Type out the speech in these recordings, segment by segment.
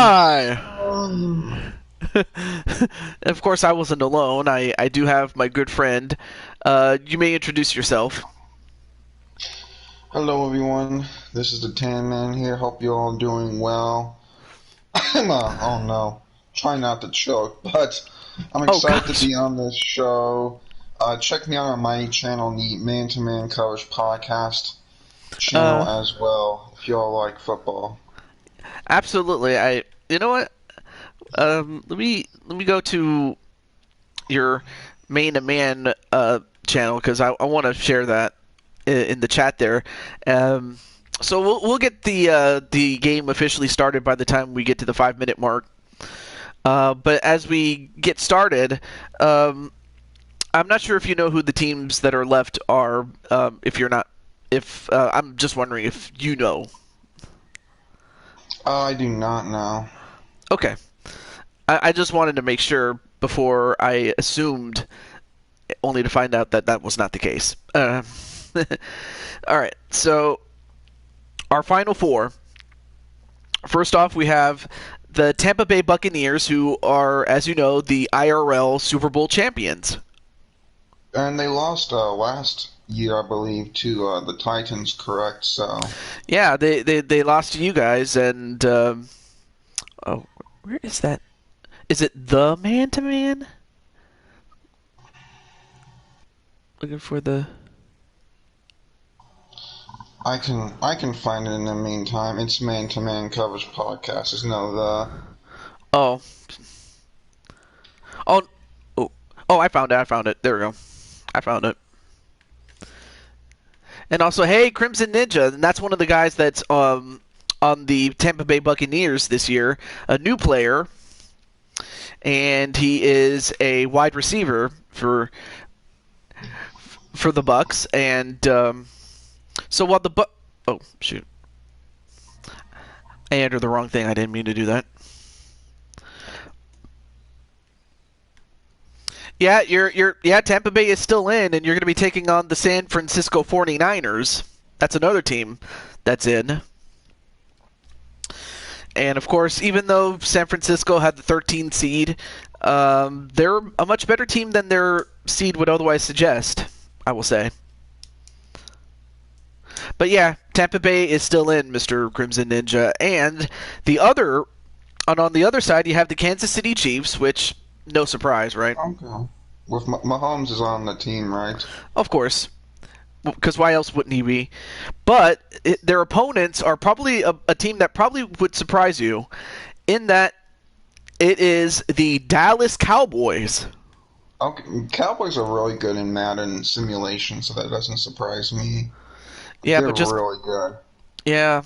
Hi! Of course, I wasn't alone. I do have my good friend. You may introduce yourself. Hello everyone, this is the Tan Man here. Hope you're all doing well. Oh no, try not to choke, but I'm Oh, excited to gosh. be on this show. Check me out on my channel, the Man to Man Coverage Podcast channel Uh, as well, if y'all like football. Absolutely. You know what? Let me go to your main to man channel because I want to share that in the chat there. Um, so we'll get the game officially started by the time we get to the 5 minute mark. But as we get started, I'm not sure if you know who the teams that are left are. If you're not, if I'm just wondering if you know. I do not know. Okay, I just wanted to make sure before I assumed, only to find out that that was not the case. All right, so our final four. First off, we have the Tampa Bay Buccaneers, who are, as you know, the IRL Super Bowl champions. And they lost last year, I believe, to the Titans, correct? So, Yeah, they lost to you guys, and oh, where is that? Is it the man to man? Looking for the. I can find it in the meantime. It's Man to Man Coverage Podcast. There's no the. Oh, oh, oh, oh! I found it. I found it. There we go. I found it. And also, hey, Crimson Ninja, and that's one of the guys that's on the Tampa Bay Buccaneers this year, a new player, and he is a wide receiver for the Bucks. And so while the oh shoot, I entered the wrong thing. I didn't mean to do that. Yeah, yeah, Tampa Bay is still in, and you're going to be taking on the San Francisco 49ers. That's another team that's in. And of course, even though San Francisco had the 13th seed, they're a much better team than their seed would otherwise suggest, I will say. But yeah, Tampa Bay is still in, Mr. Crimson Ninja. And on the other side, you have the Kansas City Chiefs, which, no surprise, right? Okay. With Mahomes is on the team, right? Of course. Because why else wouldn't he be? But their opponents are probably a team that probably would surprise you in that it is the Dallas Cowboys. Okay. Cowboys are really good in Madden simulation, so that doesn't surprise me. Yeah, They're but just really good. yeah,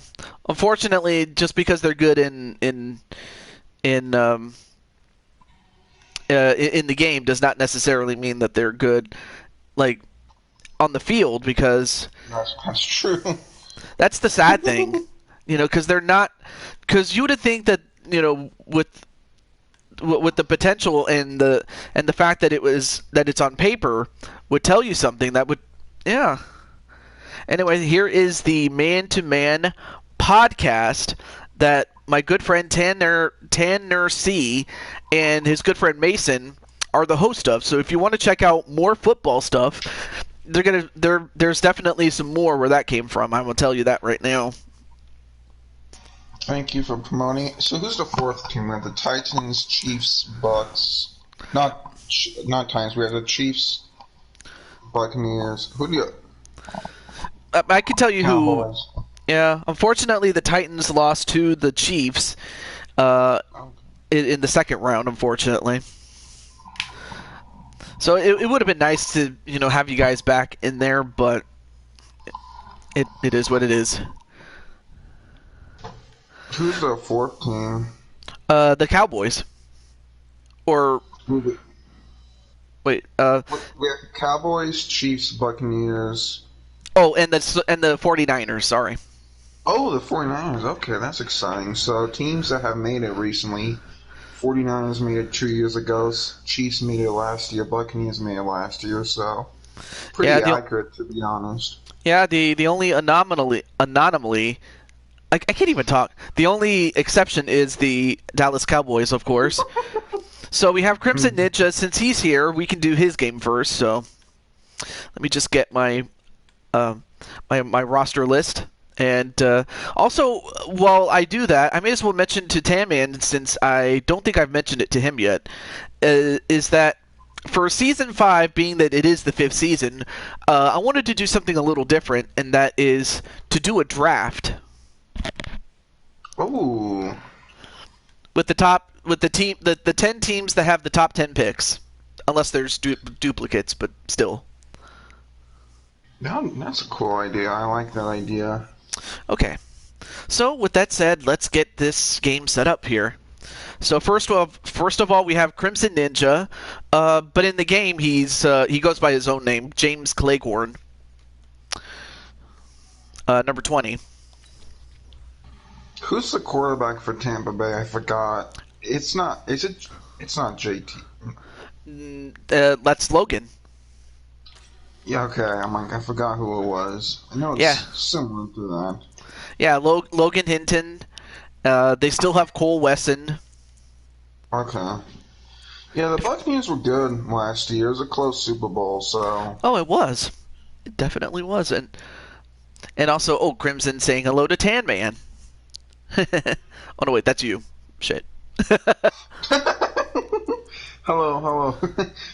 unfortunately, just because they're good in in the game does not necessarily mean that they're good like on the field because That's true. that's the sad thing, because they're not. Because you would think that with the potential and the fact that it's on paper would tell you something that would, yeah. Anyway, here is the man-to-man podcast that my good friend Tanner C and his good friend Mason are the host of. So if you want to check out more football stuff, there's definitely some more where that came from. I will tell you that right now. Thank you for promoting it. So who's the fourth team? We have the Titans, Chiefs, Bucks. Not Titans. We have the Chiefs, Buccaneers. Who do you? I can tell you who. Cowboys. Yeah, unfortunately, the Titans lost to the Chiefs in the second round. Unfortunately, so it would have been nice to have you guys back in there, but it is what it is. Who's the fourth team? The Cowboys, or Who wait, we have Cowboys, Chiefs, Buccaneers. oh, and the 49ers. Sorry. Oh, the 49ers. Okay, that's exciting. So teams that have made it recently. 49ers made it 2 years ago. Chiefs made it last year. Buccaneers made it last year. So pretty Yeah, accurate, to be honest. the only anomaly I can't even talk. The only exception is the Dallas Cowboys, of course. So we have Crimson Ninja. Since he's here, we can do his game first. So let me just get my roster list. And also, while I do that, I may as well mention to Tamman, since I don't think I've mentioned it to him yet, is that for season 5, being that it is the 5th season, I wanted to do something a little different, and that is to do a draft Oh, with the 10 teams that have the top 10 picks, unless there's duplicates, but still. that's a cool idea. I like that idea. Okay. So with that said, let's get this game set up here. So first of all, we have Crimson Ninja, but in the game he goes by his own name, James Cleghorn, number 20. Who's the quarterback for Tampa Bay? I forgot. It's not. Is it? It's not JT. That's Logan. Yeah. Okay. I'm like I forgot who it was. I know Yeah, it's similar to that. yeah, Logan Hinton. They still have Cole Wesson. Okay. Yeah, the Buccaneers were good last year. It was a close Super Bowl, so Oh, it was. It definitely was, and also Crimson saying hello to Tan Man. Oh no, wait, that's you. Shit. hello, hello.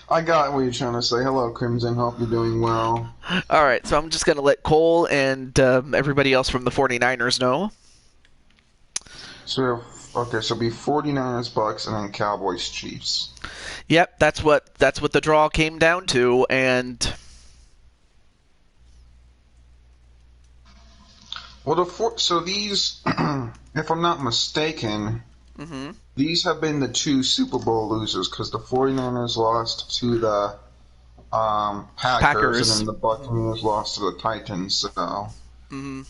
I got what you're trying to say. Hello, Crimson. Hope you're doing well. All right, so I'm just going to let Cole and everybody else from the 49ers know. So okay, so it'll be 49ers, Bucks, and then Cowboys, Chiefs. Yep, that's what the draw came down to, and Well, so these, if I'm not mistaken, mm-hmm. these have been the two Super Bowl losers because the 49ers lost to the Packers, and Packers. then the Buccaneers lost to the Titans. So Mm-hmm.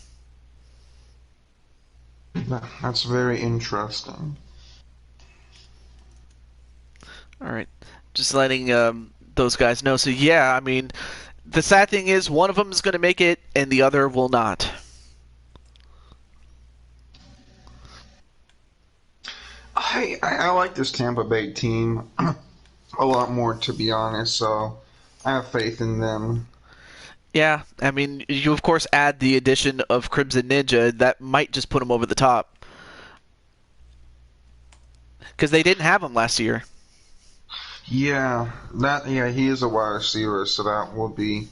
that's very interesting. All right, just letting those guys know. So yeah, I mean, the sad thing is one of them is going to make it, and the other will not. I like this Tampa Bay team a lot more, to be honest. So I have faith in them. Yeah, I mean, you of course add the addition of Crimson Ninja, that might just put them over the top because they didn't have him last year. Yeah, he is a wide receiver, so that will be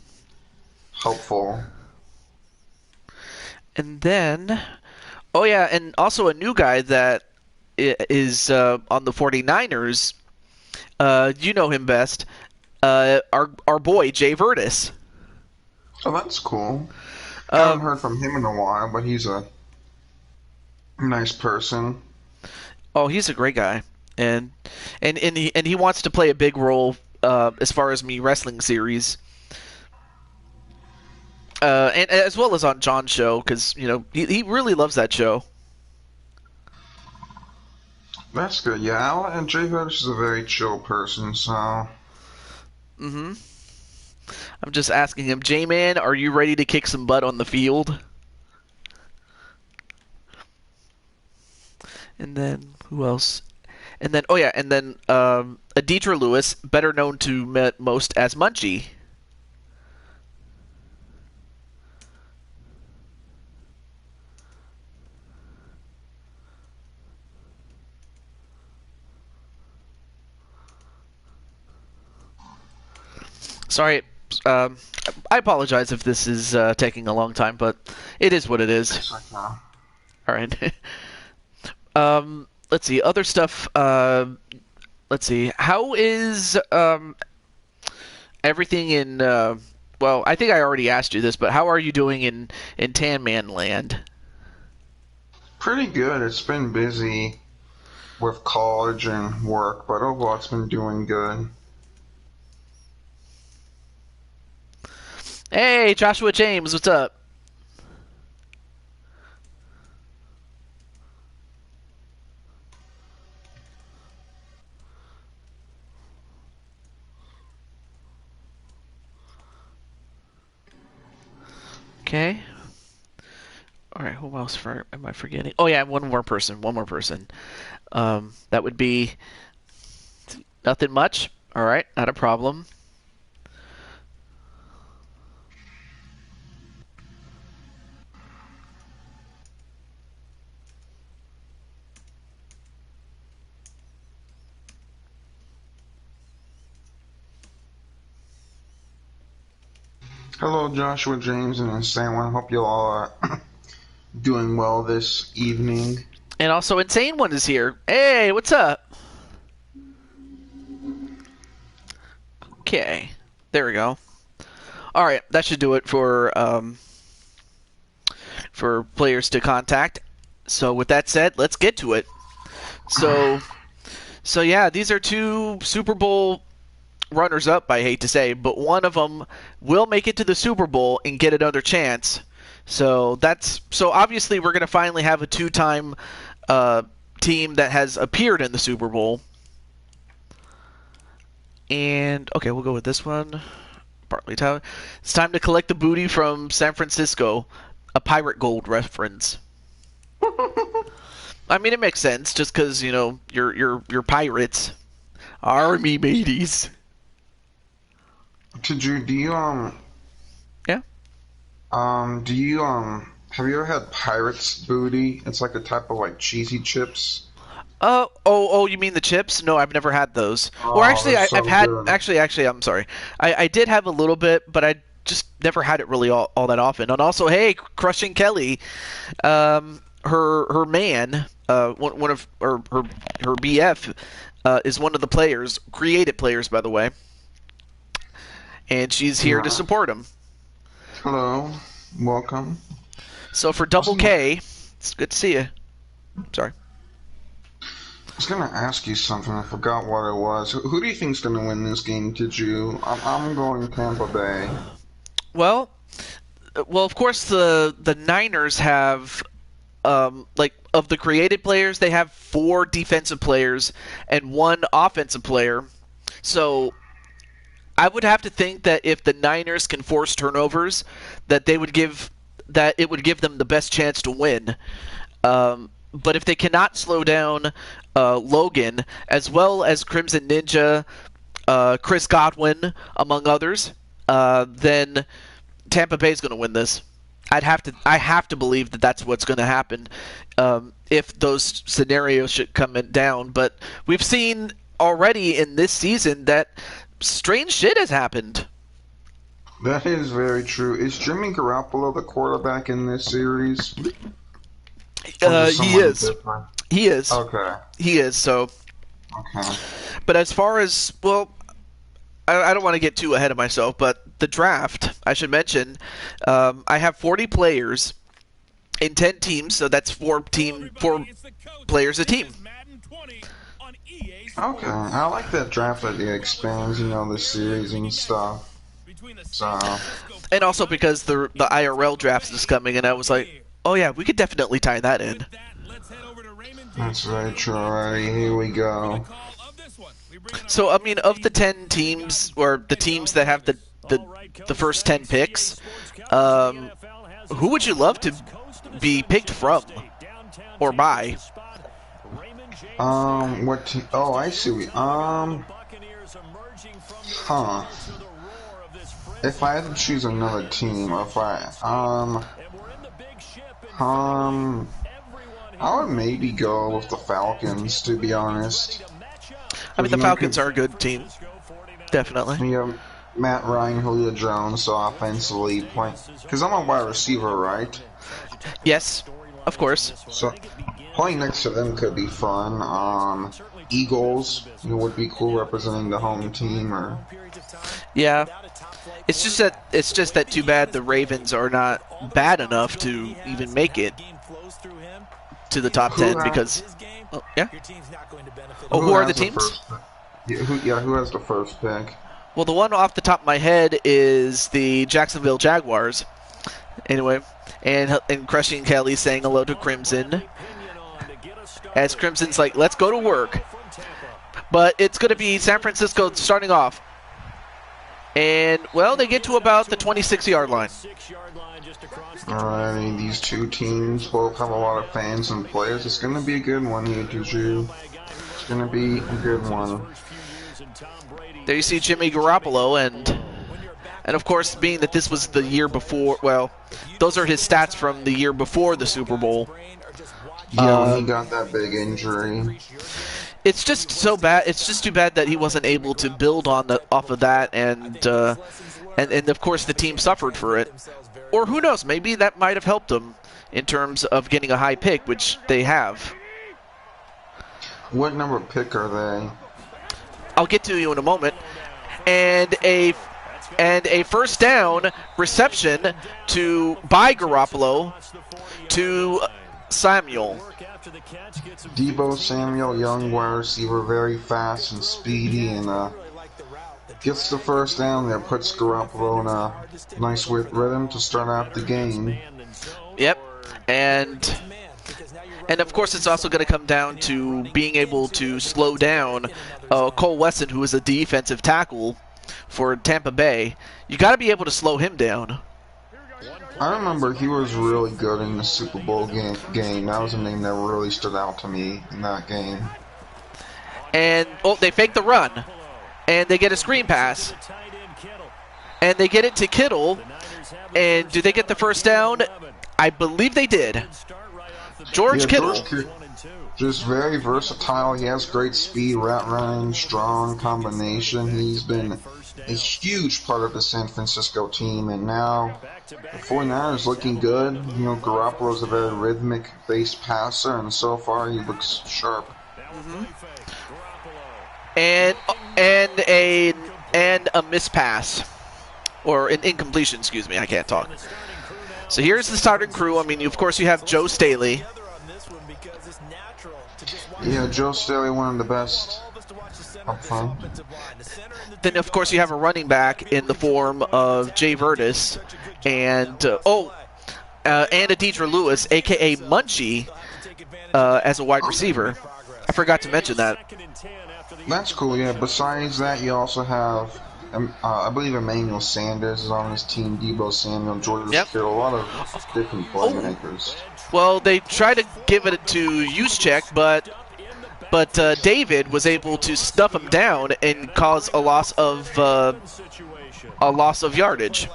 helpful. And then, oh yeah, and also a new guy that is on the 49ers. You know him best. Our boy Jay Vertis. Oh, that's cool. Haven't Um, heard from him in a while, but he's a nice person. oh, he's a great guy, and he wants to play a big role as far as me wrestling series. And as well as on John's show, because he really loves that show. That's good. Yeah, and Jay Hurts is a very chill person, so Mm-hmm. I'm just asking him, J-Man, are you ready to kick some butt on the field? And then who else? And then Aditra Lewis, better known to most as Munchie. Sorry, um, I apologize if this is taking a long time, but it is what it is. it's like, All right. Let's see other stuff. Let's see. How is everything in? Well, I think I already asked you this, but how are you doing in Tan Man Land? pretty good. It's been busy with college and work, but overall it's been doing good. Hey, Joshua James, what's up? Okay. All right, who else am I forgetting? Oh yeah, one more person. One more person. That would be nothing much. All right, not a problem. Hello, Joshua, James, and Sam. I hope you all are doing well this evening. And also, Insane One is here. Hey, what's up? Okay, there we go. All right, that should do it for players to contact. So with that said, let's get to it. So yeah, these are two Super Bowl runners-up, I hate to say, but one of them will make it to the Super Bowl and get another chance. So obviously we're going to finally have a two-time team that has appeared in the Super Bowl. And okay, we'll go with this one. Bartley Tower. It's time to collect the booty from San Francisco. A pirate gold reference. I mean, it makes sense just because you're pirates, army mateys. Do you Yeah. have you ever had pirate's booty? It's like a type of like cheesy chips. Oh, you mean the chips? No, I've never had those. Oh, Or actually, they're I've so had. good. Actually, I'm sorry. I did have a little bit, but I just never had it really all that often. And also, hey, Crushing Kelly, her man, one of her BF, is one of the players, created players, by the way, and she's here to Yeah. support him. Hello, welcome. So for Double K, it's good to see you. Sorry. I was gonna ask you something. I forgot what it was. Who do you think's gonna win this game? I'm going Tampa Bay. Well, of course the Niners have like of the created players, they have 4 defensive players and 1 offensive player. So I would have to think that if the Niners can force turnovers, that it would give them the best chance to win. But if they cannot slow down Logan, as well as Crimson Ninja, Chris Godwin, among others, then Tampa Bay is going to win this. I have to believe that that's what's going to happen if those scenarios should come down. But we've seen already in this season that strange shit has happened. That is very true. Is Jimmy Garoppolo the quarterback in this series? He is. Different? He is. Okay. He is. So. Okay. But as far as I don't want to get too ahead of myself, but the draft, I should mention, I have 40 players in 10 teams, so that's 4 players a team. Okay, I like that draft idea. Expands, the series and stuff. So. And also because the IRL draft is coming, and I was like, oh yeah, we could definitely tie that in. That's very true already. Here we go. So, I mean, of the 10 teams, or the teams that have the first 10 picks, who would you love to be picked from? Or by? What team? Oh, I see. If I had to choose another team, I would maybe go with the Falcons, to be honest. I mean, the Falcons are a good team. Definitely. Yeah, Matt Ryan, Julio Jones, so offensively playing. Because I'm a wide receiver, right? Yes, of course. So playing next to them could be fun. Eagles, would be cool representing the home team. Yeah. It's just that too bad the Ravens are not bad enough to even make it to the top 10 because. Oh, yeah. Oh, who are the teams? Who has the first pick? Well, the one off the top of my head is the Jacksonville Jaguars. Anyway, and Crushing Kelly saying hello to Crimson. As Crimson's like, let's go to work. But it's going to be San Francisco starting off. And, well, they get to about the 26-yard line. Alrighty, these two teams both have a lot of fans and players. It's going to be a good one here, Juju. It's going to be a good one. There you see Jimmy Garoppolo, and of course, being that this was the year before, well, those are his stats from the year before the Super Bowl. Yeah, when he got that big injury. It's just so bad. It's just too bad that he wasn't able to build off of that, and of course the team suffered for it. Or who knows? Maybe that might have helped them in terms of getting a high pick, which they have. What number pick are they? I'll get to you in a moment. And a first down reception by Garoppolo to Samuel. Deebo Samuel, young wide receiver, very fast and speedy, and gets the first down there, puts Garoppolo in a nice rhythm to start out the game. Yep, and of course it's also going to come down to being able to slow down Cole Wesson, who is a defensive tackle for Tampa Bay. You got to be able to slow him down. I remember he was really good in the Super Bowl game. That was a name that really stood out to me in that game. And they fake the run, and they get a screen pass, and they get it to Kittle. And do they get the first down? I believe they did. George Kittle. Just very versatile. He has great speed, route running, strong combination. He's been a huge part of the San Francisco team, and now the 49ers looking good. You know, Garoppolo's a very rhythmic-based passer, and so far he looks sharp. Mm-hmm. And a mispass, or an incompletion. Excuse me, I can't talk. So here's the starting crew. I mean, of course, you have Joe Staley. Yeah, Joe Staley, one of the best up front. Then, of course, you have a running back in the form of Jay Vertis, and Deidre Lewis, a.k.a. Munchie, as a wide receiver. I forgot to mention that. That's cool, yeah. Besides that, you also have, I believe Emmanuel Sanders is on this team, Deebo Samuel, George Kittle, a lot of different playmakers. Well, they tried to give it to Juszczyk, but David was able to stuff him down and cause a loss of yardage.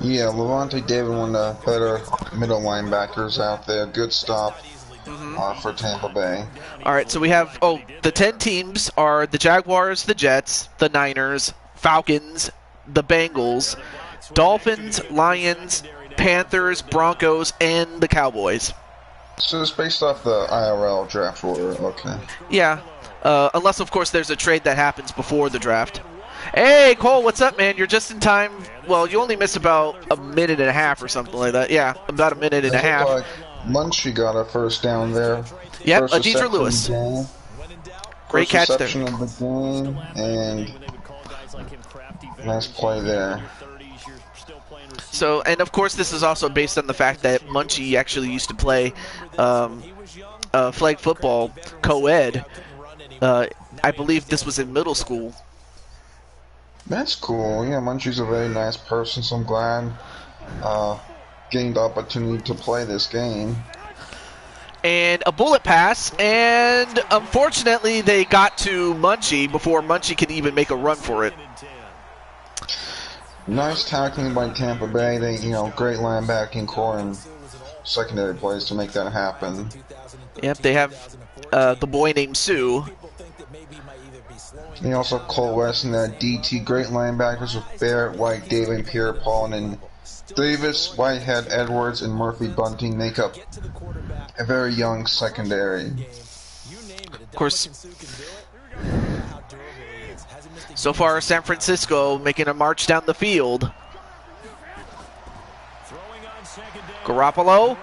Yeah, Levante David, one of the better middle linebackers out there. Good stop for Tampa Bay. All right, so we have the 10 teams are the Jaguars, the Jets, the Niners, Falcons, the Bengals, Dolphins, Lions, Panthers, Broncos, and the Cowboys. So it's based off the IRL draft order, okay. Yeah, unless, of course, there's a trade that happens before the draft. Hey, Cole, what's up, man? You're just in time. Well, you only missed about a minute and a half or something like that. Yeah, about a minute and a half. Like Munchie got a first down there. Yep, Deidre Lewis. Great catch there. First reception of the game, and nice play there. So, and of course, this is also based on the fact that Munchie actually used to play flag football co-ed. I believe this was in middle school. That's cool. Yeah, Munchie's a very nice person, so I'm glad getting the opportunity to play this game. And a bullet pass, and unfortunately, they got to Munchie before Munchie could even make a run for it. Nice tackling by Tampa Bay. They, great linebacking core and secondary plays to make that happen. Yep, they have the boy named Sue. And also Cole West and that DT. Great linebackers with Barrett, White, David, Pierre-Paul, and Davis, Whitehead, Edwards, and Murphy Bunting make up a very young secondary. Of course, so far San Francisco making a march down the field. Garoppolo.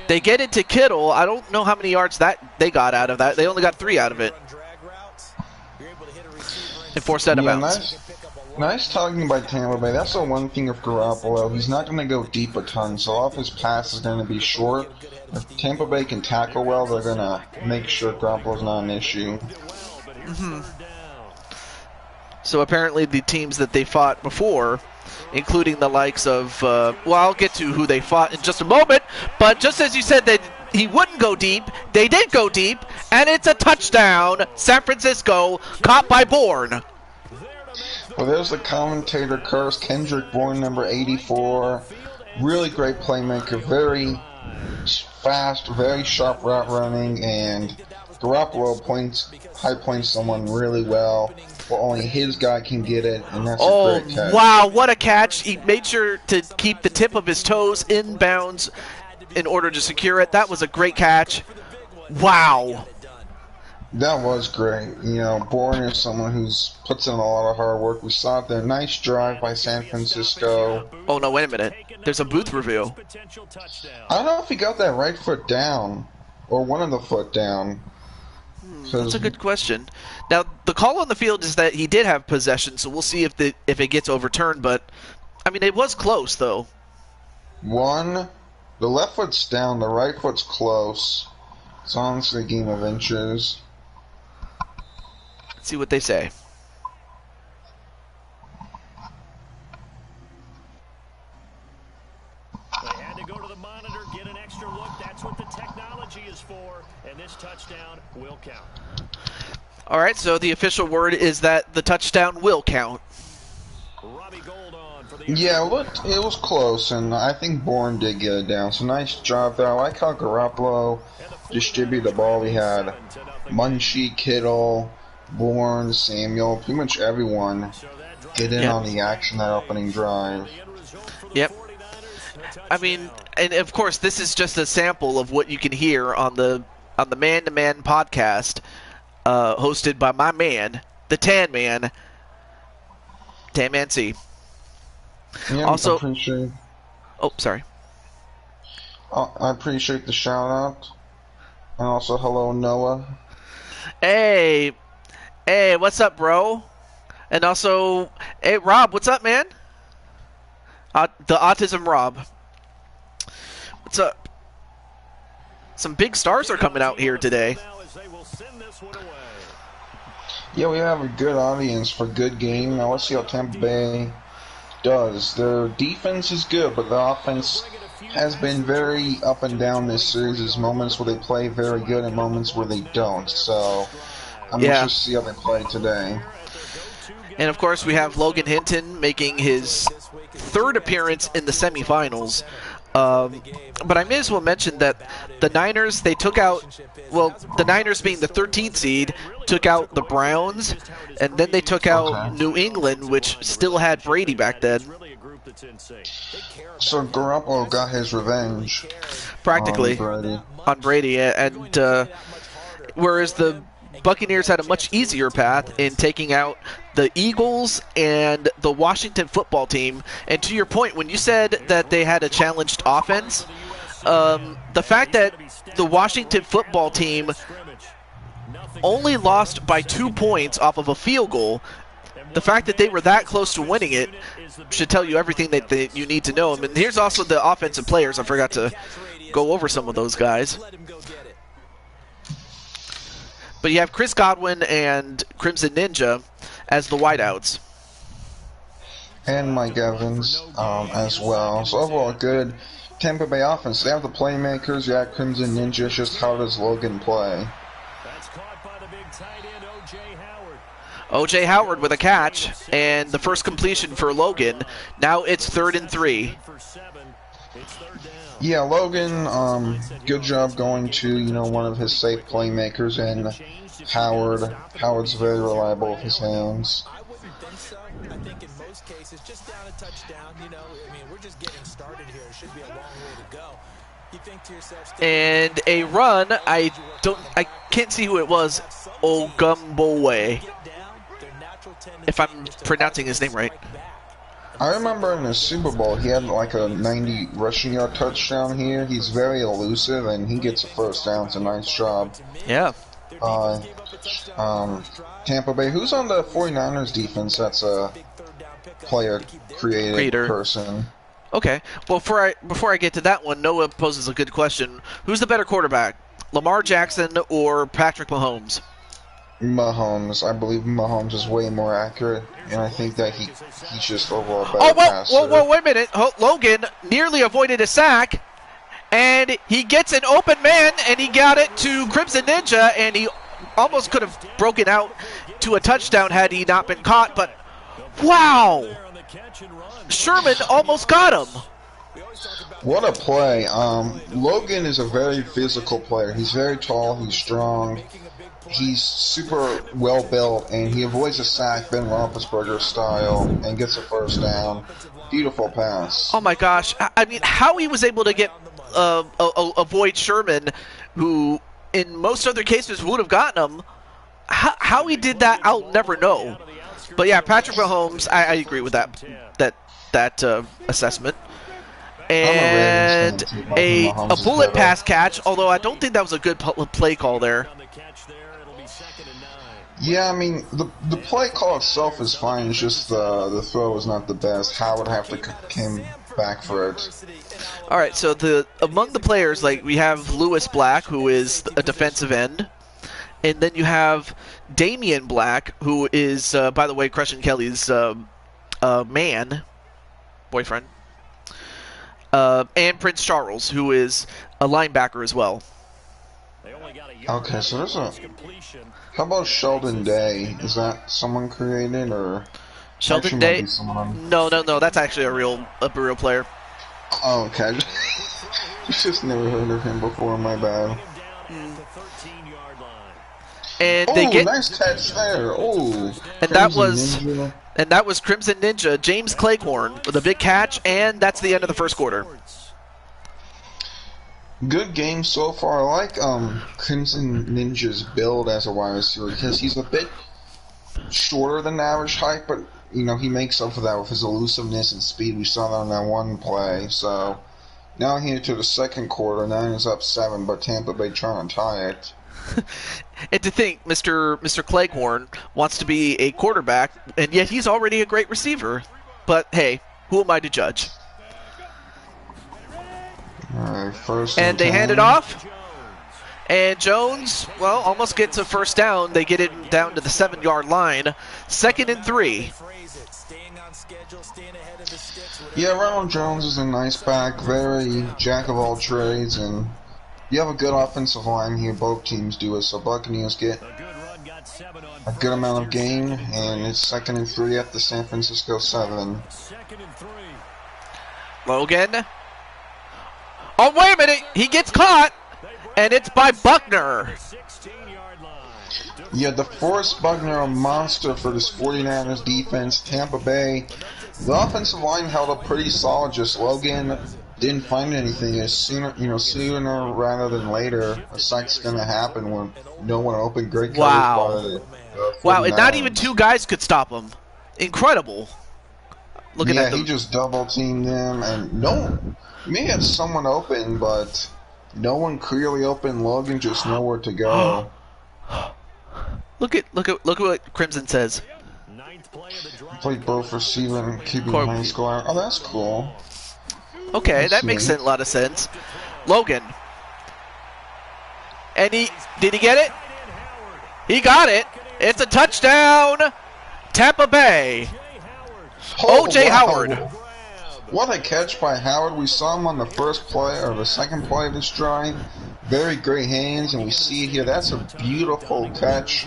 They get it to Kittle. I don't know how many yards that they got out of that. They only got 3 out of it. And 4 set of bounds. Nice talking by Tampa Bay. That's the one thing of Garoppolo. He's not going to go deep a ton, so off his pass is going to be short. If Tampa Bay can tackle well, they're going to make sure Garoppolo's not an issue. So apparently the teams that they fought before, including the likes of, well, I'll get to who they fought in just a moment, but just as you said that he wouldn't go deep, they did go deep, and it's a touchdown, San Francisco, caught by Bourne. Well, there's the commentator curse, Kendrick Bourne, number 84. Really great playmaker, very fast, very sharp route running, and Garoppolo high points someone really well. Well, only his guy can get it, and that's a great catch. Wow, what a catch. He made sure to keep the tip of his toes inbounds in order to secure it. That was a great catch. Wow. That was great. You know, Bourne is someone who's puts in a lot of hard work. We saw it there. Nice drive by San Francisco. Oh, no, wait a minute. There's a booth review. I don't know if he got that right foot down, or one of the foot down. That's a good question. Now, the call on the field is that he did have possession, so we'll see if it gets overturned. But, I mean, it was close, though. The left foot's down, the right foot's close. It's honestly a game of inches. Let's see what they say. They had to go to the monitor, get an extra look. That's what the technology is for, and this touchdown will count. All right, so the official word is that the touchdown will count. Yeah, it was close, and I think Bourne did get it down. So nice job there. I like how Garoppolo distributed the ball. We had Munchie, Kittle, Bourne, Samuel, pretty much everyone get in on the action that opening drive. Yep. I mean, and of course, this is just a sample of what you can hear on the Man-to-Man podcast, hosted by my man, the Tan Man, Tan Man C. Yeah, also, sorry. I appreciate the shout out, and also hello Noah. Hey, what's up, bro? And also, hey Rob, what's up, man? The Autism Rob. What's up? Some big stars are coming out here today. Yeah, we have a good audience for a good game. Now let's see how Tampa Bay does. Their defense is good, but the offense has been very up and down this series. There's moments where they play very good and moments where they don't. So I'm interested to see how they play today. And of course, we have Logan Hinton making his third appearance in the semifinals. But I may as well mention that the Niners, they took out, well, the Niners being the 13th seed, took out the Browns, and then they took out New England, which still had Brady back then. So Garoppolo got his revenge. Practically. On Brady. And whereas the Buccaneers had a much easier path in taking out the Eagles and the Washington football team. And to your point, when you said that they had a challenged offense, the fact that the Washington football team only lost by 2 points off of a field goal, the fact that they were that close to winning it should tell you everything that you need to know. I mean, here's also the offensive players. I forgot to go over some of those guys. But you have Chris Godwin and Crimson Ninja as the wideouts. And Mike Evans as well. So overall, good Tampa Bay offense. They have the playmakers. You have Crimson Ninja. Just how does Logan play? O.J. Howard with a catch, and the first completion for Logan. Now it's 3rd and 3. Yeah, Logan, good job going to, one of his safe playmakers, and Howard. Howard's very reliable with his hands. I wouldn't think so. I think in most cases, just down a touchdown, we're just getting started here. It should be a long way to go. You think to yourself, and a run, I can't see who it was, Ogumbowe, if I'm pronouncing his name right. I remember in the Super Bowl, he had like a 90 rushing yard touchdown here. He's very elusive, and he gets a first down. It's a nice job. Yeah. Tampa Bay. Who's on the 49ers defense? That's a creator person. Okay. Well, before I get to that one, Noah poses a good question. Who's the better quarterback, Lamar Jackson or Patrick Mahomes? Mahomes. I believe Mahomes is way more accurate, and I think that he's just overall a Oh, better whoa, passer. wait a minute. Logan nearly avoided a sack, and he gets an open man, and he got it to Crimson Ninja, and he almost could have broken out to a touchdown had he not been caught, but wow! Sherman almost got him. What a play. Logan is a very physical player. He's very tall, he's strong, he's super well built, and he avoids a sack Ben Roethlisberger style and gets a first down. Beautiful pass. Oh my gosh. I mean, how he was able to get avoid Sherman, who in most other cases would have gotten him, how he did that, I'll never know. But yeah, Patrick Mahomes, I agree with that assessment. And a bullet pass catch, although I don't think that was a good play call there. Yeah, I mean, the play call itself is fine, it's just the throw was not the best. Howard have to came back for it. All right, so among the players, like, we have Lewis Black, who is a defensive end. And then you have Damian Black, who is, by the way, Christian Kelly's boyfriend. And Prince Charles, who is a linebacker as well. Okay, so there's a... How about Sheldon Day? Is that someone created, or... Sheldon Day? No, that's actually a real player. Oh, okay. Just never heard of him before, my bad. And they get nice catch there. Oh, and that was Crimson Ninja James Cleghorn with a big catch, and that's the end of the first quarter. Good game so far. I like Crimson Ninja's build as a wide receiver because he's a bit shorter than average height, but you know he makes up for that with his elusiveness and speed. We saw that on that one play. So now here to the second quarter, 9 is up 7, but Tampa Bay trying to tie it. And to think, Mr. Cleghorn wants to be a quarterback, and yet he's already a great receiver. But hey, who am I to judge? Alright, first and they 10. hand it off. And Jones, well, almost gets a first down. They get it down to the 7-yard line. 2nd and 3. Yeah, Ronald Jones is a nice back, very jack of all trades, and you have a good offensive line here. Both teams do it, so Buccaneers get a good amount of gain, and it's 2nd and 3 at the San Francisco 7. Logan. Oh, wait a minute. He gets caught, and it's by Buckner. Yeah, DeForest Buckner, a monster for this 49ers defense. Tampa Bay, the offensive line held up pretty solid. Just Logan didn't find anything. Sooner rather than later, a sack's gonna happen when no one opened. Great coverage Wow, and not even 2 guys could stop him. Incredible. Looking at he just double teamed them, and he may have someone open, but no one clearly open. Logan just nowhere to go. Look at what Crimson says. Played both receiver and keeping high score. Oh, that's cool. Okay, that makes a lot of sense. Logan. And did he get it? He got it. It's a touchdown. Tampa Bay. O.J. Howard. What a catch by Howard. We saw him on the first play or the second play of this drive. Very great hands, and we see it here. That's a beautiful catch.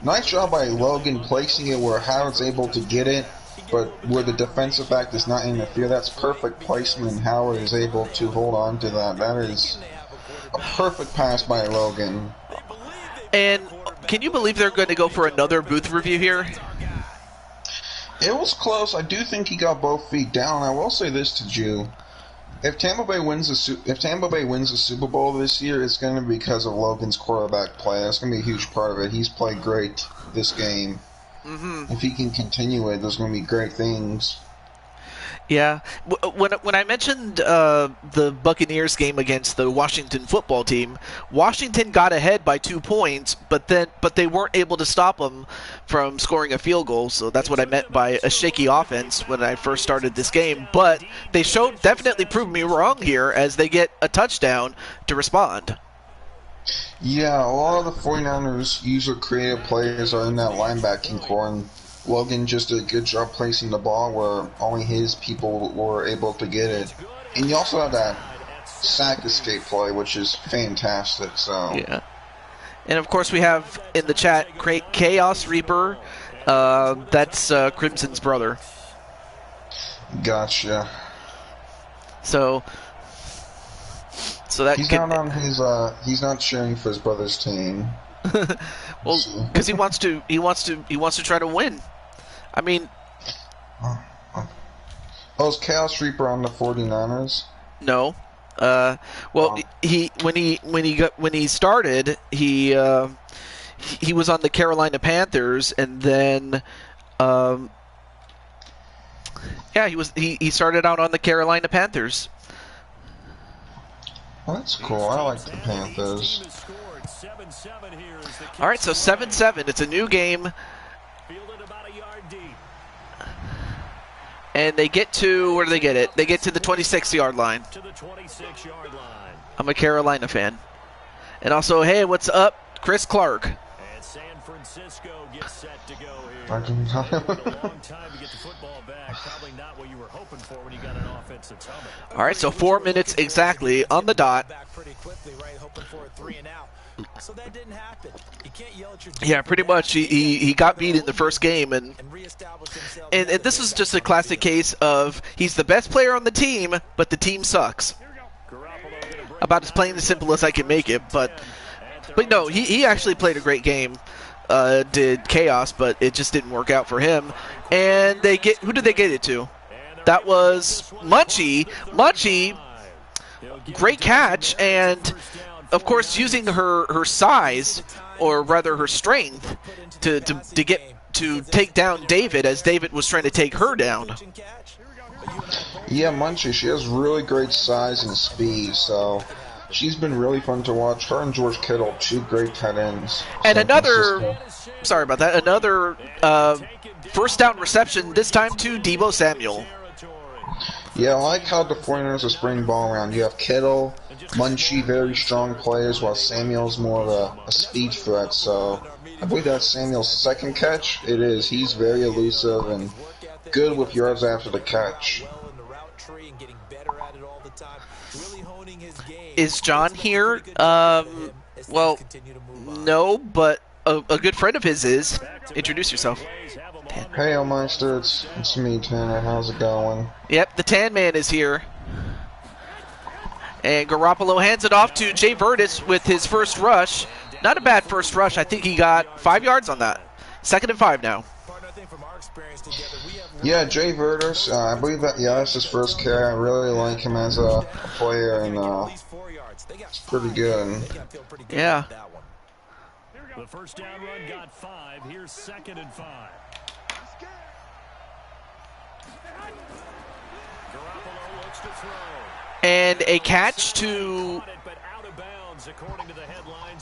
Nice job by Logan placing it where Howard's able to get it, but where the defensive back does not interfere. That's perfect placement, and Howard is able to hold on to that. That is a perfect pass by Logan. And can you believe they're going to go for another booth review here? It was close. I do think he got both feet down. I will say this to Jew: if Tampa Bay wins the Super Bowl this year, it's going to be because of Logan's quarterback play. That's going to be a huge part of it. He's played great this game. If he can continue it, there's going to be great things. Yeah. When I mentioned the Buccaneers game against the Washington football team, Washington got ahead by 2 points, but they weren't able to stop them from scoring a field goal. So that's what I meant by a shaky offense when I first started this game. But they definitely proved me wrong here as they get a touchdown to respond. Yeah, a lot of the 49ers usual creative players are in that linebacking core, and Logan just did a good job placing the ball where only his people were able to get it. And you also have that sack escape play, which is fantastic. So Yeah. And of course, we have in the chat Chaos Reaper. That's Crimson's brother. gotcha. So that He's could, not on his. He's not cheering for his brother's team. well, because he wants to try to win. I mean, Oh, is Chaos Reaper on the 49ers? no. Well, when he started, he was on the Carolina Panthers, and then he started out on the Carolina Panthers. Well, that's cool. I like the Panthers. All right, so 7-7. It's a new game, and they get to, where do they get it? They get to the 26-yard line. I'm a Carolina fan. And also, hey, what's up, Chris Clark? And San Francisco gets set to go here. I can tell. A long time to get the football back. Probably not what you were hoping for when you got an offensive summit. All right, so 4 minutes exactly on the dot. Back pretty quickly, right? Hoping for a 3 and out. So that didn't happen. You can't yell at your Yeah, pretty much. He got beat in the first game, and this is just a classic case of he's the best player on the team, but the team sucks. About as plain and simple as I can make it, but no, he actually played a great game. Did Chaos, but it just didn't work out for him. And who did they get it to? That was Munchie. Munchie, great catch, and of course using her size, or rather her strength, to take down David as David was trying to take her down. Yeah, Munchie, she has really great size and speed, so she's been really fun to watch. Her and George Kittle, two great tight ends. And another first down reception, this time to Deebo Samuel. Yeah, I like how the 49ers are spraying ball around. You have Kittle, Munchie, very strong players, while Samuel's more of a speed threat, so I believe that's Samuel's second catch. It is. He's very elusive and good with yards after the catch. Is John here? Well, no, but a good friend of his is. Introduce yourself. Hey, Elmeister, it's me, Tanner. How's it going? Yep, the Tan Man is here. And Garoppolo hands it off to Jay Vertis with his first rush. Not a bad first rush. I think he got 5 yards on that. 2nd and 5 now. Yeah, Jay Vertis, I believe that's his first carry. I really like him as a player, and it's pretty good. Yeah. The first down run got 5. Here's 2nd and 5. Garoppolo looks to throw. And a catch to...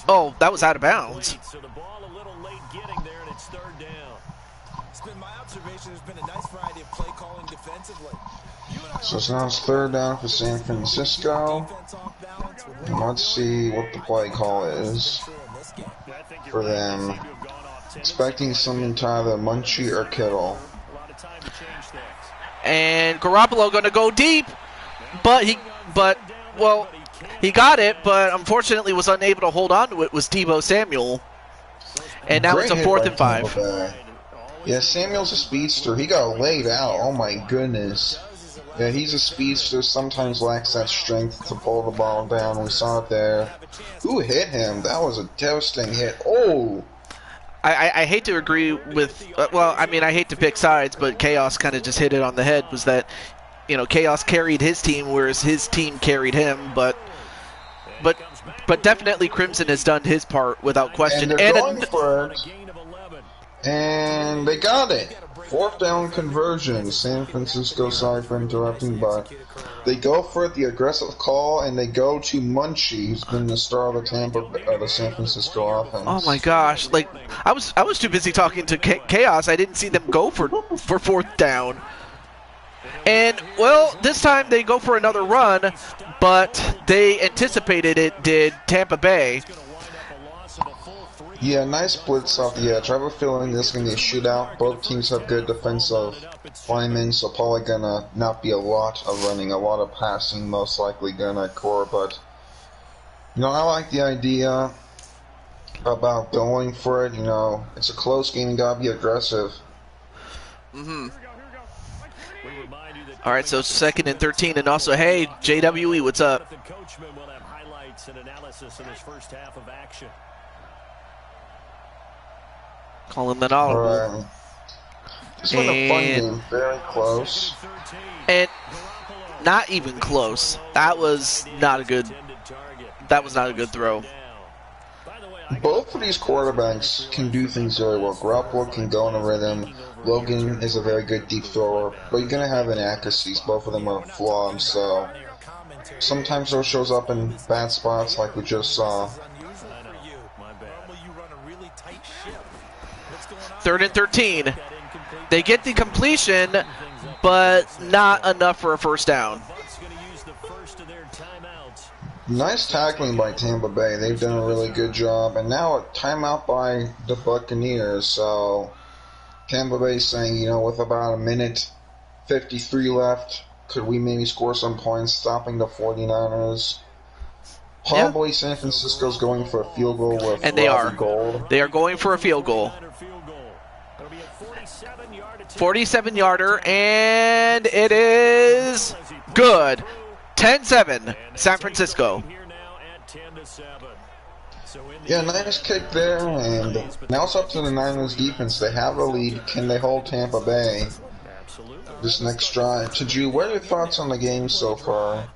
Oh, that was out of bounds. So the ball a little late getting there, and it's 3rd down. It's been my observation. There's been a nice variety of play calling defensively. So it's now 3rd down for San Francisco. And let's see what the play call is for them. Expecting something to either Munchie or Kittle. And Garoppolo going to go deep, but he got it, but unfortunately was unable to hold on to it, was Deebo Samuel. And now it's a 4th and 5. Yeah, Samuel's a speedster. He got laid out. Oh my goodness. Yeah, he's a speedster. Sometimes lacks that strength to pull the ball down. We saw it there. Who hit him? That was a devastating hit. Oh! I hate to agree with, I hate to pick sides, but Chaos kind of just hit it on the head, was that, Chaos carried his team, whereas his team carried him, but definitely Crimson has done his part without question. And they're going for it. And they got it. 4th down conversion. San Francisco, sorry for interrupting, but they go for it, the aggressive call, and they go to Munchie, who's been the star of the San Francisco offense. Oh my gosh! I was too busy talking to Chaos. I didn't see them go for 4th down. And this time they go for another run, but they anticipated it. Did Tampa Bay? Yeah, nice blitz off the edge. I have a feeling this is going to be a shootout. Both teams have good defensive linemen, so probably going to not be a lot of running, a lot of passing, most likely going to occur. But, you know, I like the idea about going for it. You know, it's a close game, you got to be aggressive. All right, so 2nd and 13, and also, hey, JWE, what's up? The coachman will have highlights and analysis in his first half of action. Calling that audible. All right. This was a fun game, very close. And not even close. That was not a good throw. Both of these quarterbacks can do things very well. Garoppolo can go in a rhythm. Logan is a very good deep thrower, but you're going to have inaccuracies. Both of them are flawed, so sometimes those shows up in bad spots like we just saw. 3rd and 13. They get the completion, but not enough for a first down. Nice tackling by Tampa Bay. They've done a really good job. And now a timeout by the Buccaneers. So Tampa Bay saying, you know, with about a minute 53 left, could we maybe score some points, stopping the 49ers? Probably San Francisco's going for a field goal with and they are. Gold. They are going for a field goal. 47-yarder, and it is good. 10-7, San Francisco. Yeah, nice kick there, and now it's up to the Niners defense. They have a lead. Can they hold Tampa Bay this next drive? Taju, what are your thoughts on the game so far?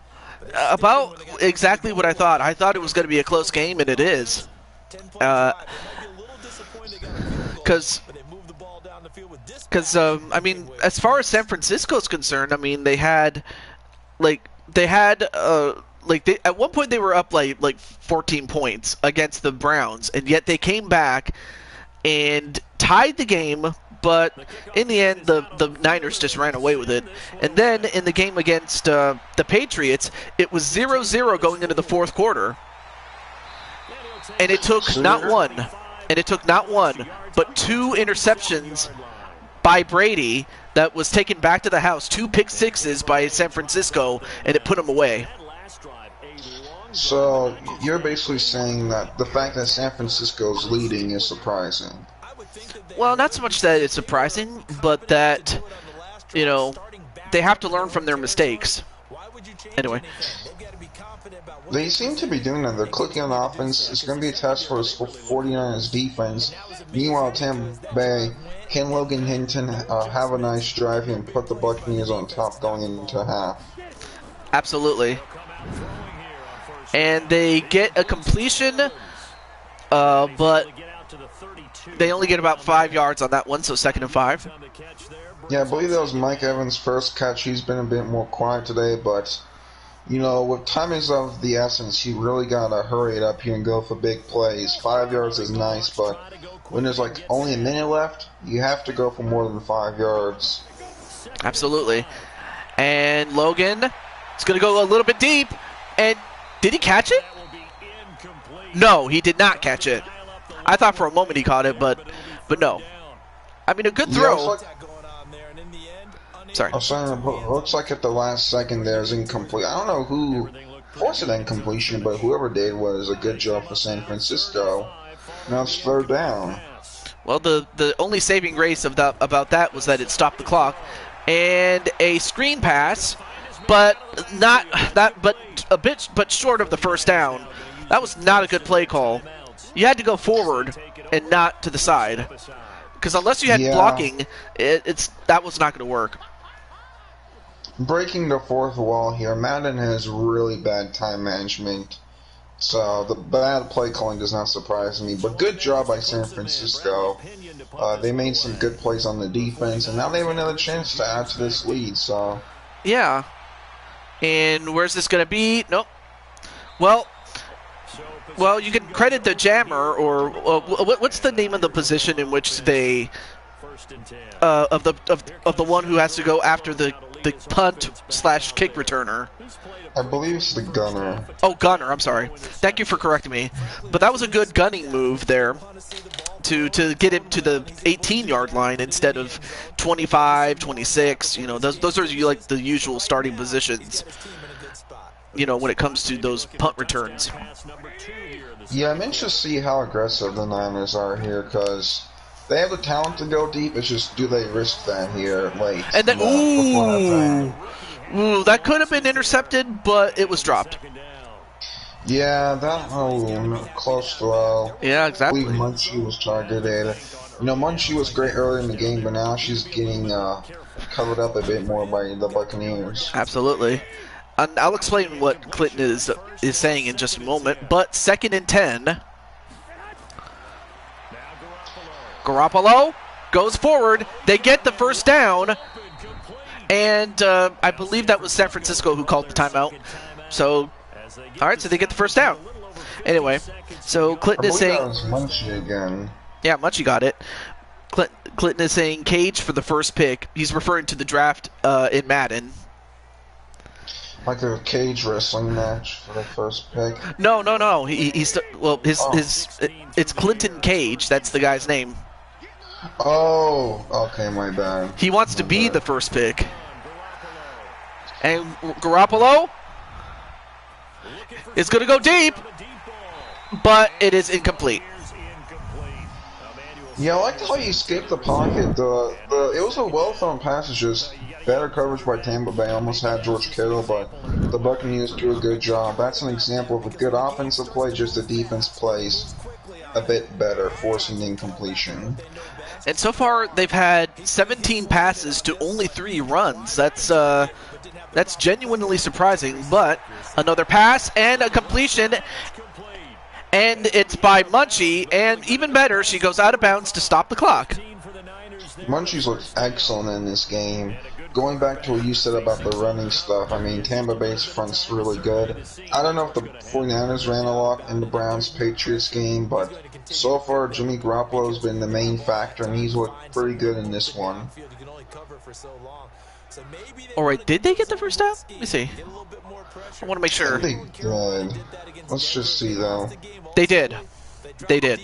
About exactly what I thought. I thought it was going to be a close game, and it is. Because I mean, as far as San Francisco's concerned, I mean, at one point they were up like 14 points against the Browns, and yet they came back and tied the game, but in the end the Niners just ran away with it. And then in the game against the Patriots, it was 0-0 going into the 4th quarter, and it took not one, but 2 interceptions by Brady that was taken back to the house, 2 pick sixes by San Francisco, and it put them away. So you're basically saying that the fact that San Francisco's leading is surprising. Well, not so much that it's surprising, but that, you know, they have to learn from their mistakes. Anyway. They seem to be doing that. They're clicking on offense. It's going to be a test for 49ers defense. Meanwhile, Tampa Bay, can Logan Hinton have a nice drive and put the Buccaneers on top going into half? Absolutely. And they get a completion, but they only get about 5 yards on that one, so 2nd and 5. Yeah, I believe that was Mike Evans' first catch. He's been a bit more quiet today, but, you know, with time is of the essence, you really got to hurry it up here and go for big plays. 5 yards is nice, but when there's like only a minute left, you have to go for more than 5 yards. Absolutely. And Logan is going to go a little bit deep, and did he catch it? No, he did not catch it. I thought for a moment he caught it, but no. I mean, a good throw. Sorry. I'm saying it looks like at the last second there's incomplete. I don't know who forced an incompletion, but whoever did was a good job for San Francisco. Now it's 3rd down. Well, the only saving grace about that was that it stopped the clock, and a screen pass, but short of the first down. That was not a good play call. You had to go forward and not to the side, because unless you had blocking, that was not going to work. Breaking the 4th wall here. Madden has really bad time management, so the bad play calling does not surprise me. But good job by San Francisco. They made some good plays on the defense, and now they have another chance to add to this lead. So yeah. And where's this going to be? Nope. Well, you can credit the jammer, or what's the name of the position in which they of the one who has to go after the the punt slash kick returner. I believe it's the gunner. Oh, gunner. I'm sorry. Thank you for correcting me. But that was a good gunning move there to get him to the 18-yard line instead of 25, 26. You know, those are like the usual starting positions. You know, when it comes to those punt returns. Yeah, I'm interested to see how aggressive the Niners are here because they have the talent to go deep. It's just, do they risk that here late? And then, ooh, that could have been intercepted, but it was dropped. Yeah, close throw. Yeah, I exactly. believe Munchie was targeted. You know, Munchie was great earlier in the game, but now she's getting covered up a bit more by the Buccaneers. Absolutely. And I'll explain what Clinton is saying in just a moment. But 2nd and 10. Garoppolo goes forward. They get the first down. And I believe that was San Francisco who called the timeout. So, all right, so they get the first down. Anyway, so Clinton is saying... that was Munchie again. Yeah, Munchie got it. Clinton is saying cage for the first pick. He's referring to the draft in Madden. Like a cage wrestling match for the first pick. No. It's Clinton Cage. That's the guy's name. Oh, okay, my bad. He wants to be the first pick. And Garoppolo is going to go deep, but it is incomplete. Yeah, I liked how he escaped the pocket. It was a well-thrown pass. It's just better coverage by Tampa Bay. Almost had George Kittle, but the Buccaneers do a good job. That's an example of a good offensive play, just the defense plays a bit better, forcing the incompletion. And so far, they've had 17 passes to only 3 runs. That's genuinely surprising. But another pass and a completion, and it's by Munchie. And even better, she goes out of bounds to stop the clock. Munchie's looked excellent in this game. Going back to what you said about the running stuff, I mean, Tampa Bay's front's really good. I don't know if the 49ers ran a lot in the Browns-Patriots game, but so far Jimmy Garoppolo's been the main factor, and he's looked pretty good in this one. Alright, did they get the first down? Let me see. I want to make sure. They did. Let's just see, though. They did. They did.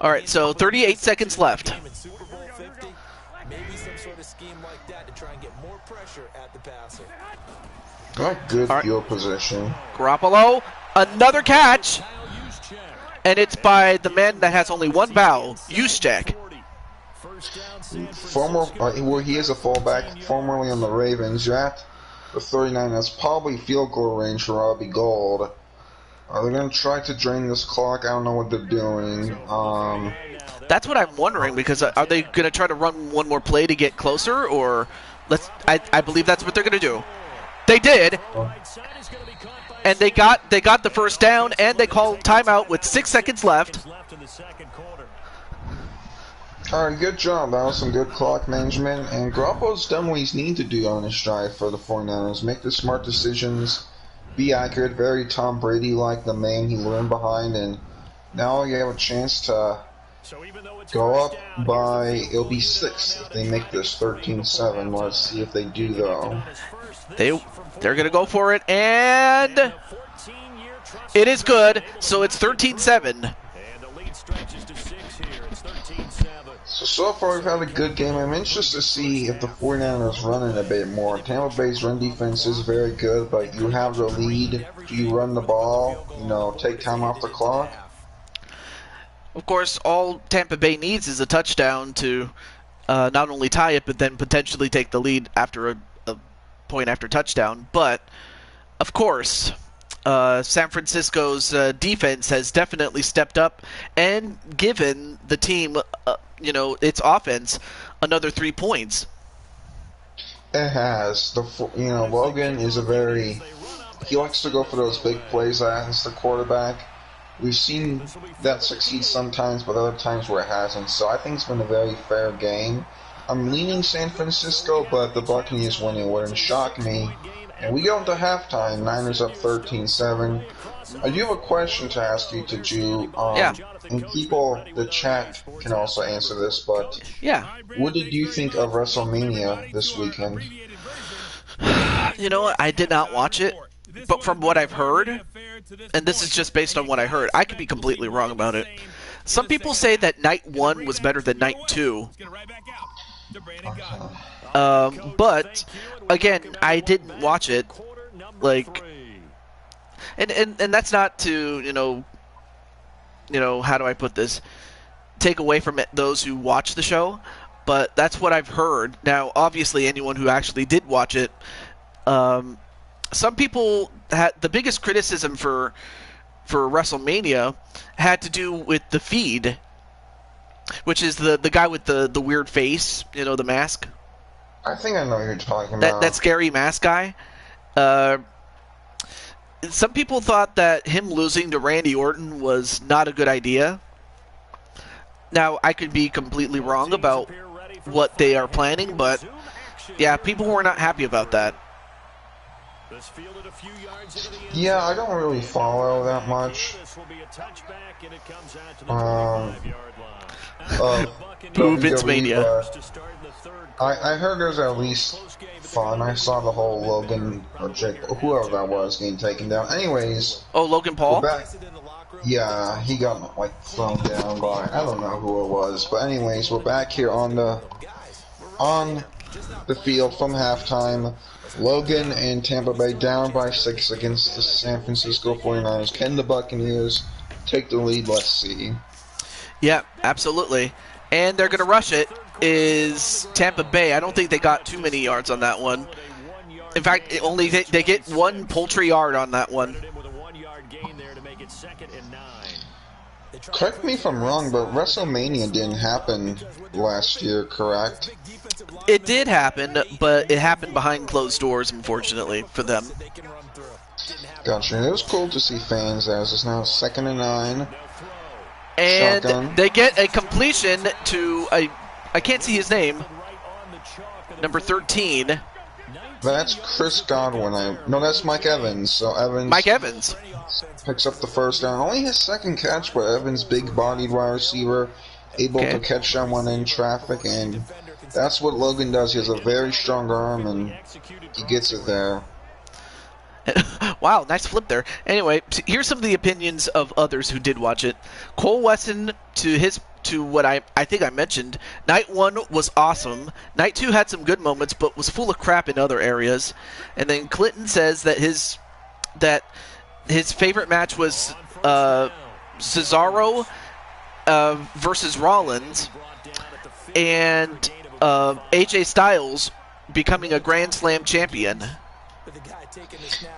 Alright, so 38 seconds left. Got good field position. Garoppolo, another catch, and it's by the man that has only one vowel, Juszczyk. He is a fullback, formerly on the Ravens. You're at the 39. That's probably field goal range for Robbie Gould. Are they going to try to drain this clock? I don't know what they're doing. That's what I'm wondering, because are they going to try to run one more play to get closer, or I believe that's what they're going to do. They did, and they got the first down, and they called timeout with 6 seconds left. Alright, good job. That was some good clock management, and Garoppolo's done what he's needed to do on his drive for the 49ers. Make the smart decisions, be accurate, very Tom Brady-like, the man he learned behind, and now you have a chance to go up by, it'll be 6 if they make this 13-7. Let's see if they do, though. They're going to go for it, and it is good, so it's 13-7. So far we've had a good game. I'm interested to see if the 49ers run it a bit more. Tampa Bay's run defense is very good, but you have the lead. Do you run the ball? You know, take time off the clock? Of course, all Tampa Bay needs is a touchdown to not only tie it, but then potentially take the lead after a point after touchdown. But, of course, San Francisco's defense has definitely stepped up and given the team, its offense, another 3 points. It has. Logan is he likes to go for those big plays as the quarterback. We've seen that succeed sometimes, but other times where it hasn't. So I think it's been a very fair game. I'm leaning San Francisco, but the Buccaneers winning wouldn't shock me. And we go into halftime, Niners up 13-7. I do have a question to ask you, Ju. Yeah. And people, the chat can also answer this, but yeah, what did you think of WrestleMania this weekend? You know what? I did not watch it, but from what I've heard, and this is just based on what I heard, I could be completely wrong about it. Some people say that night 1 was better than night 2. But again, I didn't watch it. Like, and that's not to how do I put this? Take away from it those who watch the show, but that's what I've heard. Now, obviously, anyone who actually did watch it, some people had the biggest criticism for WrestleMania had to do with the feed, which is the guy with the weird face, the mask. I think I know what you're talking about. That scary mask guy. Some people thought that him losing to Randy Orton was not a good idea. Now, I could be completely wrong about what they are planning, but yeah, people were not happy about that. Yeah, I don't really follow that much. Boo Vince Mania. I heard there's at least fun. I saw the whole Logan or Jake, whoever that was, getting taken down. Anyways. Oh, Logan Paul? Yeah, he got thrown down by, I don't know who it was. But anyways, we're back here on the field from halftime. Logan and Tampa Bay down by 6 against the San Francisco 49ers. Can the Buccaneers take the lead? Let's see. Yeah, absolutely. And they're going to rush it is Tampa Bay. I don't think they got too many yards on that one. In fact, they get 1 poultry yard on that one. Correct me if I'm wrong, but WrestleMania didn't happen last year, correct? It did happen, but it happened behind closed doors, unfortunately, for them. Gotcha. It was cool to see fans as it's now 2nd and 9. And shotgun. They get a completion to I can't see his name. Number 13. That's Chris Godwin. No, that's Mike Evans. So Mike Evans picks up the first down. Only his second catch, but Evans, big-bodied wide receiver, able to catch someone in traffic, and that's what Logan does. He has a very strong arm, and he gets it there. Wow, nice flip there. Anyway, here's some of the opinions of others who did watch it. Cole Wesson, to what I think I mentioned, night 1 was awesome. Night 2 had some good moments, but was full of crap in other areas. And then Clinton says that his favorite match was Cesaro versus Rollins, and AJ Styles becoming a Grand Slam champion.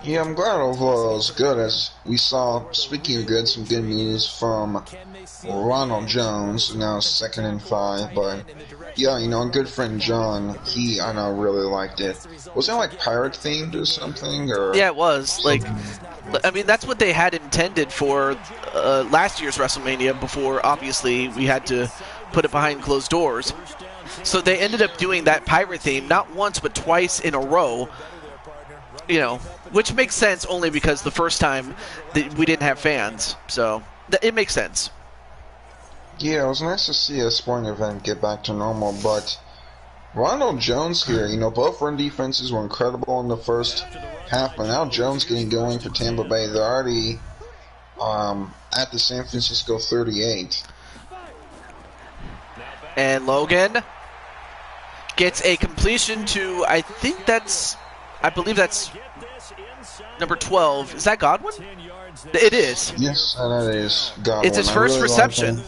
Yeah, I'm glad overall it was good, as we saw, speaking of good, some good news from Ronald Jones, now 2nd and 5, but yeah, a good friend John, I know, really liked it. Was that like pirate themed or something? Or yeah, it was. That's what they had intended for last year's WrestleMania, before obviously we had to put it behind closed doors. So they ended up doing that pirate theme not once but twice in a row. Which makes sense only because the first time we didn't have fans, so it makes sense. Yeah, it was nice to see a sporting event get back to normal, but Ronald Jones here, both run defenses were incredible in the first half, but now Jones getting going for Tampa Bay. They're already at the San Francisco 38. And Logan gets a completion to, I believe that's number 12. Is that Godwin? It is. Yes, that is Godwin. It's his first reception.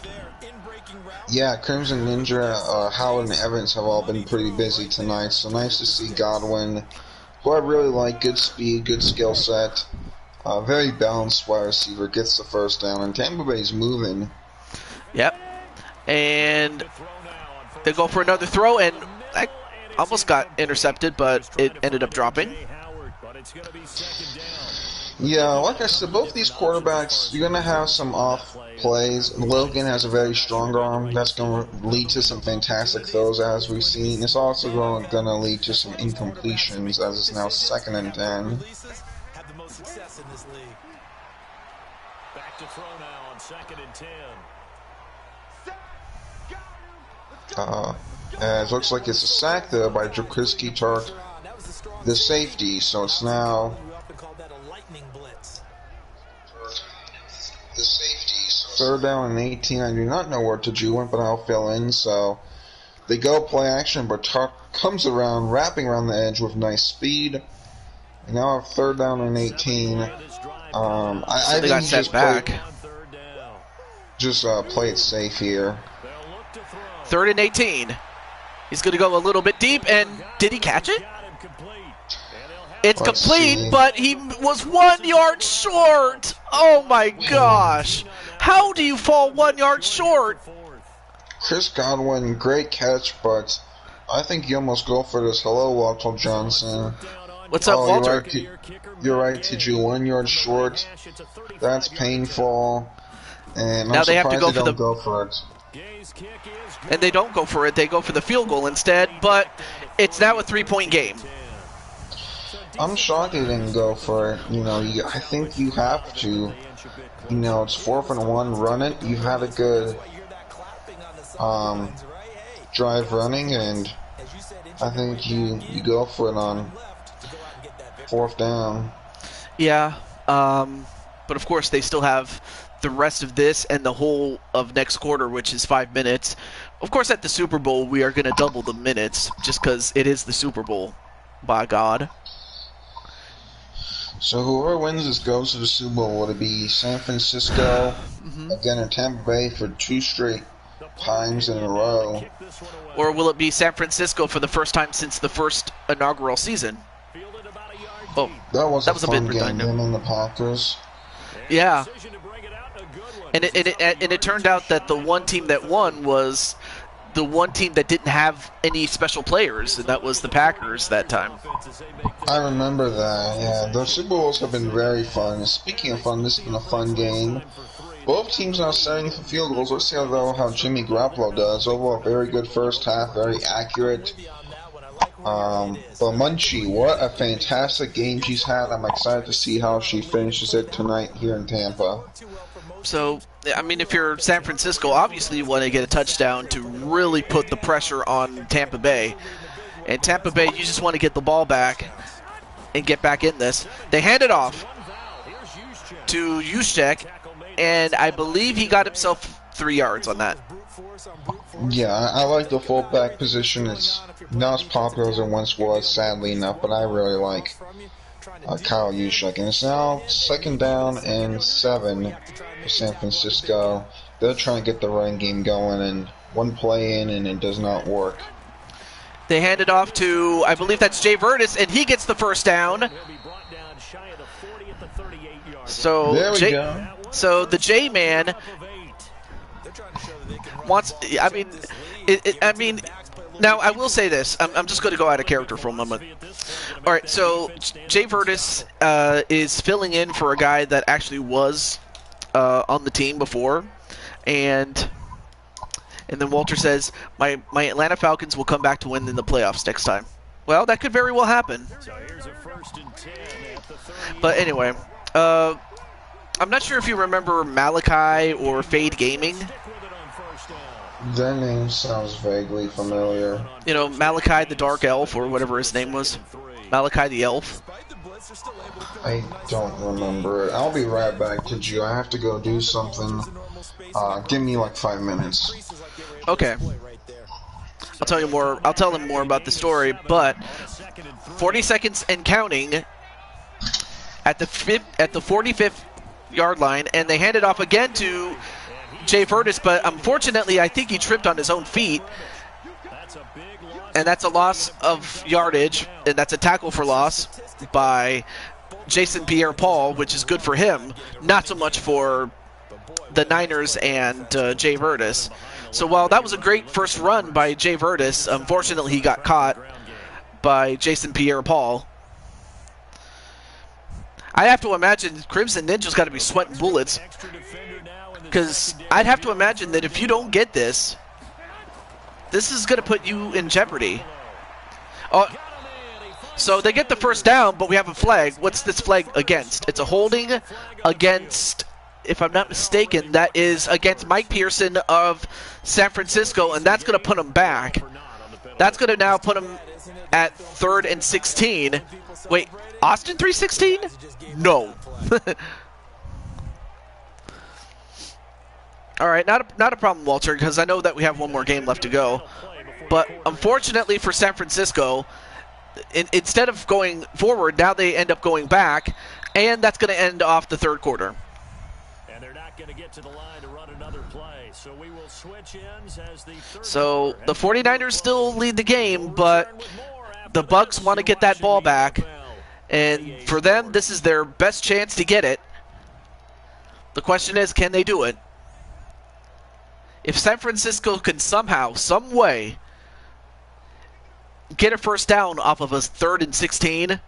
Yeah, Crimson Ninja, Howard, and Evans have all been pretty busy tonight, so nice to see Godwin, who I really like. Good speed, good skill set, very balanced wide receiver, gets the first down, and Tampa Bay's moving. Yep. And they go for another throw, and I almost got intercepted, but it ended up dropping. Yeah, like I said, both these quarterbacks, you're going to have some off plays. Logan has a very strong arm. That's going to lead to some fantastic throws, as we've seen. It's also going to lead to some incompletions, as it's now 2nd and 10. Back to throw now on 2nd and 10. It looks like it's a sack there by Jaquiski Tartt. the safety, so it's now third down and 18. I do not know where Taju went, but I'll fill in. So they go play action, but Tuck comes around, wrapping around the edge with nice speed. And now third down and 18. I they think got he set back. Just play it safe here. Third and 18. He's going to go a little bit deep, and did he catch it? It's Let's complete, see. but he was 1 yard short. Oh my gosh. How do you fall 1 yard short? Chris Godwin, great catch, but I think you almost go for this. Hello, Walter Johnson. What's up, Walter? You're right, Tiju. 1 yard short. That's painful. And Now I'm they have to surprised go they for don't go for it. And they don't go for it. They go for the field goal instead, but it's now a 3-point game. I'm shocked they didn't go for it. I think you have to. It's 4th and 1. Run it. You've had a good drive running, and I think you go for it on 4th down. Yeah, but of course they still have the rest of this and the whole of next quarter, which is 5 minutes. Of course, at the Super Bowl, we are going to double the minutes just because it is the Super Bowl. By God. So whoever wins this goes to the Super Bowl. Would it be San Francisco again or Tampa Bay for 2 straight times in a row? Or will it be San Francisco for the first time since the first inaugural season? Oh, that was a fun bit game. redundant. Them and the Packers. Yeah. And it turned out that the one team that won was the one team that didn't have any special players, and that was the Packers that time. I remember that, yeah. The Super Bowls have been very fun. Speaking of fun, this has been a fun game. Both teams are setting for field goals. Let's see how Jimmy Garoppolo does. Overall, very good first half, very accurate. But Munchie, what a fantastic game she's had. I'm excited to see how she finishes it tonight here in Tampa. So, I mean, if you're San Francisco, obviously you want to get a touchdown to really put the pressure on Tampa Bay. And Tampa Bay, you just want to get the ball back and get back in this. They hand it off to Juszczyk, and I believe he got himself 3 yards on that. Yeah, I like the fullback position. It's not as popular as it once was, sadly enough, but I really like Kyle Juszczyk. And it's now 2nd down and 7 for San Francisco. They're trying to get the running game going, and one play in, and it does not work. They hand it off to, I believe that's Jay Vertis, and he gets the first down. So there we go. So the J-Man wants, now I will say this. I'm just going to go out of character for a moment. All right, so Jay Vertis is filling in for a guy that actually was on the team before, and then Walter says, my Atlanta Falcons will come back to win in the playoffs next time. Well, that could very well happen. But anyway, I'm not sure if you remember Malachi or Fade Gaming. Their name sounds vaguely familiar. You know, Malachi the Dark Elf, or whatever his name was. Malachi the Elf. I don't remember it. I'll be right back to you. I have to go do something. Give me like 5 minutes. Okay. I'll tell him more about the story, but 40 seconds and counting at the 45th yard line, and they hand it off again to Jay Vertis, but unfortunately I think he tripped on his own feet, and that's a loss of yardage, and that's a tackle for loss by Jason Pierre-Paul, which is good for him, not so much for the Niners and Jay Vertis. So while that was a great first run by Jay Vertis, unfortunately he got caught by Jason Pierre-Paul. I have to imagine Crimson Ninja's got to be sweating bullets, because I'd have to imagine that if you don't get this, this is going to put you in jeopardy. So they get the first down, but we have a flag. What's this flag against? It's a holding against, if I'm not mistaken, that is against Mike Pearson of San Francisco, and that's going to put him back. That's going to now put them at 3rd and 16. Wait, Austin 316? No. All right, not a problem, Walter, because I know that we have one more game left to go. But unfortunately for San Francisco, instead of going forward, now they end up going back, and that's going to end off the 3rd quarter. And they're not going to get to the line to run another play. So we will switch ends as the So the 49ers still lead the game, but the Bucs want to get that ball back. And for them, this is their best chance to get it. The question is, can they do it? If San Francisco can somehow, some way, get a first down off of a 3rd and 16,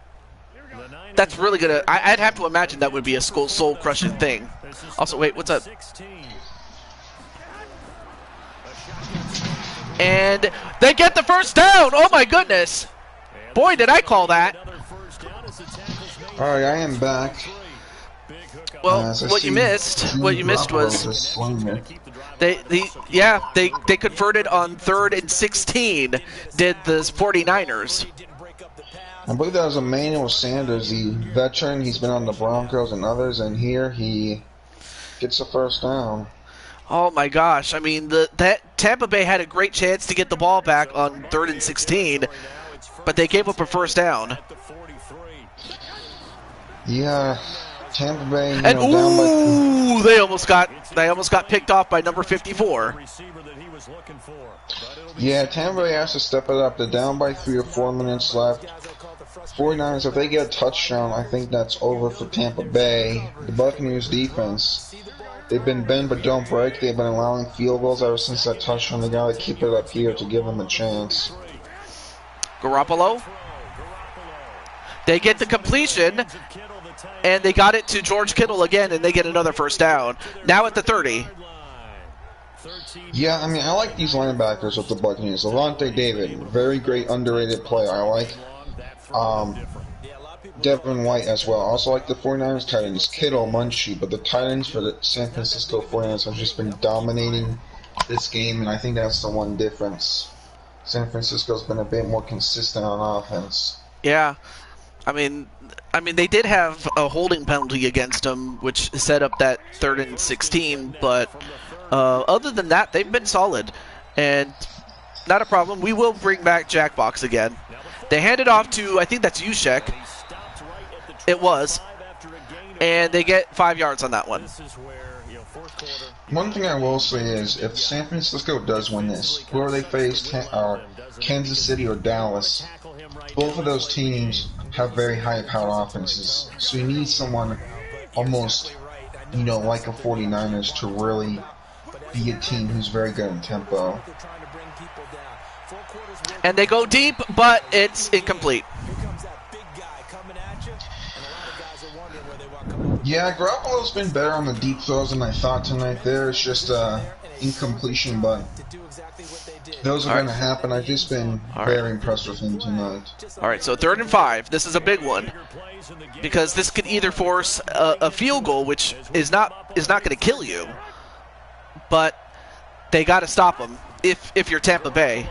that's really going to... I'd have to imagine that would be a soul-crushing thing. Also, wait, what's up? And they get the first down! Oh my goodness! Boy, did I call that! Alright, I am back. Well, what you missed was they converted on 3rd and 16. Did the 49ers? I believe that was Emmanuel Sanders, the veteran. He's been on the Broncos and others, and here he gets the first down. Oh my gosh! I mean, that Tampa Bay had a great chance to get the ball back on 3rd and 16, but they gave up a first down. Yeah. Tampa Bay, and down by they almost got picked off by number 54. Yeah, Tampa Bay has to step it up. They're down by 3 or 4 minutes left. 49ers, if they get a touchdown, I think that's over for Tampa Bay. The Buccaneers defense, they've been bend but don't break. They've been allowing field goals ever since that touchdown. They gotta keep it up here to give them a chance. Garoppolo. They get the completion. And they got it to George Kittle again, and they get another first down. Now at the 30. Yeah, I mean, I like these linebackers with the Buccaneers. Levante David, very great underrated player. I like Devin White as well. I also like the 49ers tight ends, Kittle, Munchie, but the tight ends for the San Francisco 49ers have just been dominating this game, and I think that's the one difference. San Francisco's been a bit more consistent on offense. Yeah. I mean, they did have a holding penalty against them, which set up that 3rd and 16, but other than that, they've been solid. And not a problem. We will bring back Jackbox again. They hand it off to, I think that's Juszczyk. It was. And they get 5 yards on that one. One thing I will say is, if San Francisco does win this, whoever they face, Kansas City or Dallas, both of those teams have very high-powered offenses. So you need someone almost, like a 49ers to really be a team who's very good in tempo. And they go deep, but it's incomplete. Yeah, Garoppolo's been better on the deep throws than I thought tonight. There's just incompletion, but those are going to happen. I've just been very impressed with him tonight. All right, so 3rd and 5. This is a big one because this could either force a field goal, which is not going to kill you, but they got to stop them if you're Tampa Bay.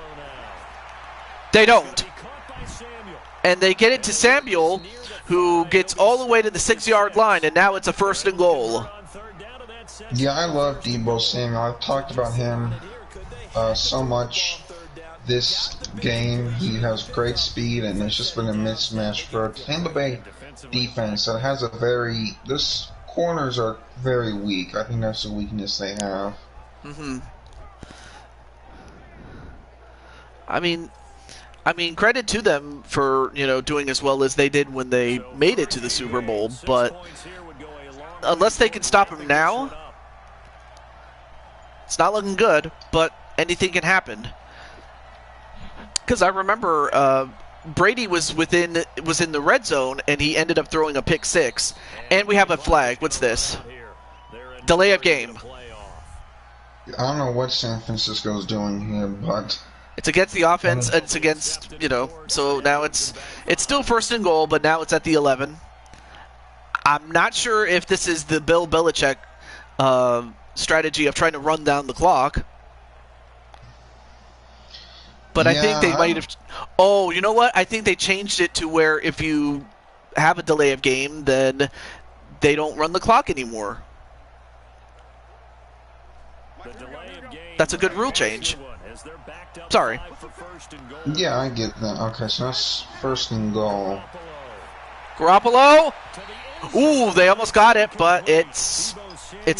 They don't. And they get it to Samuel, who gets all the way to the 6-yard line, and now it's a 1st and goal. Yeah, I love Deebo Samuel. I've talked about him so much this game. He has great speed, and it's just been a mismatch for Tampa Bay defense that has this corners are very weak. I think that's the weakness they have. I mean, credit to them for, doing as well as they did when they made it to the Super Bowl, but unless they can stop him now, it's not looking good, but anything can happen. Because I remember Brady was in the red zone, and he ended up throwing a pick 6, and we have a flag. What's this? Delay of game. I don't know what San Francisco's doing here, but it's against the offense. It's against, so now it's still 1st and goal, but now it's at the 11. I'm not sure if this is the Bill Belichick strategy of trying to run down the clock. But I think they Yeah, might have. Oh, you know what? I think they changed it to where if you have a delay of game, then they don't run the clock anymore. That's a good rule change. Sorry. yeah, I get that. Okay, so that's first and goal. Garoppolo. Ooh, they almost got it, but it's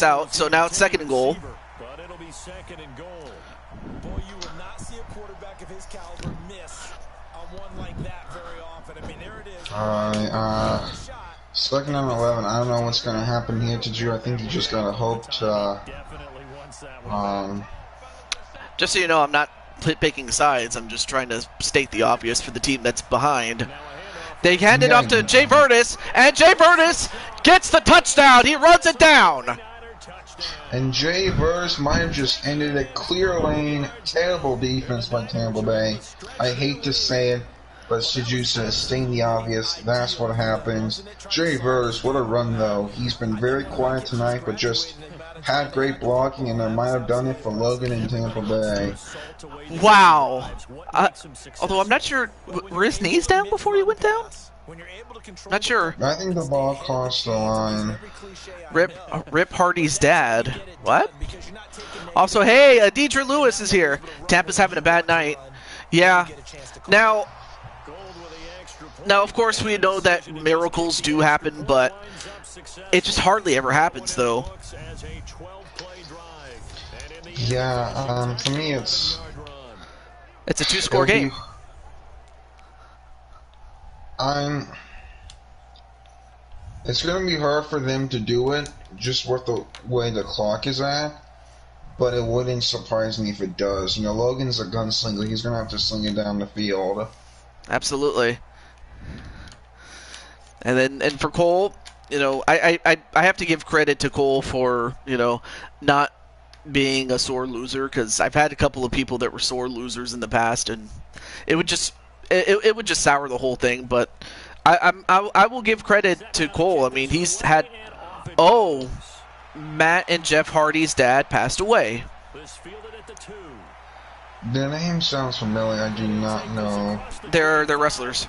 out. So now it's second and goal. But it'll be second and goal. Boy, you will not see a quarterback of his caliber miss on one like that very often. I mean, there it is. Alright, second and 11. I don't know what's going to happen here to Drew. I think you just got to hope to, Just so you know, I'm not picking sides. I'm just trying to state the obvious for the team that's behind. They hand it off to Jay Vertis, and Jay Vertis gets the touchdown. He runs it down. and Jay Verse might have just ended a clear lane. Terrible defense by Tampa Bay. I hate to say it, but Sejusa stating the obvious. That's what happens. Jay Verse, what a run though. He's been very quiet tonight, but just had great blocking, and I might have done it for Logan in Tampa Bay. Wow. Although I'm not sure, were his knees down before he went down? Not sure. I think the ball crossed the line. Rip Hardy's dad. What? Also, hey, Deidre Lewis is here. Tampa's having a bad night. Yeah. Now, of course, we know that miracles do happen, but it just hardly ever happens, though. Yeah, for me it's a two-score game. It's going to be hard for them to do it, just with the way the clock is at, but it wouldn't surprise me if it does. You know, Logan's a gunslinger. He's going to have to sling it down the field. Absolutely. And for Cole, you know, I have to give credit to Cole for, you know, not being a sore loser, because I've had a couple of people that were sore losers in the past, and it would just sour the whole thing. But I will give credit to Cole. I mean, he's had Matt and Jeff Hardy's dad passed away. The name sounds familiar. I do not know. They're wrestlers.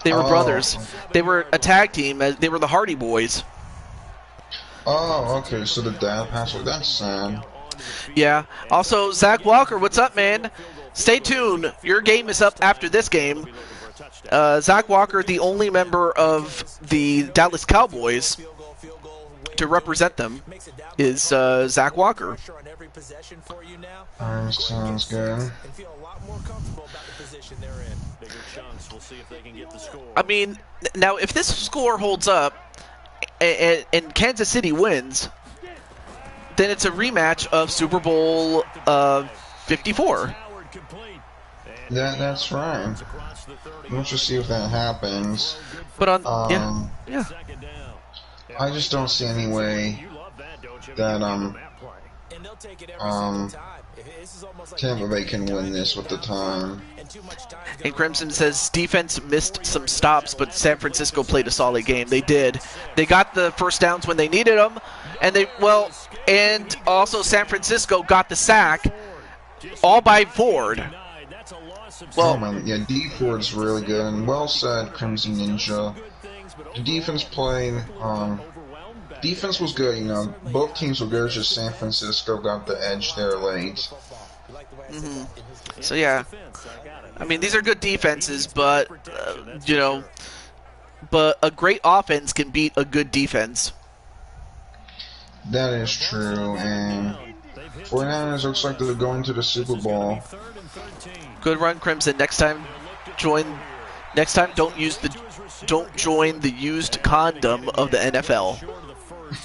They were brothers. They were a tag team. They were the Hardy Boys. Oh, okay, so the dad passed away. That's sad. Yeah. Also, Zach Walker, what's up, man? Stay tuned. Your game is up after this game. Zach Walker, the only member of the Dallas Cowboys to represent them, is Zach Walker. Sounds good. I mean, now if this score holds up and Kansas City wins, then it's a rematch of Super Bowl 54. That's right. Let's just see if that happens. But yeah. I just don't see any way that Tampa Bay can win this with the time. And Crimson says defense missed some stops, but San Francisco played a solid game. They did. They got the first downs when they needed them, and and also San Francisco got the sack, all by Ford. Well, yeah, D Ford's really good, and well said, Crimson Ninja. The defense played. Defense was good, you know. Both teams were good, just San Francisco got the edge there late. So yeah, I mean, these are good defenses, but you know, but a great offense can beat a good defense. That is true, and 49ers looks like they're going to the Super Bowl. Good run, Crimson. Next time, don't join the used condom of the NFL.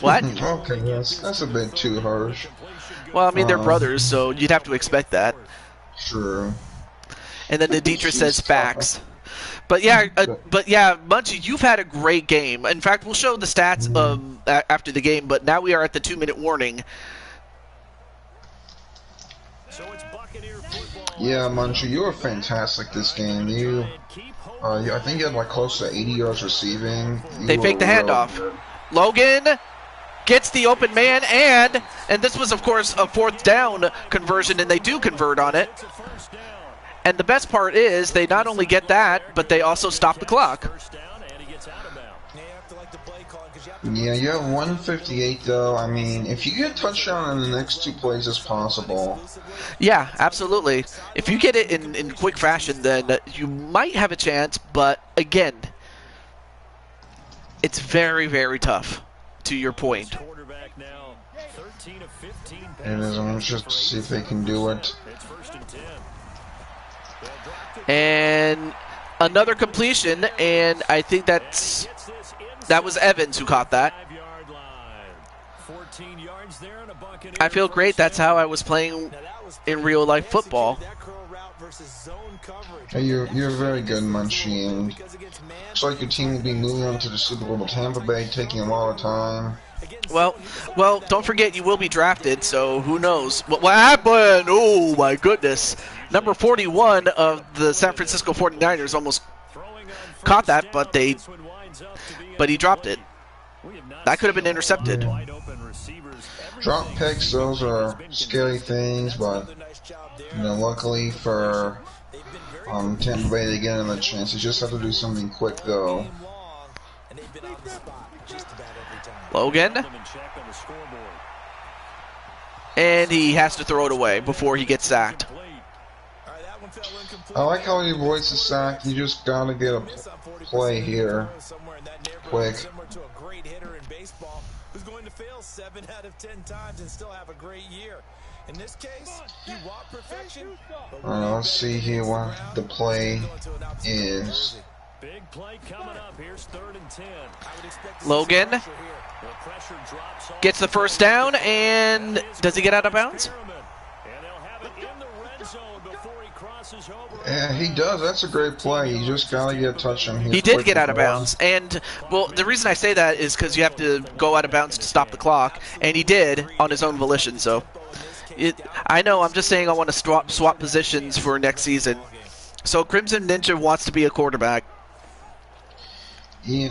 What? Okay, yes, that's a bit too harsh. Well, I mean, they're brothers, so you'd have to expect that. True. And then the Dietrich says facts. But yeah, Munchie, you've had a great game. In fact, we'll show the stats after the game, but now we are at the 2-minute warning. Yeah, Munchie, you were fantastic this game. I think you had like close to 80 yards receiving. They faked the handoff. Logan gets the open man, and this was, of course, a fourth down conversion, and they do convert on it. And the best part is they not only get that, but they also stop the clock. First down, and he gets out of bounds. Yeah, you have to like the play calling because you have to Yeah, you have 158 though. I mean, if you get a touchdown in the next 2 plays, it's possible. Yeah, absolutely. If you get it in quick fashion, then you might have a chance, but again, it's very, very tough, to your point. Quarterback now, 13 of 15 It is. I'm just see if they can do it. It's first and 10. And another completion, and I think that was Evans who caught that. 5-yard line. 14 yards there and a Buccaneer I feel great. first That's down. how I was playing in real life football. that curl route versus zone coverage. Hey, you're very good, Munchie, and looks like your team will be moving on to the Super Bowl with Tampa Bay, taking a lot of time. Well, don't forget you will be drafted, so who knows what happened? Oh my goodness! Number 41 of the San Francisco 49ers almost Throwing on caught first that, down. but This one winds up to be he dropped it. We have not That could have been seen intercepted. wide open receivers. Drop Everything picks, those are scary things, but luckily for Tampa Bay, they get another chance. You just have to do something quick though. And they've been on the spot just about every time. Logan, them in check on the scoreboard. and he has to throw it away before he gets sacked. Complete. All right, that one fell incomplete. I like how he avoids the sack. You just gotta get a play here. Somewhere in that neighborhood, Quick. similar to a great hitter in baseball who's going to fail 7 out of 10 times and still have a great year. In this case, you want perfection. But Let's see here what the play is. Big play coming up. Here's 3rd and 10. I would expect to see Logan some pressure here. The pressure drops off. gets the first down, and does he get out of bounds? And they'll have it in the red zone before he crosses over. Yeah, he does. That's a great play. You just gotta get a touch on him. He did get out of bounds, and well, the reason I say that is because you have to go out of bounds to stop the clock, and he did on his own volition. So, I know. I'm just saying I want to swap positions for next season. So Crimson Ninja wants to be a quarterback. Yeah,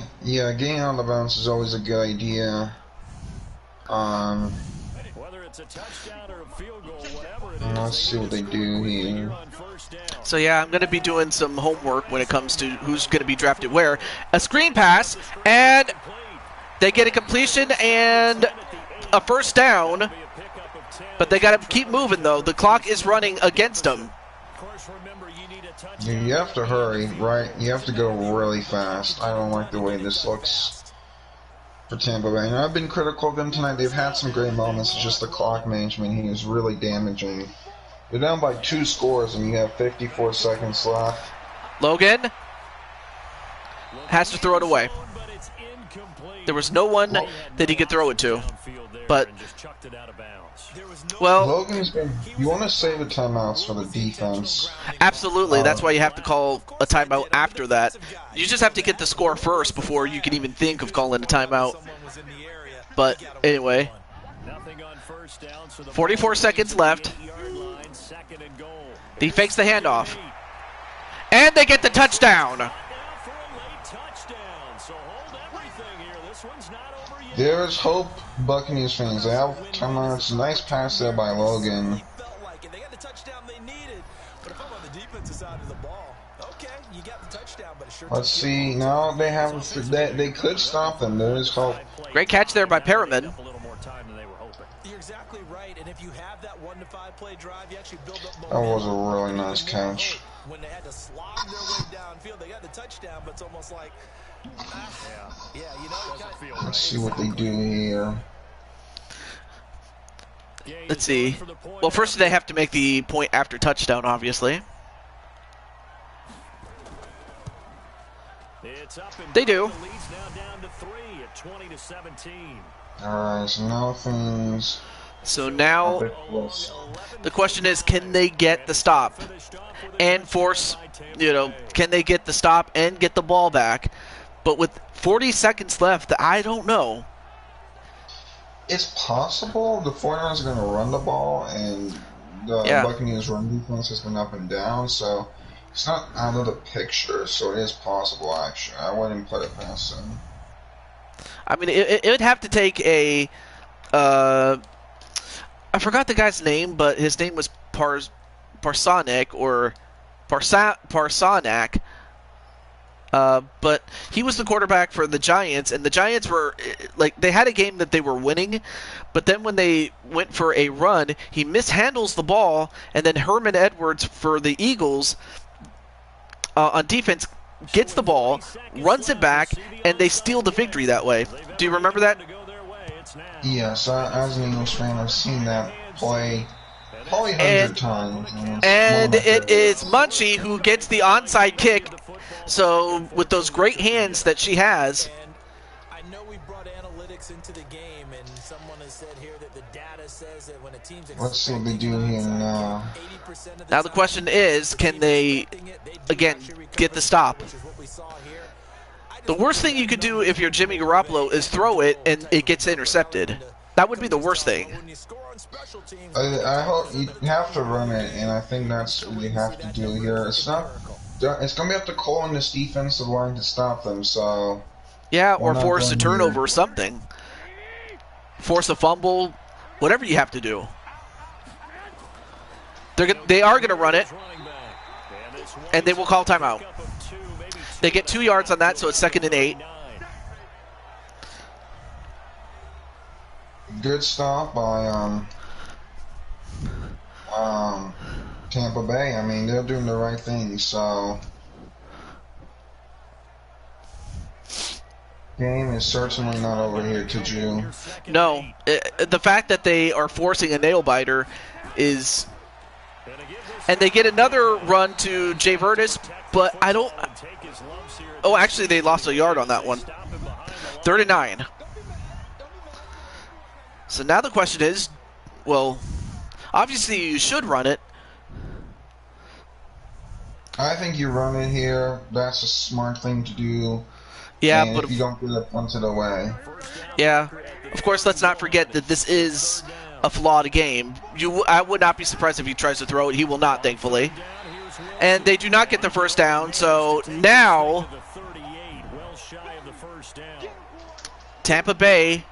getting out of bounds is always a good idea. Whether it's a touchdown or a field goal, whatever it is, Let's see what they do here. on first down. So yeah, I'm going to be doing some homework when it comes to who's going to be drafted where. A screen pass, and they get a completion and a first down, but they got to keep moving though. The clock is running against them. Of course, remember you need a touchdown. You have to hurry, right? You have to go really fast. I don't like the way this looks for Tampa Bay. And I've been critical of them tonight. They've had some great moments. It's just the clock management here is really damaging. You're down by 2 scores and you have 54 seconds left. Logan has to throw it away. But it's incomplete. There was no one that he could throw it to. Downfield there But and just chucked it out of bounds. well, Logan's been. You want to save the timeouts for the defense. absolutely. That's why you have to call a timeout after that. You just have to get the score first before you can even think of calling a timeout. But anyway, Nothing on first down, so the 44 seconds left. 8-yard line, 2nd and goal. He fakes the handoff. And they get the touchdown. Now for a late touchdown. So hold everything here. This one's not over yet. There is hope, Buccaneers fans. They have timeouts. Nice pass there by Logan. Felt like it. They got the touchdown they needed. But if I'm on the defensive side of the ball, okay, you got the touchdown, but it sure Let's see. Now they have. They could stop them. There is hope. Great catch there by Perriman. A little more time than they were hoping. You're exactly right, and if you have that 1 to 5 play drive, you actually build up That momentum. was a really nice catch. When they had to slog their way downfield, they got the touchdown, but it's almost like, yeah, you know, you got, Feel Let's right. see what they do here. Gain Let's is see. good for the point Well, first after. they have to make the point after touchdown, obviously. It's up and They do. the lead's now down to 3 at 20-17. Alright, so now things. So now the question is, can they get the stop and force, can they get the stop and get the ball back? But with 40 seconds left, I don't know. It's possible the 49ers are going to run the ball, and the Yeah. Buccaneers' run defense has been up and down, so it's not out of the picture, so it is possible, actually. I wouldn't put it past them. I mean, it would have to take a, I forgot the guy's name, but his name was Parsonic, or Parsanak. But he was the quarterback for the Giants, and the Giants were like they had a game that they were winning, but then when they went for a run, he mishandles the ball, and then Herman Edwards for the Eagles on defense gets the ball, runs it back, and they steal the victory that way. Do you remember that? Yes, as an Eagles fan, I've seen that play probably 100 times. And it is Munchie who gets the onside kick. So with those great hands that she has. And I know we brought analytics into the game, and someone has said here that the data says that when a team's Let's see what they do here now. Now the question is, can they, again, get the stop? The worst thing you could do if you're Jimmy Garoppolo is throw it and it gets intercepted. That would be the worst thing. I hope you have to run it, and I think that's what we have to do here. It's going to be up to Cole and this defensive line to stop them, so... Yeah, or force a turnover or something. Force a fumble, whatever you have to do. They are going to run it, and they will call timeout. They get 2 yards on that, so it's 2nd and 8. Good stop by Tampa Bay. I mean, they're doing the right thing, so... Game is certainly not over here to Jew. No, the fact that they are forcing a nail biter is... And they get another run to Jay Vertis, but I don't... Oh, actually, they lost a yard on that one. 3rd and 9. So now the question is, well, obviously you should run it. I think you run it here. That's a smart thing to do. Yeah, and but if you don't get it punted away. Yeah, of course. Let's not forget that this is a flawed game. I would not be surprised if he tries to throw it. He will not, thankfully. And they do not get the first down. So now, Tampa Bay,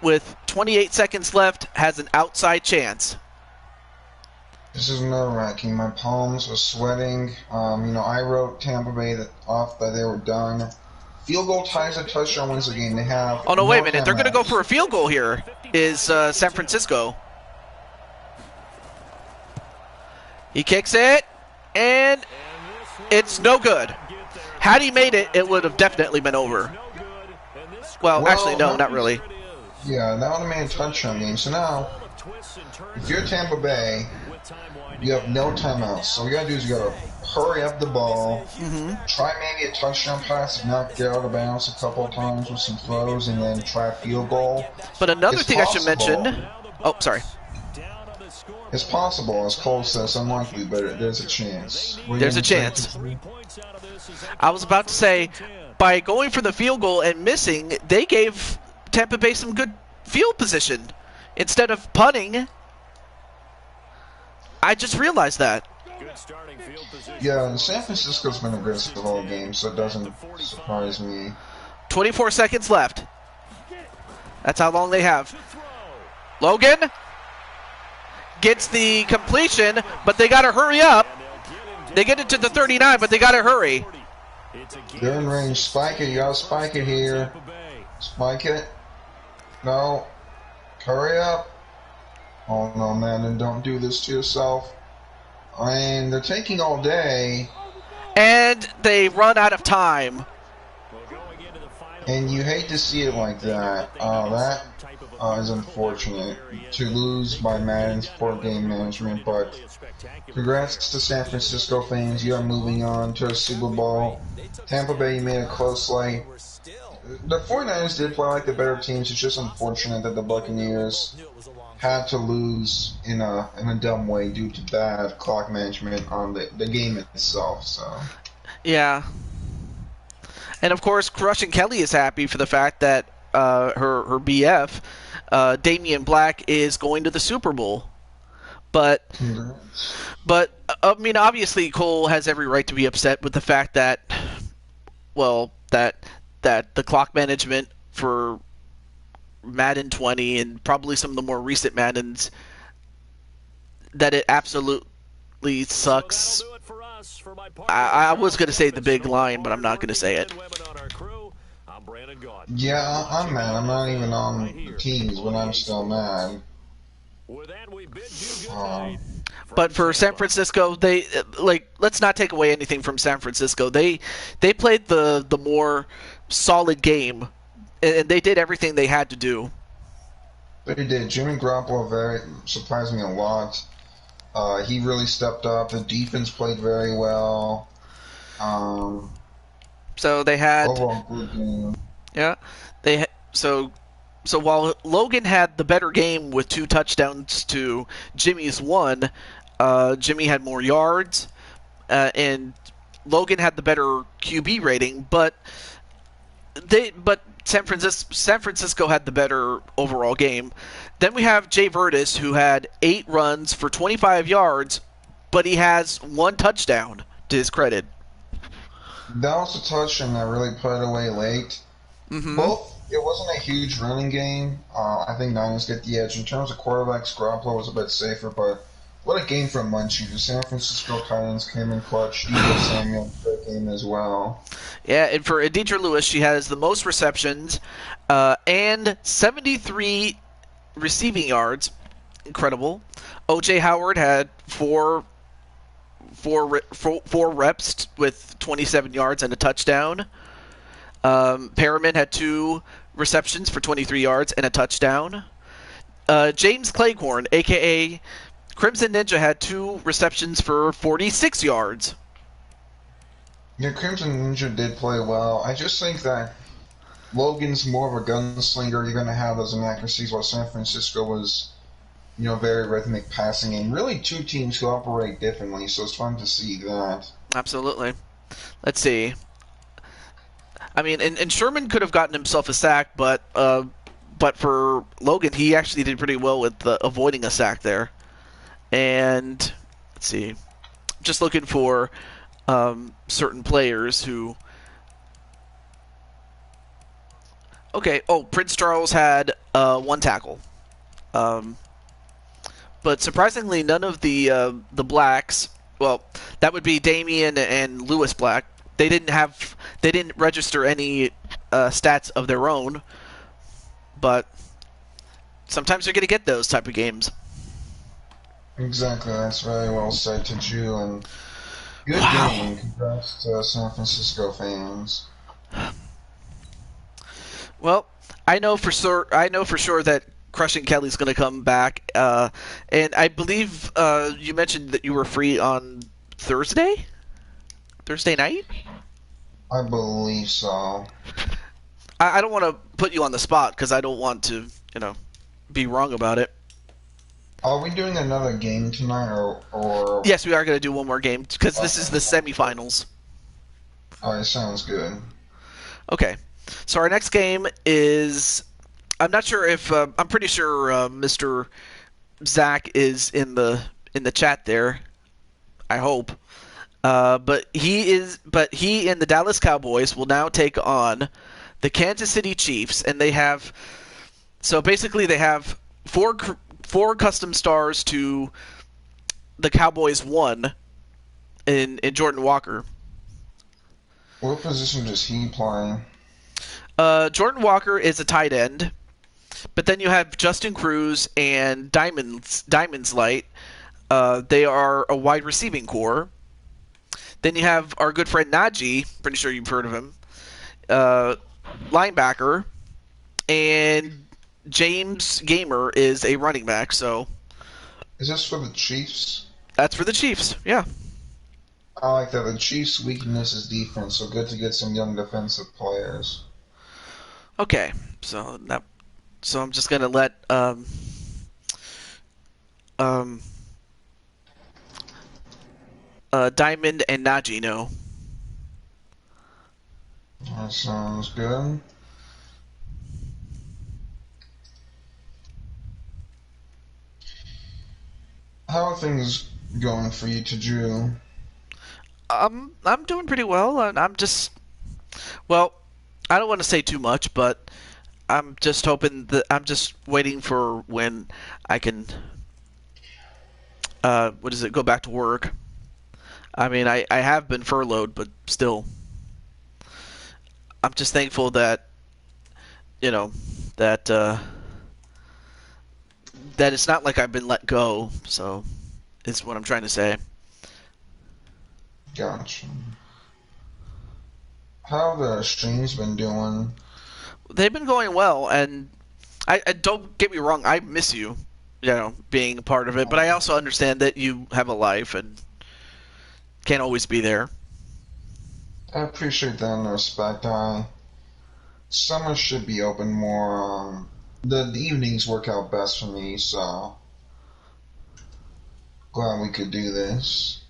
with 28 seconds left, has an outside chance. This is nerve-wracking. My palms are sweating. I wrote Tampa Bay off that they were done. Field goal ties a touchdown wins the game. They have. Oh no! Wait a minute. They're going to go for a field goal here. Is San Francisco? He kicks it, and it's no good. Had he made it, it would have definitely been over. Well, actually, no, not really. Yeah, that would have made a touchdown game. So now, if you're Tampa Bay, you have no timeouts. So what you gotta do is you gotta hurry up the ball, try maybe a touchdown pass, if not get out of bounds a couple of times with some throws, and then try a field goal. But another thing I should mention. Oh, sorry. It's possible, as Cole says, unlikely, but there's a chance. There's a chance. I was about to say, by going for the field goal and missing, they gave Tampa Bay some good field position instead of punting. I just realized that. Yeah, San Francisco's been aggressive all game, so it doesn't surprise me. 24 seconds left. That's how long they have. Logan gets the completion, but they got to hurry up. They get it to the 39, but they got to hurry. They're in range. Spike it. You got to spike it here. Spike it. No. Hurry up. Oh, no, man. And don't do this to yourself. And they're taking all day. And they run out of time. And you hate to see it like that. That is unfortunate to lose by Madden's poor game management. But congrats to San Francisco fans. You are moving on to a Super Bowl. Tampa Bay made a close slate. The 49ers did play like the better teams. It's just unfortunate that the Buccaneers had to lose in a dumb way due to bad clock management on the game itself. So yeah, and of course, Crushing Kelly is happy for the fact that her BF, Damian Black, is going to the Super Bowl. But I mean, obviously, Cole has every right to be upset with the fact that, well, that the clock management for Madden 20 and probably some of the more recent Maddens, that it sucks. So that'll do it for us. For my I was going to say the big line, but I'm not going to say it. Yeah, I'm mad. I'm not even on the teams, but I'm still mad. With that, we bid you good night. But for San Francisco, they let's not take away anything from San Francisco. They played the more solid game, and they did everything they had to do. They did. Jimmy Garoppolo very surprised me a lot. He really stepped up. The defense played very well. So they had overall good game. Yeah, so while Logan had the better game with 2 touchdowns to Jimmy's 1, Jimmy had more yards, and Logan had the better QB rating, but San Francisco had the better overall game. Then we have Jay Virtus, who had 8 runs for 25 yards, but he has 1 touchdown to his credit. That was a touchdown that really put it away late. It wasn't a huge running game. I think Niners get the edge. In terms of quarterbacks, Garoppolo was a bit safer, but what a game from Munchie. The San Francisco Titans came in clutch. Deebo Samuel, great game as well. Yeah, and for Deidre Lewis, she has the most receptions and 73 receiving yards. Incredible. O.J. Howard had four reps with 27 yards and a touchdown. Perriman had 2 receptions for 23 yards and a touchdown. James Claycorn, a.k.a. Crimson Ninja, had 2 receptions for 46 yards. Yeah, Crimson Ninja did play well. I just think that Logan's more of a gunslinger. You're going to have those inaccuracies, while San Francisco was, very rhythmic passing game. Really 2 teams who operate differently, so it's fun to see that. Absolutely. Let's see. I mean, and Sherman could have gotten himself a sack, but for Logan, he actually did pretty well with avoiding a sack there. And let's see, just looking for certain players who. Okay. Oh, Prince Charles had 1 tackle, but surprisingly, none of the blacks. Well, that would be Damian and Lewis Black. They didn't register any stats of their own, but sometimes you're going to get those type of games. Exactly, that's very well said to Jew, and good game. Congrats to San Francisco fans. Well, I know for sure that Crushing Kelly's going to come back, and I believe you mentioned that you were free on Thursday night. I believe so. I don't want to put you on the spot because I don't want to, be wrong about it. Are we doing another game tonight, or? Yes, we are going to do one more game because this is the semifinals. Alright, sounds good. Okay, so our next game is. I'm not sure if I'm pretty sure Mr. Zach is in the chat there. I hope. But he and the Dallas Cowboys will now take on the Kansas City Chiefs, and they have. So basically, they have four custom stars to the Cowboys 1 in Jordan Walker. What position does he play? Jordan Walker is a tight end, but then you have Justin Cruz and Diamonds Light. They are a wide receiving core. Then you have our good friend Najee, pretty sure you've heard of him, linebacker, and James Gamer is a running back. So, is this for the Chiefs? That's for the Chiefs, yeah. I like that. The Chiefs' weakness is defense, so good to get some young defensive players. Okay, so I'm just gonna let Diamond and Najee know. That sounds good. How are things going for you, Drew? I'm doing pretty well. I'm just, well, I don't want to say too much, but I'm just waiting for when I can go back to work. I mean, I have been furloughed, but still, I'm just thankful that you know that that it's not like I've been let go. So, is what I'm trying to say. Gotcha. How have the streams been doing? They've been going well, and I don't get me wrong, I miss you, being a part of it. But I also understand that you have a life and can't always be there. I appreciate that and the respect. Summer should be open more. The evenings work out best for me, so glad we could do this.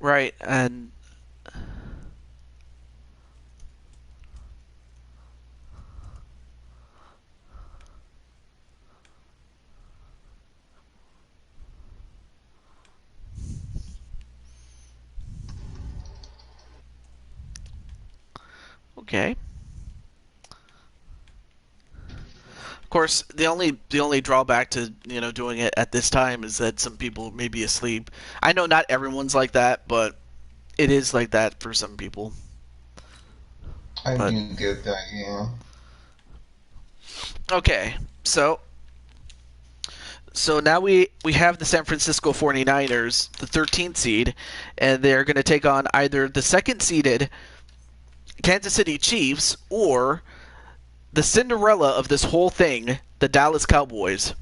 Right, and okay. Of course, the only drawback to doing it at this time is that some people may be asleep. I know not everyone's like that, but it is like that for some people. I But do get that, yeah. okay, so now we have the San Francisco 49ers, the 13th seed, and they're going to take on either the second seeded Kansas City Chiefs or the Cinderella of this whole thing, the Dallas Cowboys.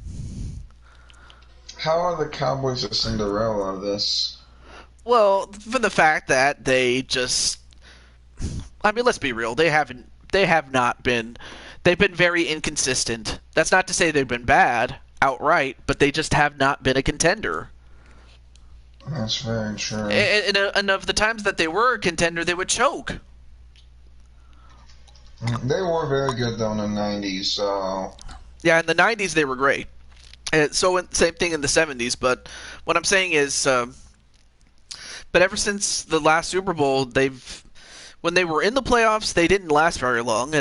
How are the Cowboys a Cinderella of this? Well, from the fact that they just, I mean, let's be real, they've been very inconsistent. That's not to say they've been bad outright, but they just have not been a contender. That's very true. And of the times that they were a contender, they would choke. They were very good though in the '90s, so Yeah, in the 90s they were great. Same thing in the 70s, but what I'm saying is, but ever since the last Super Bowl, when they were in the playoffs, they didn't last very long,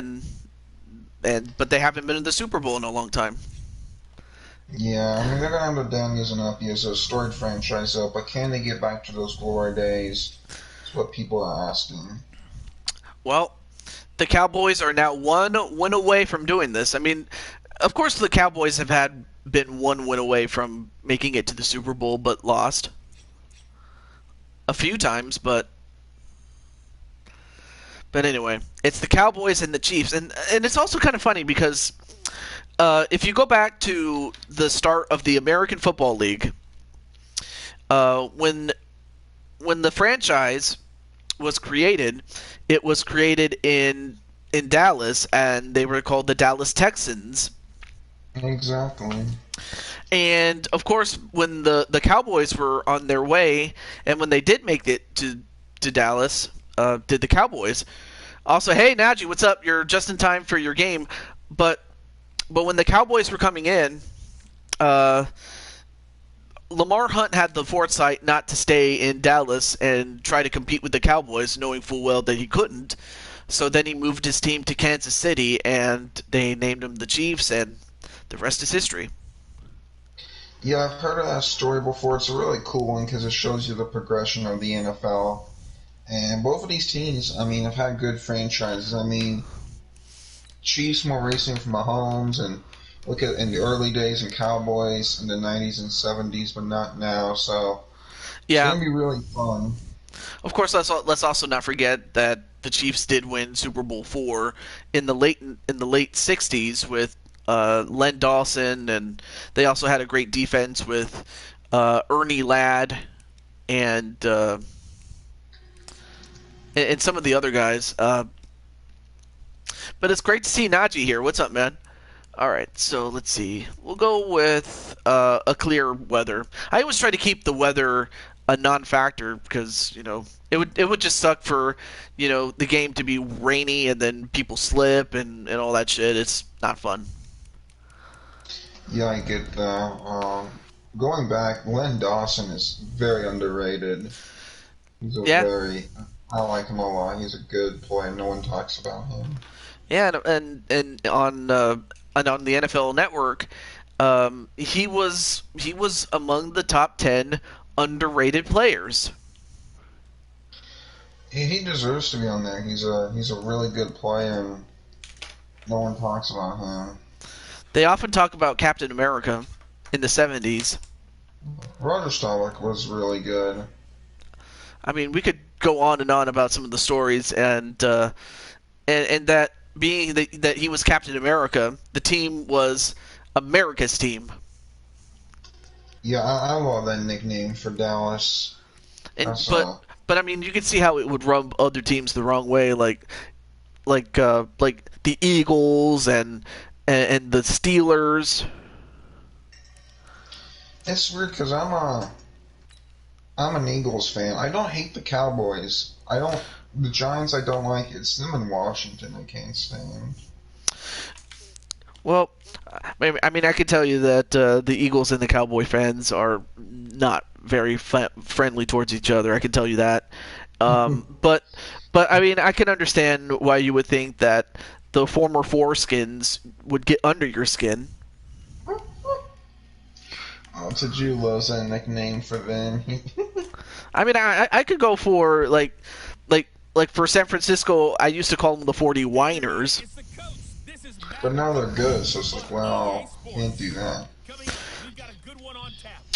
but they haven't been in the Super Bowl in a long time. yeah. I mean, they're gonna have the Daniels and Uppy as a storied franchise, though. But can they get back to those glory days? That's what people are asking. Well, the Cowboys are now one win away from doing this. I mean, of course, the Cowboys have been one win away from making it to the Super Bowl, but lost a few times. But anyway, it's the Cowboys and the Chiefs, and it's also kind of funny because if you go back to the start of the American Football League, when the franchise was created, it was created in Dallas, and they were called the Dallas Texans. Exactly. And of course, when the Cowboys were on their way, and when they did make it to Dallas, did the Cowboys also? Hey, Najee, what's up? You're just in time for your game, but when the Cowboys were coming in, Lamar Hunt had the foresight not to stay in Dallas and try to compete with the Cowboys, knowing full well that he couldn't. So then he moved his team to Kansas City, and they named him the Chiefs, and the rest is history. Yeah, I've heard of that story before. It's a really cool one because it shows you the progression of the NFL. And both of these teams, I mean, have had good franchises. I mean, Chiefs more racing from Mahomes, and look at in the early days and Cowboys in the '90s and '70s, but not now. So it's Yeah, gonna be really fun. of course. Let's also not forget that the Chiefs did win Super Bowl IV in the late '60s with Len Dawson, and they also had a great defense with Ernie Ladd and some of the other guys. But it's great to see Najee here. What's up, man? All right, so let's see. We'll go with a clear weather. I always try to keep the weather a non-factor because it would just suck for the game to be rainy and then people slip and all that shit. It's not fun. Yeah, I get that. Going back, Len Dawson is very underrated. He's a Yeah, very, I like him a lot. He's a good player. No one talks about him. yeah, and on the NFL Network, He was among the top 10 underrated players. He deserves to be on there. He's a really good player, and no one talks about him. They often talk about Captain America in the 70s. Roger Staubach was really good. I mean, we could go on and on about some of the stories, and that being that he was Captain America, the team was America's team. Yeah, I love that nickname for Dallas. And but I mean, you could see how it would rub other teams the wrong way, like the Eagles and the Steelers. It's weird because I'm an Eagles fan. I don't hate the Cowboys. The Giants. I don't like. It's them in Washington I can't stand. Well, I mean, I can tell you that the Eagles and the Cowboy fans are not very friendly towards each other. I can tell you that. But I mean, I can understand why you would think that the former foreskins would get under your skin. Oh, Taju loves that nickname for them. I mean, I could go for like for San Francisco, I used to call them the 40 Whiners. But now they're good, so it's like, well, can't do that.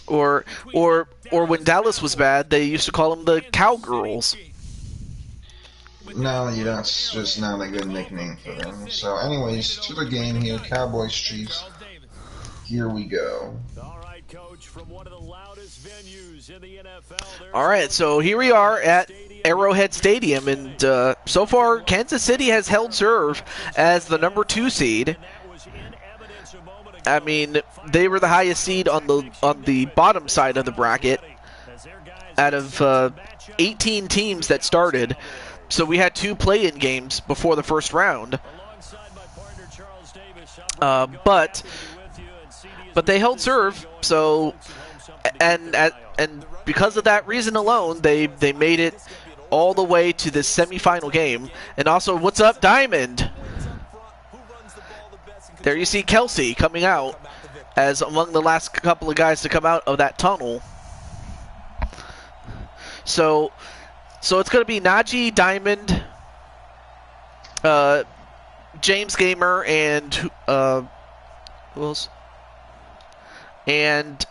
Or when Dallas was bad, they used to call them the Cowgirls. No, that's just not a good nickname for them. So, anyways, to the game here, Cowboys Chiefs. Here we go. All right, so here we are at Arrowhead Stadium, and so far Kansas City has held serve as the number 2 seed. I mean, they were the highest seed on the bottom side of the bracket out of 18 teams that started. So we had 2 play-in games before the first round. But they held serve, so and because of that reason alone, they made it all the way to the semifinal game. And also, what's up, Diamond? There you see Kelsey coming out as among the last couple of guys to come out of that tunnel. So it's going to be Najee, Diamond, James Gamer, and who else? And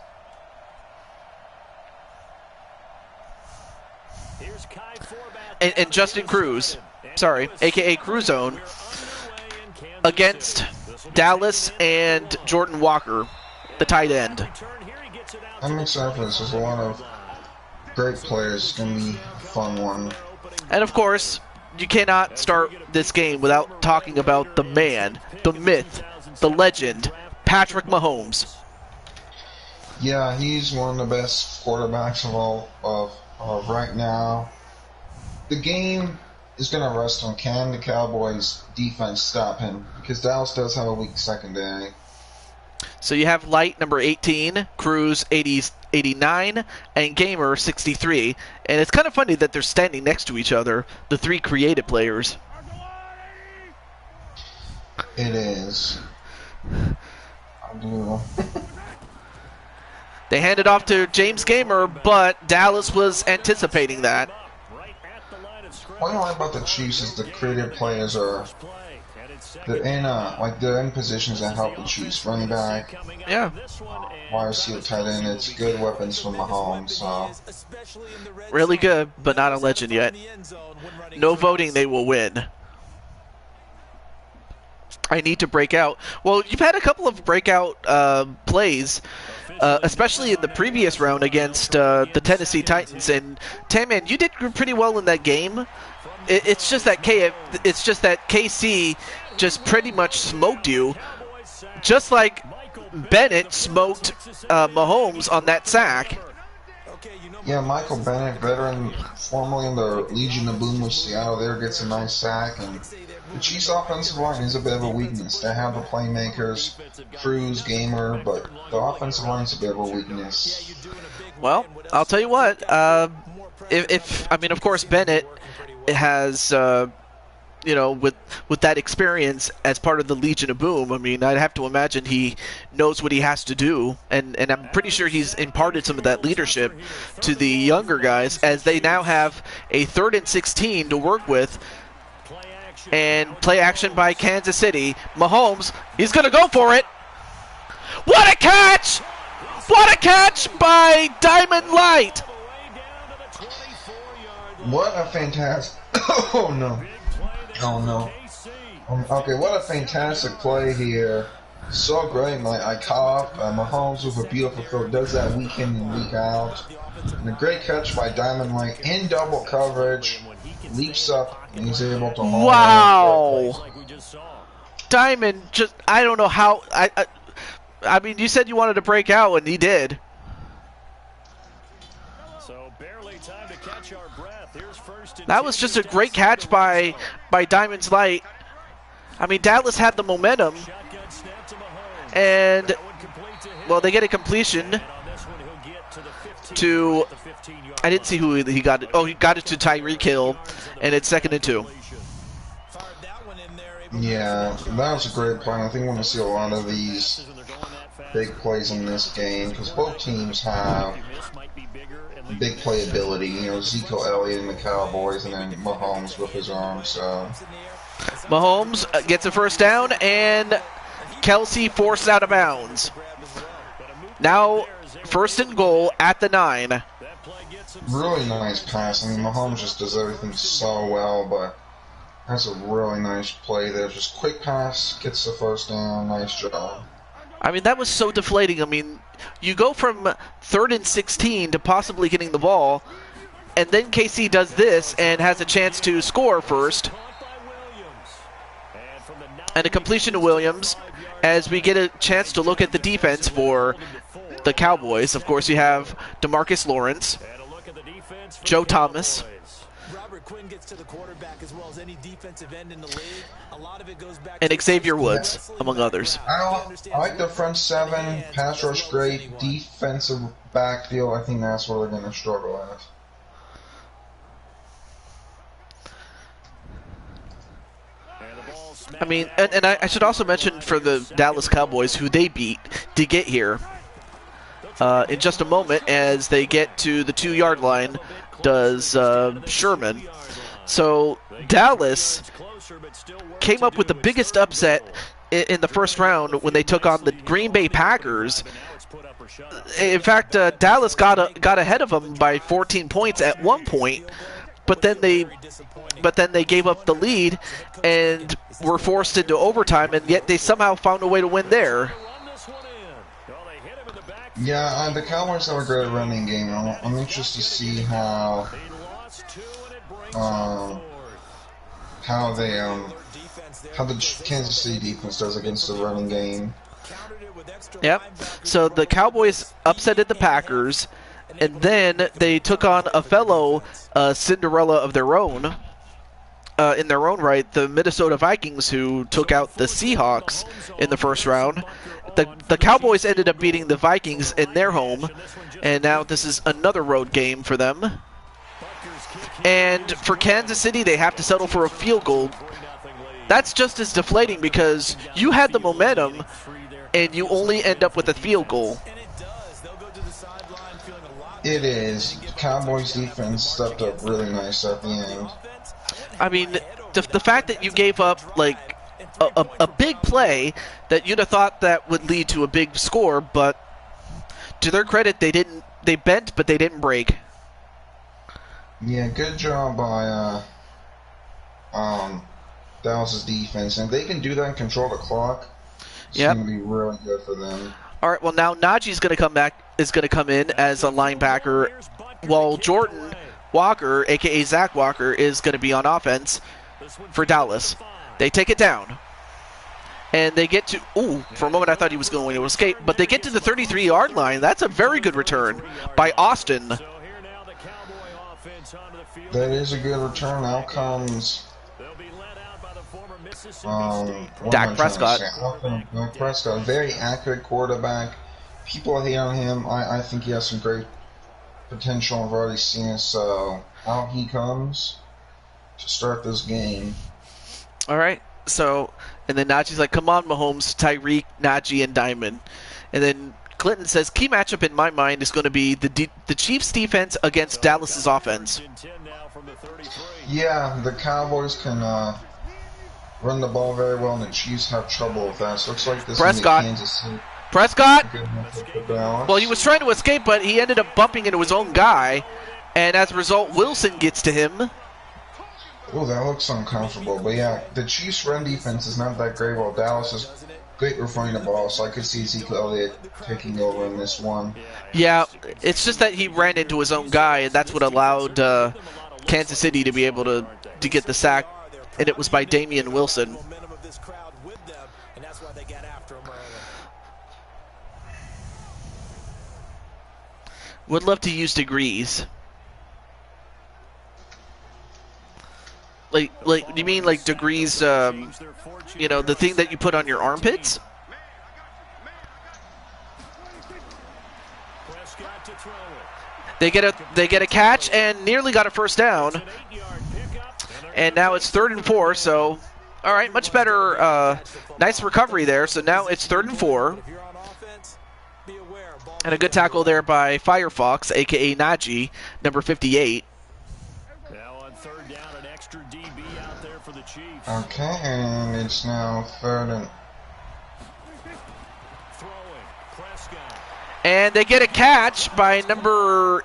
Justin Cruz, sorry, a.k.a. Cruzone, against Dallas and Jordan Walker, the tight end. I'm excited for this. There's a lot of great players. It's going to be a fun one. And of course, you cannot start this game without talking about the man, the myth, the legend, Patrick Mahomes. Yeah, he's one of the best quarterbacks of right now. The game is going to rest on can the Cowboys defense stop him, because Dallas does have a weak secondary. So you have Light, number 18, Cruz, 89, and Gamer, 63. And it's kind of funny that they're standing next to each other, the 3 creative players. It is. I do. They handed off to James Gamer, but Dallas was anticipating that. What I like about the Chiefs is the creative players they're in positions that help the Chiefs. Running back, yeah, wide receiver, tight end. It's good weapons for Mahomes. So really good, but not a legend yet. No voting, they will win. I need to break out. Well, you've had a couple of breakout plays, especially in the previous round against the Tennessee Titans. And Tamman, you did pretty well in that game. It's just that KC just pretty much smoked you, just like Bennett smoked Mahomes on that sack. Yeah, Michael Bennett, veteran, formerly in the Legion of Boom of Seattle, there gets a nice sack. And the Chiefs' offensive line is a bit of a weakness. They have the playmakers, Cruz, Gamer, but the offensive line is a bit of a weakness. Well, I'll tell you what. Of course, Bennett has you know, with that experience as part of the Legion of Boom, I mean, I'd have to imagine he knows what he has to do, and I'm pretty sure he's imparted some of that leadership to the younger guys as they now have a 3rd and 16 to work with. And play action by Kansas City. Mahomes, he's going to go for it. What a catch! What a catch by Diamond Light! What a fantastic... Oh, no. Oh, no. Okay, what a fantastic play here. So great. I caught Mahomes with a beautiful throw. Does that week in and week out. And a great catch by Diamond Light in double coverage. Leaps up and he's able to haul. Wow. Diamond just, I don't know how, I mean, you said you wanted to break out, and he did. That was just a great catch by Diamond's Light. I mean, Dallas had the momentum, and, well, they get a completion to, I didn't see who he got it. Oh, he got it to Tyreek Hill, and it's 2nd and 2. Yeah, that was a great play. I think we're going to see a lot of these big plays in this game because both teams have big playability. You know, Zeke Elliott and the Cowboys, and then Mahomes with his arms. So Mahomes gets a first down, and Kelsey forced out of bounds. Now 1st and goal at the 9. Really nice pass. I mean, Mahomes just does everything so well, but that's a really nice play there. Just quick pass, gets the first down. Nice job. I mean, that was so deflating. I mean, you go from 3rd and 16 to possibly getting the ball, and then KC does this and has a chance to score first. And a completion to Williams as we get a chance to look at the defense for the Cowboys. Of course, you have DeMarcus Lawrence, Joe Thomas, and Xavier Woods, among others. I like the front 7, pass rush great, defensive backfield. I think that's where they're going to struggle at. I mean, and I should also mention for the Dallas Cowboys who they beat to get here in just a moment as they get to the 2-yard line does Sherman. So Dallas came up with the biggest upset in the first round when they took on the Green Bay Packers. In fact, Dallas got ahead of them by 14 points at one point, but then they gave up the lead and were forced into overtime, and yet they somehow found a way to win there. Yeah, the Cowboys have a great running game. I'm interested to see how the Kansas City defense does against the running game. Yep. So the Cowboys upsetted the Packers, and then they took on a fellow Cinderella of their own, in their own right, the Minnesota Vikings, who took out the Seahawks in the first round. The Cowboys ended up beating the Vikings in their home, and now this is another road game for them. And for Kansas City, they have to settle for a field goal. That's just as deflating because you had the momentum, and you only end up with a field goal. It is. Cowboys defense stepped up really nice at the end. I mean, the fact that you gave up, like, a big play that you'd have thought that would lead to a big score, but to their credit, they didn't. They bent, but they didn't break. Yeah, good job by Dallas's defense, and they can do that and control the clock. It's going to be really good for them. All right. Well, now Najee's going to come back. Is going to come in as a linebacker, while Jordan Walker, aka Zach Walker, is going to be on offense for Dallas. They take it down. And they get to, for a moment I thought he was going to escape, but they get to the 33-yard line. That's a very good return by Austin. That is a good return. Out comes Dak Prescott. Dak Prescott, very accurate quarterback. People hate on him. I think he has some great potential. I've already seen it, so out he comes to start this game. All right. So, and then Najee's like, come on, Mahomes, Tyreek, Najee, and Diamond. And then Clinton says, key matchup in my mind is going to be the Chiefs' defense against Dallas's offense. Yeah, the Cowboys can run the ball very well, and the Chiefs have trouble with that. So it looks like this is Kansas City. Prescott! Well, he was trying to escape, but he ended up bumping into his own guy. And as a result, Wilson gets to him. Oh, that looks uncomfortable. But yeah, the Chiefs' run defense is not that great, while Dallas is great with running the ball. So I could see Ezekiel Elliott taking over in this one. Yeah, it's just that he ran into his own guy, and that's what allowed Kansas City to be able to get the sack. And it was by Damian Wilson. Would love to use degrees. Like, you mean like degrees, you know, the thing that you put on your armpits? They get a catch and nearly got a first down. And now it's 3rd and 4, so all right, much better, nice recovery there. So now it's 3rd and 4. And a good tackle there by Firefox, aka Najee, number 58. Okay, and it's now 3rd and... And they get a catch by number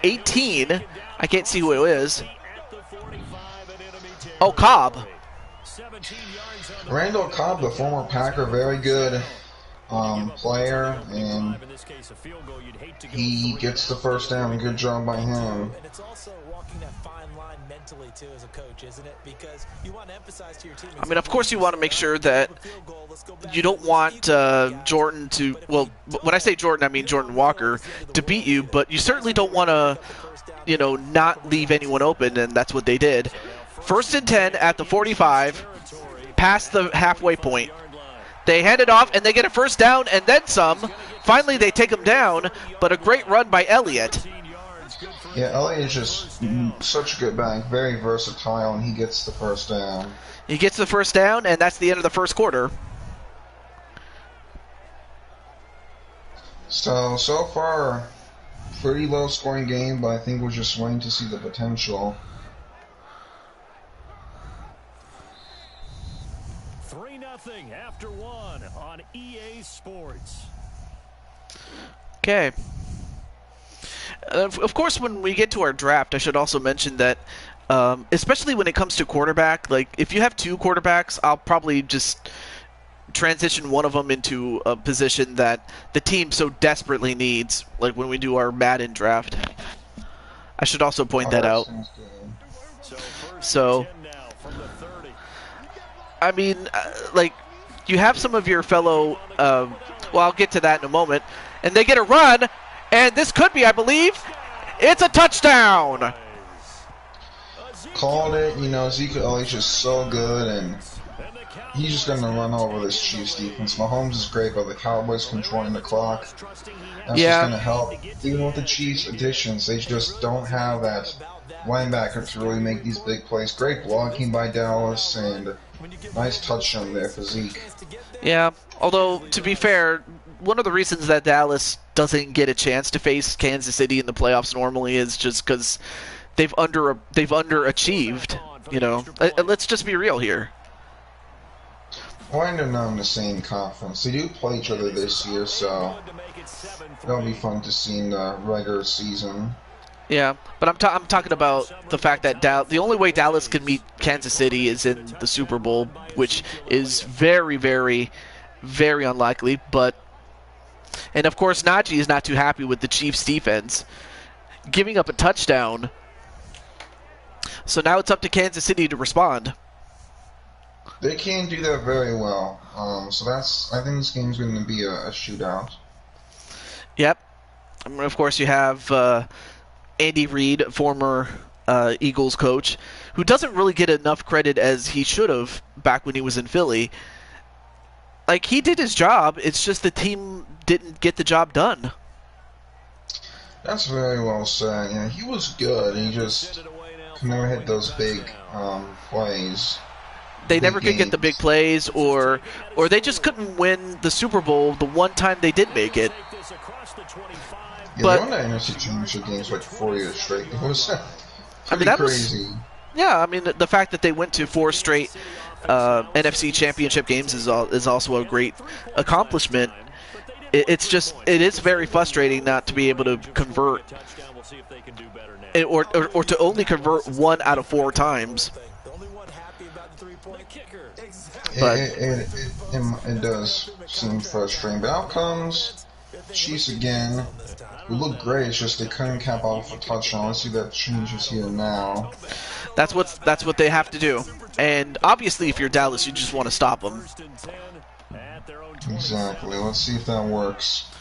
18. I can't see who it is. Oh, Cobb. Randall Cobb, the former Packer, very good player, and he gets the first down. Good job by him. And it's also walking that fine line mentally too as a coach, isn't it? Because you want to emphasize to your team. I mean, of course you want to make sure that you don't want Jordan to, well, when I say Jordan, I mean Jordan Walker, to beat you, but you certainly don't want to, you know, not leave anyone open, and that's what they did. 1st and 10 at the 45, past the halfway point. They hand it off, and they get a first down, and then some. Finally, they take him down, but a great run by Elliott. Yeah, Elliott is just such a good back, very versatile, and he gets the first down. He gets the first down, and that's the end of the first quarter. So far, pretty low-scoring game, but I think we're just waiting to see the potential. 3-0 after 1 on EA Sports. Okay. Of course, when we get to our draft, I should also mention that, especially when it comes to quarterback, like if you have 2 quarterbacks, I'll probably just transition one of them into a position that the team so desperately needs, like when we do our Madden draft. I should also point that out. So, I mean, like, you have some of your fellow, well, I'll get to that in a moment, and they get a run, and this could be, I believe, it's a touchdown! Called it, you know, Ezekiel Elliott's just so good, and he's just going to run over this Chiefs defense. Mahomes is great, but the Cowboys controlling the clock. That's just going to help. Even with the Chiefs additions, they just don't have that linebacker to really make these big plays. Great blocking by Dallas, and nice touchdown there for Zeke. Yeah, although, to be fair, one of the reasons that Dallas doesn't get a chance to face Kansas City in the playoffs normally is just because they've underachieved, you know. Let's just be real here. Well, they're not in the same conference. They do play each other this year, so that'll be fun to see in the regular season. Yeah, but I'm talking about the fact that the only way Dallas can meet Kansas City is in the Super Bowl, which is very, very, very unlikely. And of course, Najee is not too happy with the Chiefs' defense, giving up a touchdown. So now it's up to Kansas City to respond. They can do that very well. So I think this game's going to be a shootout. Yep. I mean, of course, you have Andy Reid, former Eagles coach, who doesn't really get enough credit as he should have back when he was in Philly. Like, he did his job, it's just the team didn't get the job done. That's very well said. Yeah, he was good. He just could never hit those big plays. they big never could get the big games. plays, or they just couldn't win the Super Bowl the one time they did make it. Yeah, But they won the NFC Championship games like 4 years straight. It was pretty that crazy. yeah, I mean, the fact that they went to 4 straight NFC Championship games is also a great accomplishment. It is very frustrating not to be able to convert, or to only convert 1 out of 4 times. But It does seem frustrating. But out comes Chiefs again. Who look great, it's just they couldn't cap off a touchdown. Let's see that changes here now. that's what they have to do. And obviously, if you're Dallas, you just want to stop them. Exactly. Let's see if that works.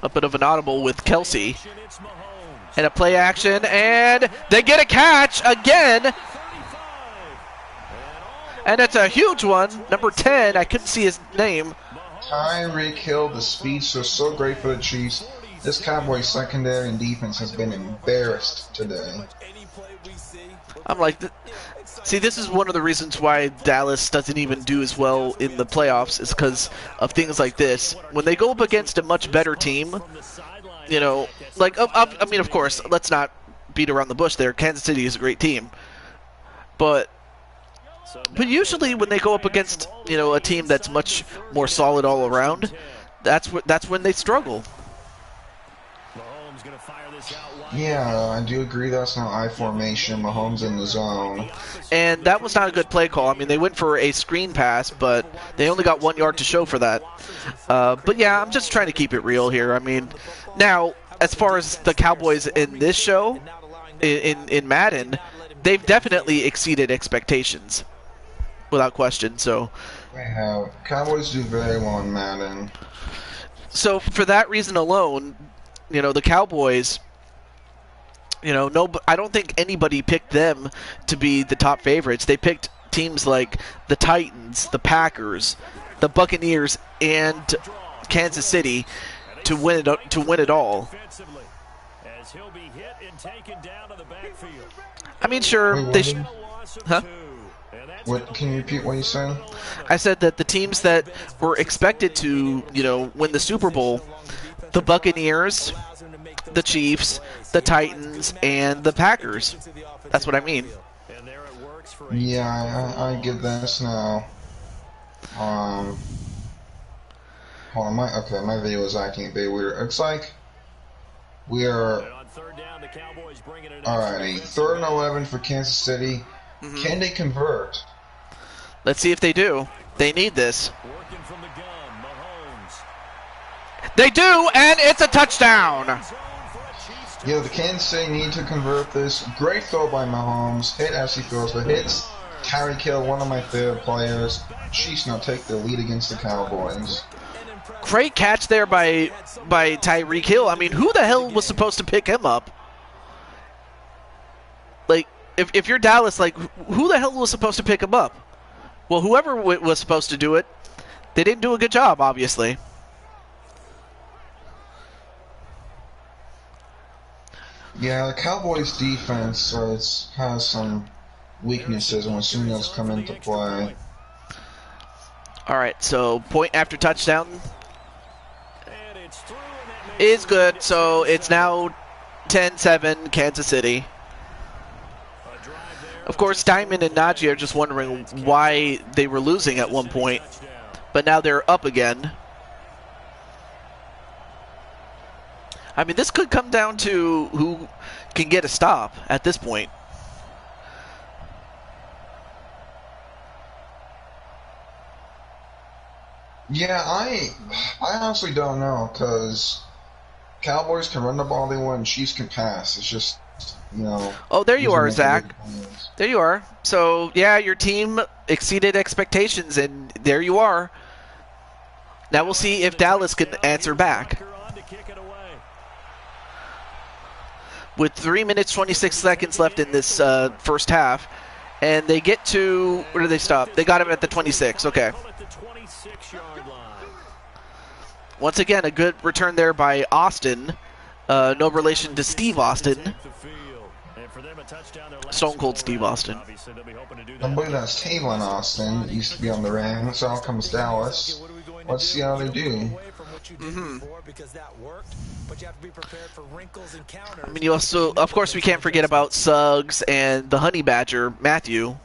A bit of an audible with Kelsey. And a play action, and they get a catch again. And it's a huge one. Number 10, I couldn't see his name. Tyreek Hill, the speeds are so great for the Chiefs. This Cowboys secondary and defense has been embarrassed today. I'm like, see, this is one of the reasons why Dallas doesn't even do as well in the playoffs, is because of things like this. When they go up against a much better team, you know, like, I mean, of course, let's not beat around the bush there. Kansas City is a great team. But usually when they go up against, you know, a team that's much more solid all around, that's when they struggle. Yeah, I do agree that's not I formation. Mahomes in the zone. And that was not a good play call. I mean, they went for a screen pass, but they only got 1 yard to show for that. But yeah, I'm just trying to keep it real here. I mean, now, as far as the Cowboys in this show, in Madden, they've definitely exceeded expectations, without question. So They have. Cowboys do very well in Madden. So for that reason alone, you know, the Cowboys, you know, I don't think anybody picked them to be the top favorites. They picked teams like the Titans, the Packers, the Buccaneers, and Kansas City to win it all. I mean, sure, Wait, huh? What? Can you repeat what you said? I said that the teams that were expected to, you know, win the Super Bowl, the Buccaneers, the Chiefs, the Titans, and the Packers. That's what I mean. Yeah, I get this now. Hold on, my video is acting a bit weird. It's like we are. Alrighty, 3rd and 11 for Kansas City. Can they convert? Let's see if they do. They need this. They do, and it's a touchdown. Yeah, the Kansas City need to convert this. Great throw by Mahomes. Hit as he throws, but hits Tyreek Hill, one of my favorite players. Chiefs now take the lead against the Cowboys. Great catch there by Tyreek Hill. I mean, who the hell was supposed to pick him up? Like, if you're Dallas, like, who the hell was supposed to pick him up? Well, whoever was supposed to do it, they didn't do a good job, obviously. Yeah, the Cowboys' defense has some weaknesses when signals come into play. All right, so point after touchdown is good. So it's now 10-7 Kansas City. Of course, Diamond and Najee are just wondering why they were losing at one point, but now they're up again. I mean, this could come down to who can get a stop at this point. Yeah, I honestly don't know, because Cowboys can run the ball they want and Chiefs can pass. It's just, you know. Oh, there you are, Zach. There you are. So, yeah, your team exceeded expectations, and there you are. Now we'll see if Dallas can answer back. With 3 minutes, 26 seconds left in this first half, and they get to, where do they stop? They got him at the 26, okay. Once again, a good return there by Austin. No relation to Steve Austin. Stone Cold Steve Austin. I believe that's Taylor Austin. Used to be on the Rams. So out comes Dallas. Let's see how they do. I mean, you also, of course, we can't forget about Suggs and the Honey Badger, Matthew.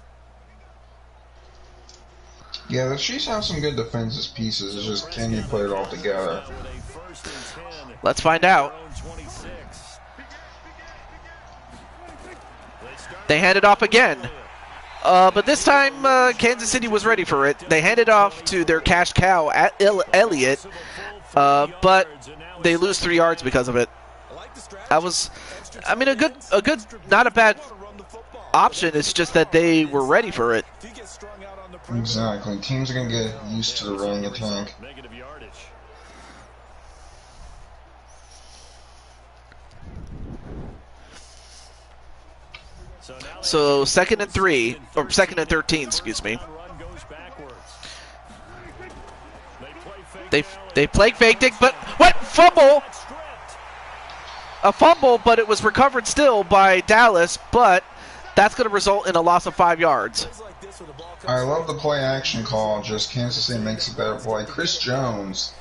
Yeah, the Chiefs have some good defensive pieces. It's just can you put it all together? Let's find out. They hand it off again. But this time, Kansas City was ready for it. They handed off to their cash cow at Elliott, but they lose 3 yards because of it. That was, I mean, a good, not a bad option. It's just that they were ready for it. Exactly. Teams are going to get used to the running attack. So 2nd and 3, or 2nd and 13, excuse me. They play faked it, but what fumble? A fumble, but it was recovered still by Dallas, but that's going to result in a loss of 5 yards. I love the play action call, just Kansas City makes a better play. Chris Jones,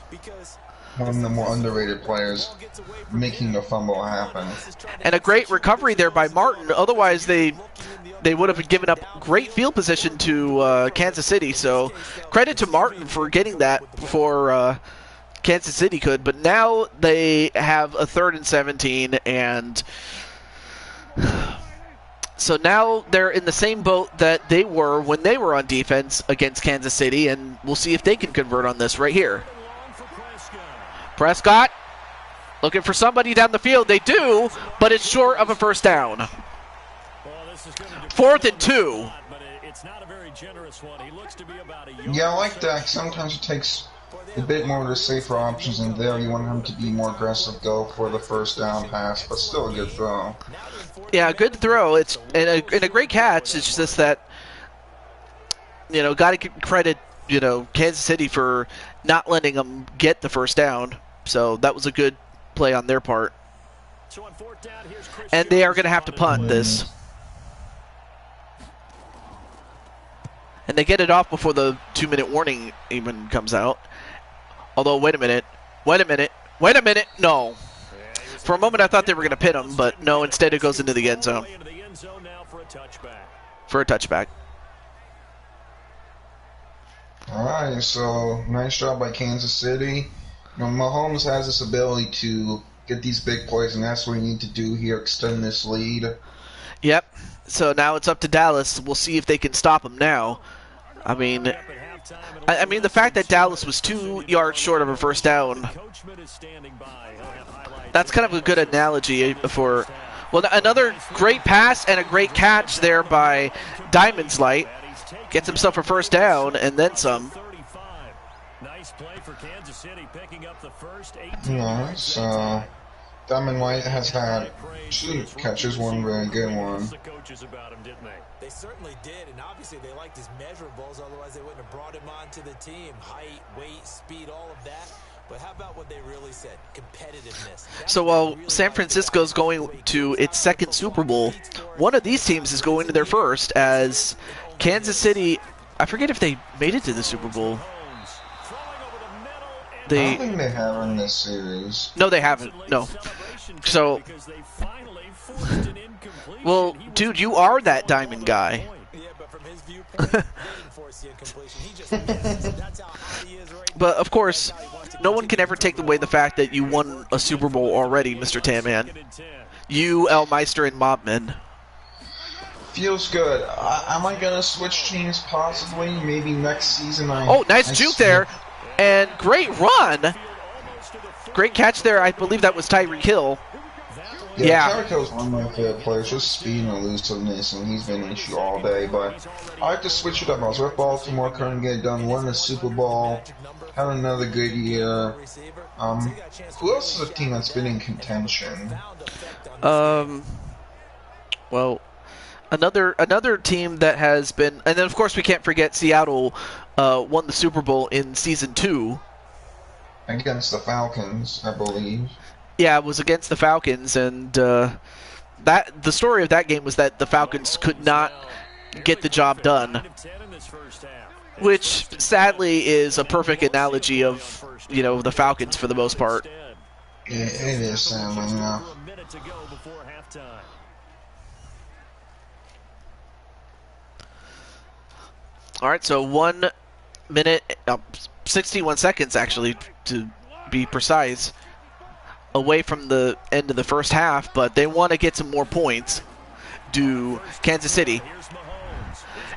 one of the more underrated players, making the fumble happen. And a great recovery there by Martin. Otherwise, they would have given up great field position to Kansas City. So credit to Martin for getting that before Kansas City could. But now they have a 3rd and 17, and so now they're in the same boat that they were when they were on defense against Kansas City, and we'll see if they can convert on this right here. Prescott looking for somebody down the field. They do, but it's short of a first down. 4th and 2. Yeah, I like that. Sometimes it takes a bit more of the safer options in there. You want him to be more aggressive, go for the first down pass, but still a good throw. Yeah, good throw. It's and a great catch. It's just that, you know, got to credit, you know, Kansas City for not letting them get the first down. So that was a good play on their part. And they are going to have to punt this. And they get it off before the 2-minute warning even comes out. Although, wait a minute. No. For a moment, I thought they were going to pin him, but no, instead it goes into the end zone. For a touchback. Alright, so nice job by Kansas City. You know, Mahomes has this ability to get these big plays, and that's what we need to do here, extend this lead. Yep. So now it's up to Dallas. We'll see if they can stop him now. I mean, the fact that Dallas was 2 yards short of a first down, that's kind of a good analogy for, well, another great pass and a great catch there by Diamond's Light. Gets himself a first down and then some. Yeah, so Diamond White has had 2 catches, one very good one. They certainly did, and obviously they liked his measurables, otherwise they wouldn't have brought him onto the team. Height, weight, speed, all of that. But how about what they really said? Competitiveness. So while San Francisco's going to its 2nd Super Bowl, one of these teams is going to their first, as Kansas City, I forget if they made it to the Super Bowl. I don't think they have in this series. No, they haven't. No. So, well, dude, you are that Diamond guy. But, of course, no one can ever take away the fact that you won a Super Bowl already, Mr. Tanman. You, El Meister, and Mobman. Feels good. Am I going to switch teams possibly? Maybe next season. Oh, nice juke there. And great run. Great catch there. I believe that was Tyreek Hill. Yeah. Tyreek Hill's one of my favorite players. Just speed and elusiveness, and he's been an issue all day. But I like to switch it up. I was with Baltimore, couldn't get it done. Won the Super Bowl. Had another good year. Who else is a team that's been in contention? Well, another team that has been, and then of course we can't forget Seattle won the Super Bowl in season 2 against the Falcons, I believe. Yeah, it was against the Falcons, and that the story of that game was that the Falcons could not get the job done, which sadly is a perfect analogy of, you know, the Falcons for the most part. Yeah, it is sadly, yeah. All right, so 1 minute, 61 seconds actually, to be precise, away from the end of the first half, but they want to get some more points. Do Kansas City.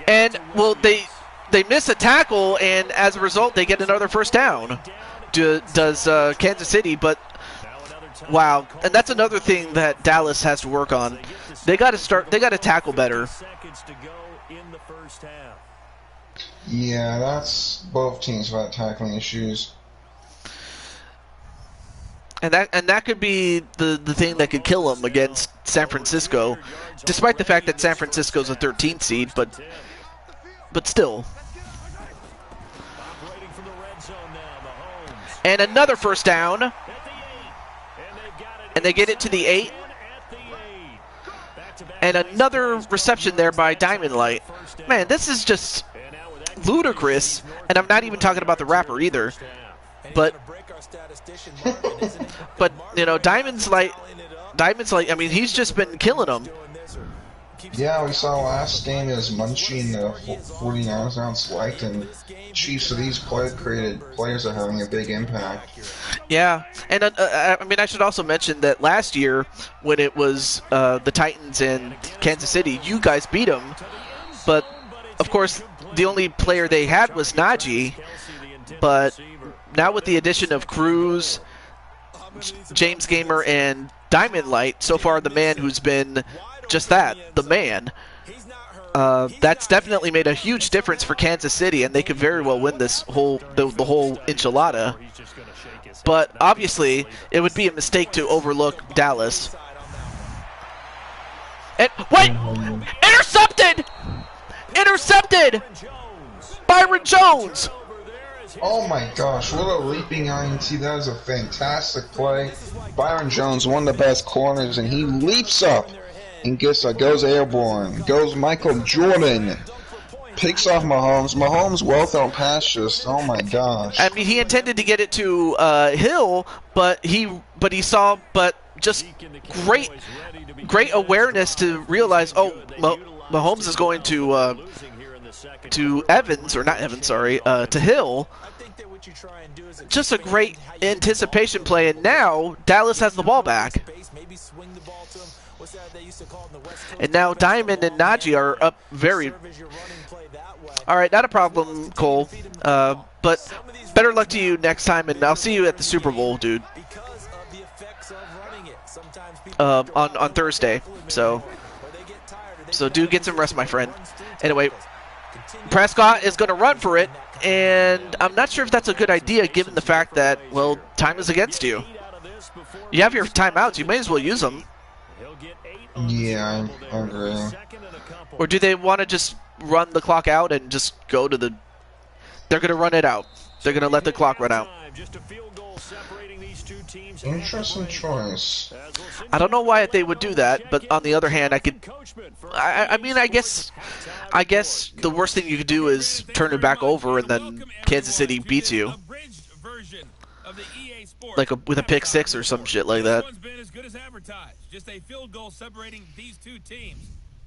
And, well, they miss a tackle, and as a result, they get another first down. Does Kansas City, but wow. And that's another thing that Dallas has to work on. They got to tackle better. Yeah, that's both teams have had tackling issues. And that could be the thing that could kill them against San Francisco, despite the fact that San Francisco's a 13th seed, but still. And another first down, and they get it to the 8. And another reception there by Diamond Light. Man, this is just ludicrous, and I'm not even talking about the rapper either. But you know, Diamond's like, I mean, he's just been killing them. Yeah, we saw last game is Munchie and the 49ers announced liked, and Chiefs, so these created players are having a big impact. Yeah, and I mean, I should also mention that last year when it was the Titans and Kansas City, you guys beat them, but of course the only player they had was Najee. But now with the addition of Cruz, James Gamer, and Diamond Light, so far the man who's been just that, the man, that's definitely made a huge difference for Kansas City, and they could very well win this whole the whole enchilada. But obviously, it would be a mistake to overlook Dallas. And wait, intercepted! Intercepted! Byron Jones! Oh my gosh, what a leaping INT. That is a fantastic play. Byron Jones, one of the best corners, and he leaps up and goes airborne. Goes Michael Jordan. Picks off Mahomes. Mahomes' well thrown pass just, oh my gosh. I mean, he intended to get it to Hill, but just great awareness to realize, oh, Mahomes is going to Evans, or not Evans, sorry, to Hill. Just a great anticipation play, and now Dallas has the ball back. And now Diamond and Najee are up very... All right, not a problem, Cole. But better luck to you next time, and I'll see you at the Super Bowl, dude. On Thursday. So do get some rest, my friend. Anyway, Prescott is going to run for it, and I'm not sure if that's a good idea given the fact that, well, time is against you. You have your timeouts. You may as well use them. Yeah, I agree. Or do they want to just run the clock out and just go to the... They're going to run it out. They're going to let the clock run out. Interesting choice. I don't know why they would do that, but on the other hand, I mean, I guess the worst thing you could do is turn it back over and then Kansas City beats you. Like with a pick six or some shit like that.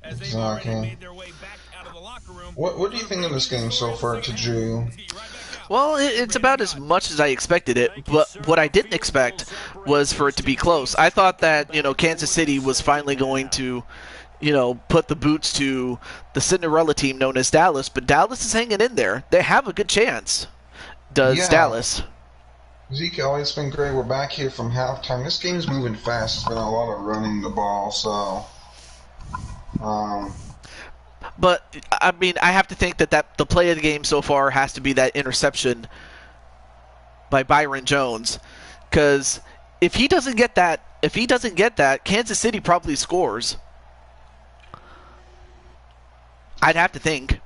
Exactly. What do you think of this game so far, Taju? Well, it's about as much as I expected it, but what I didn't expect was for it to be close. I thought that, you know, Kansas City was finally going to, you know, put the boots to the Cinderella team known as Dallas, but Dallas is hanging in there. They have a good chance. Does Dallas? Zeke, it's been great. We're back here from halftime. This game's moving fast. It's been a lot of running the ball, so... But, I mean, I have to think that the play of the game so far has to be that interception by Byron Jones. Because if he doesn't get that, Kansas City probably scores. I'd have to think.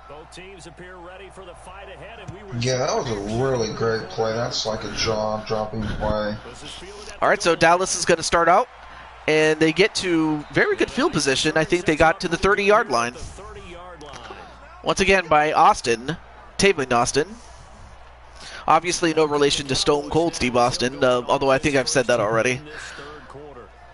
Both teams appear ready for the fight ahead, and yeah, that was a really great play. That's like a jaw-dropping play. All right, so Dallas is going to start out. and they get to very good field position. I think they got to the 30-yard line. Once again by Austin, tabling Austin. Obviously no relation to Stone Cold Steve Austin, although I think I've said that already.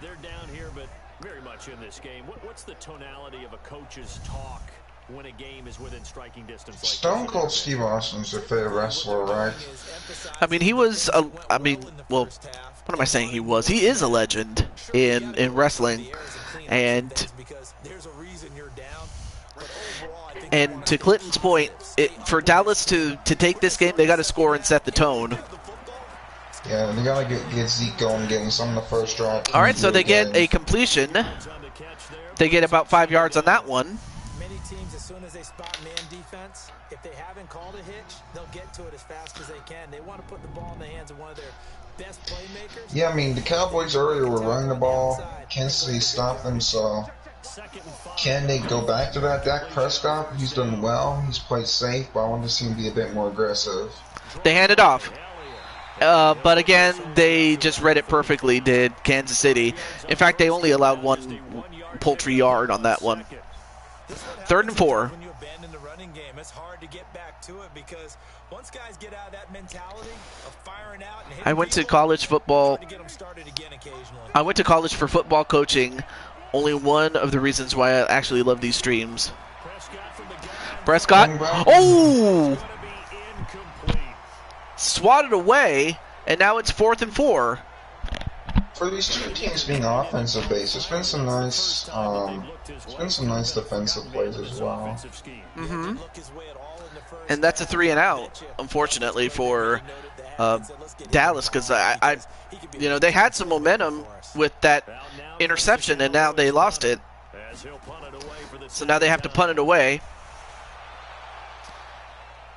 They're down here, but very much in this game. What's the tonality of a coach's talk when a game is within striking distance? Like Stone Cold Steve Austin's your favorite wrestler, right? I mean, he was, well, what am I saying he was? He is a legend in wrestling. And to Clinton's point, for Dallas to take this game, they got to score and set the tone. Yeah, they got to get Zeke going, getting some of the first drive. All right, so they get a completion. They get about 5 yards on that one. Many teams, as soon as they spot man defense, if they haven't called a hitch, they'll get to it as fast as they can. They want to put the ball in the hands of one of their best playmakers. Yeah, I mean, the Cowboys earlier were running the ball. Kansas City stopped them, so can they go back to that? Dak Prescott, he's done well. He's played safe, but I want to see him be a bit more aggressive. They hand it off. But again, they just read it perfectly, did Kansas City. In fact, they only allowed one poultry yard on that one. 3rd and 4. When you abandon the running game, it's hard to get back to it because once guys get out of that mentality of firing out and hitting I went to people, college football. it's hard to get them started again occasionally. I went to college for football coaching. Only one of the reasons why I actually love these streams. Prescott. Oh! Swatted away, and now it's 4th and 4. For these two teams being offensive based, it's been some nice, defensive plays as well. Mm-hmm. And that's a 3 and out, unfortunately, for Dallas, because they had some momentum with that interception, and now they lost it. So now they have to punt it away.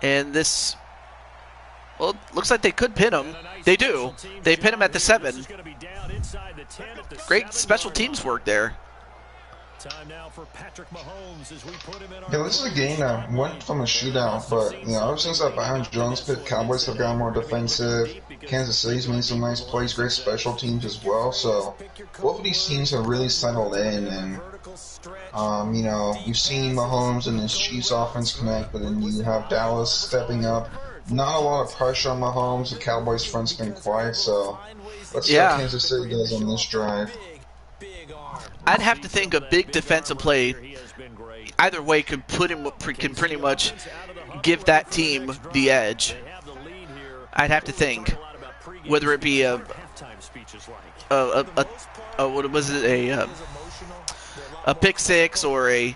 And this, well, looks like they could pin him. They do. They pin him at the 7. Great special teams work there. Yeah, this is a game that went from a shootout, but ever since that Byron Jones pick, Cowboys have gotten more defensive. Kansas City's made some nice plays, great special teams as well. So both of these teams have really settled in, and you've seen Mahomes and his Chiefs offense connect, but then you have Dallas stepping up. Not a lot of pressure on Mahomes. The Cowboys front's been quiet, so let's see what Kansas City does on this drive. I'd have to think a big defensive play either way can pretty much give that team the edge. I'd have to think, whether it be a pick six or a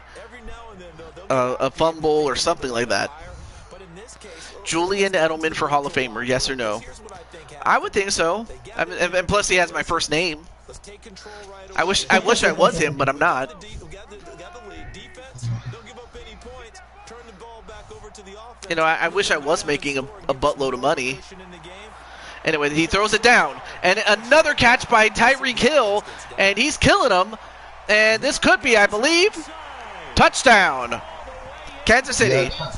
fumble or something like that. Julian Edelman for Hall of Famer, yes or no? I would think so. And plus he has my first name. I wish I was him, but I'm not. I wish I was making a buttload of money. Anyway, he throws it down. And another catch by Tyreek Hill, and he's killing him. And this could be, I believe, touchdown. Kansas City. Yeah,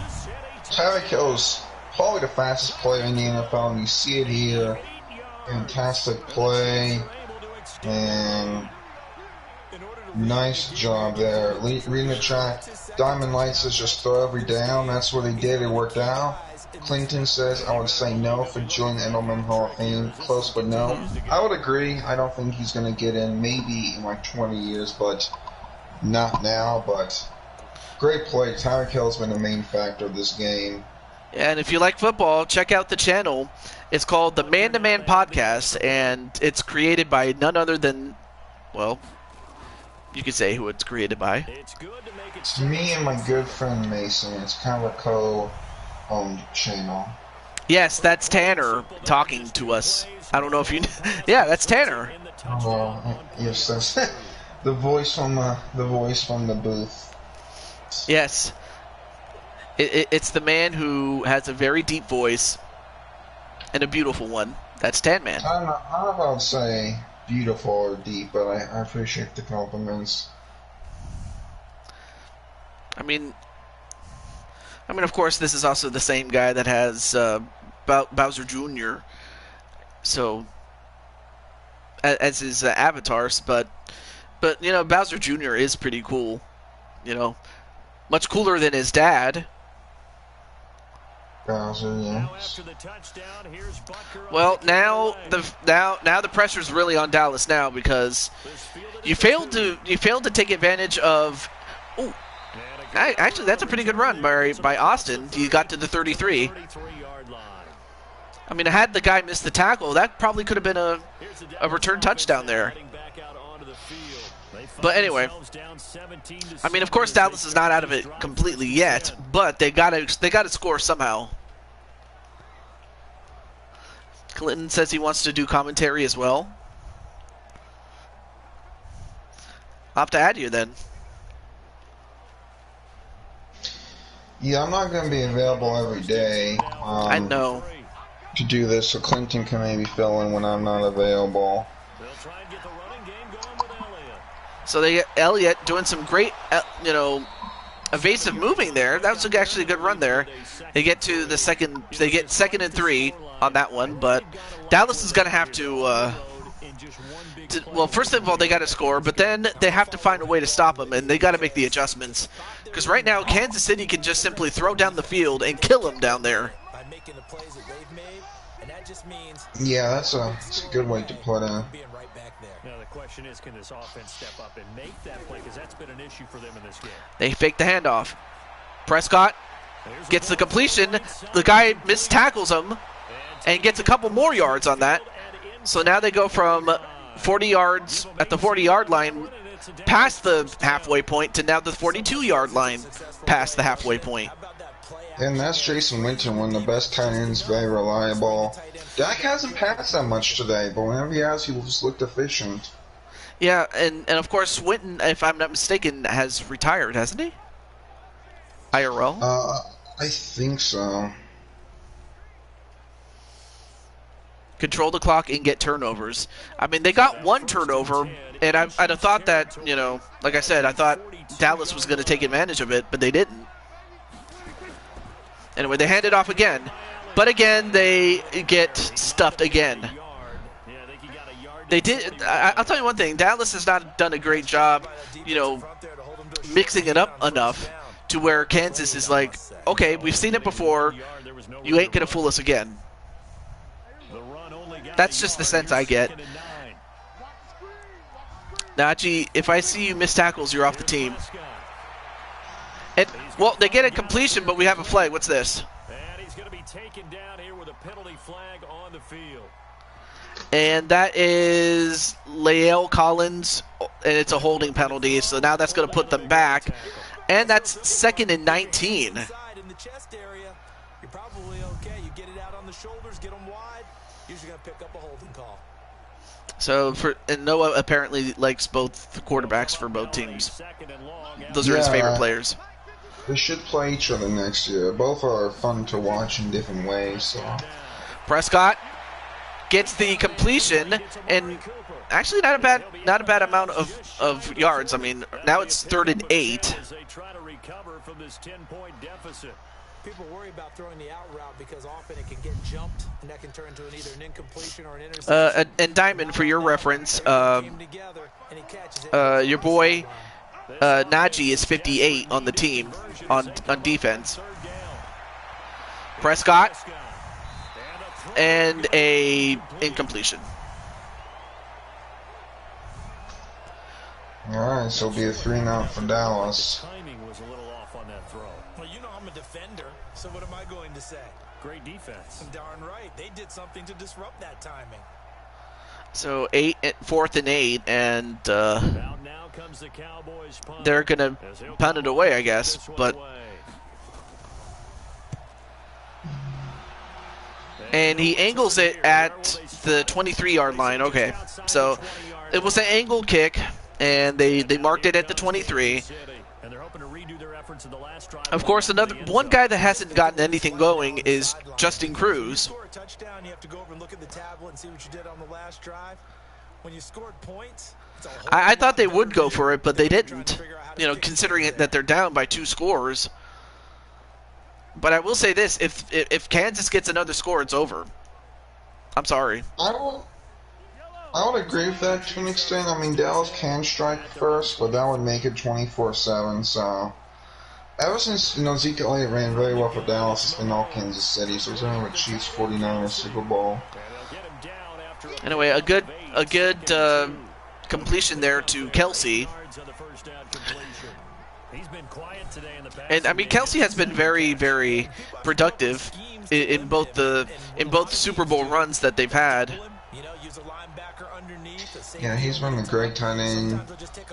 Tyreek Hill's probably the fastest player in the NFL, and you see it here. Fantastic play. And nice job there. Reading the track, Diamond Lights says just throw every down. That's what they did. It worked out. Clinton says, I would say no for Julian Edelman Hall of Fame. Close, but no. I would agree. I don't think he's going to get in maybe in like 20 years, but not now. But great play. Tyreek Hill's been the main factor of this game. And if you like football, check out the channel. It's called the Man to Man Podcast, and it's created by none other than, well, you could say who it's created by. It's me and my good friend Mason. It's kind of a co-owned channel. Yes, that's Tanner talking to us. I don't know if you yeah, that's Tanner. Well, yes, that's the voice from the booth. Yes. It's the man who has a very deep voice and a beautiful one. That's Tan Man. I don't know if I would say beautiful or deep, but I appreciate the compliments. I mean, of course, this is also the same guy that has Bowser Jr. So, as his avatars, but you know, Bowser Jr. is pretty cool. You know, much cooler than his dad. Bowser, Now yes. after the touchdown, here's Butker on Well, the now play. now the pressure's really on Dallas now because you failed to take advantage of. Ooh, actually, that's a pretty good run by Austin. He got to the 33. 33-yard line. I mean, had the guy missed the tackle, that probably could have been a return touchdown there. Heading back out onto the field. They find But anyway, themselves down 17-7 I mean, of course, as they Dallas is not out of take it these drives completely to yet, 10. but they gotta score somehow. Clinton says he wants to do commentary as well. I'll have to add you then. Yeah, I'm not going to be available every day I know. to do this, so Clinton can maybe fill in when I'm not available. They'll try and get the running game going with Elliott. So they get Elliott doing some great, you know, evasive moving there. That was actually a good run there. They get to the second. They get 2nd and 3 on that one, but Dallas is going to have to. Well, first of all, they got to score, but then they have to find a way to stop them, and they got to make the adjustments. Because right now, Kansas City can just simply throw down the field and kill them down there. By making the plays that they've made, and that just means Yeah, that's a good way to put it. being right back there. Now the question is, can this offense step up and make that play? Because that's been an issue for them in this game. They fake the handoff. Prescott gets the completion. The guy mistackles him and gets a couple more yards on that. So now they go from 40 yards at the 40-yard line past the halfway point to now the 42-yard line past the halfway point. And that's Jason Witten, one of the best tight ends, very reliable. Dak hasn't passed that much today, but whenever he has, he just looked efficient. Yeah, and of course, Witten, if I'm not mistaken, has retired, hasn't he? IRL? I think so. Control the clock and get turnovers. I mean, they got one turnover, and I'd have thought that, you know, like I said, I thought Dallas was going to take advantage of it, but they didn't. Anyway, they hand it off again. But again, they get stuffed again. They did. I'll tell you one thing. Dallas has not done a great job, you know, mixing it up enough to where Kansas is like, okay, we've seen it before. You ain't going to fool us again. That's just the sense I get. Najee, if I see you miss tackles, you're off the team. And, well, they get a completion, but we have a flag. What's this? And he's going to be taken down here with a penalty flag on the field. And that is Lael Collins, and it's a holding penalty. So now that's going to put them back. And that's 2nd and 19. In the chest area, you're probably okay. You get it out on the shoulders, get them wide. Usually going to pick up a holding call. So and Noah apparently likes both the quarterbacks for both teams. Those are his favorite players. They should play each other next year. Both are fun to watch in different ways. So. Prescott gets the completion, and actually not a bad amount of yards. I mean, now it's 3rd and 8. People worry about throwing the out route because often it can get jumped, and that can turn into either an incompletion or an interception. And Diamond, for your reference, your boy Najee is 58 on the team on defense. Prescott and a incompletion. Alright, so it'll be a 3-0 for Dallas. Timing was a little off on that throw. Well, you know I'm a defender, so what am I going to say? Great defense. Darn right. They did something to disrupt that timing. So 4th and 8, and Now comes the Cowboys punt. they're gonna punt it away, I guess. But and he angles it at the 23-yard line. Okay, so it was an angle kick, and they marked it at the 23. Of course, one guy that hasn't gotten anything going is Justin Cruz. You have to go over and look at the tablet and see what you did on the last drive. When you scored points, I thought they would go for it, but they didn't. You know, considering that they're down by 2 scores. But I will say this: if Kansas gets another score, it's over. I'm sorry. I I would agree with that to an extent. I mean, Dallas can strike first, but that would make it 24/7. So ever since Zeke Elliott ran very well for Dallas, it's been all Kansas City. So it's only with Chiefs 49ers Super Bowl. Anyway, a good completion there to Kelsey. And I mean, Kelsey has been very, very productive in both Super Bowl runs that they've had. Yeah, he's been a great tight end.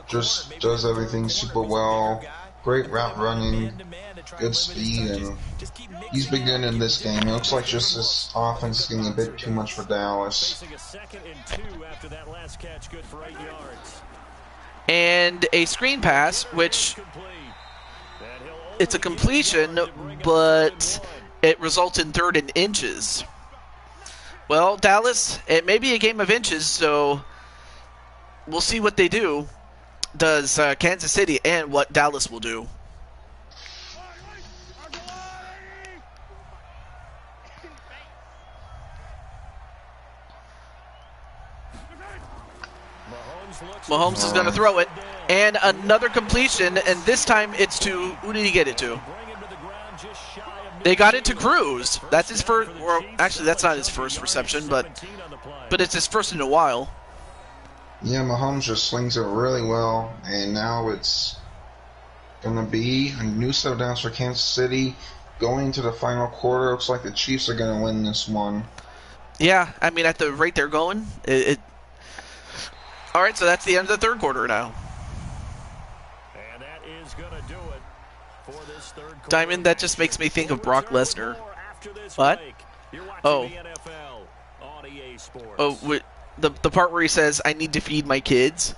Just does everything super well. Great route running, good speed, and he's been good in this game. It looks like just this offense is getting a bit too much for Dallas. And a screen pass, which it's a completion, but it results in 3rd and inches. Well, Dallas, it may be a game of inches, so we'll see what they do. Does Kansas City and what Dallas will do. Mahomes is going to throw it, and another completion, and this time it's to, who did he get it to? They got it to Cruz. That's his first, or actually that's not his first reception, but it's his first in a while. Yeah, Mahomes just slings it really well, and now it's going to be a new set of downs for Kansas City. Going into the final quarter, looks like the Chiefs are going to win this one. Yeah, I mean, at the rate they're going, all right, so that's the end of the 3rd quarter now. And that is going to do it for this 3rd quarter. Diamond, that just makes me think of Brock Lesnar. What? Oh. Oh, the part where he says, "I need to feed my kids."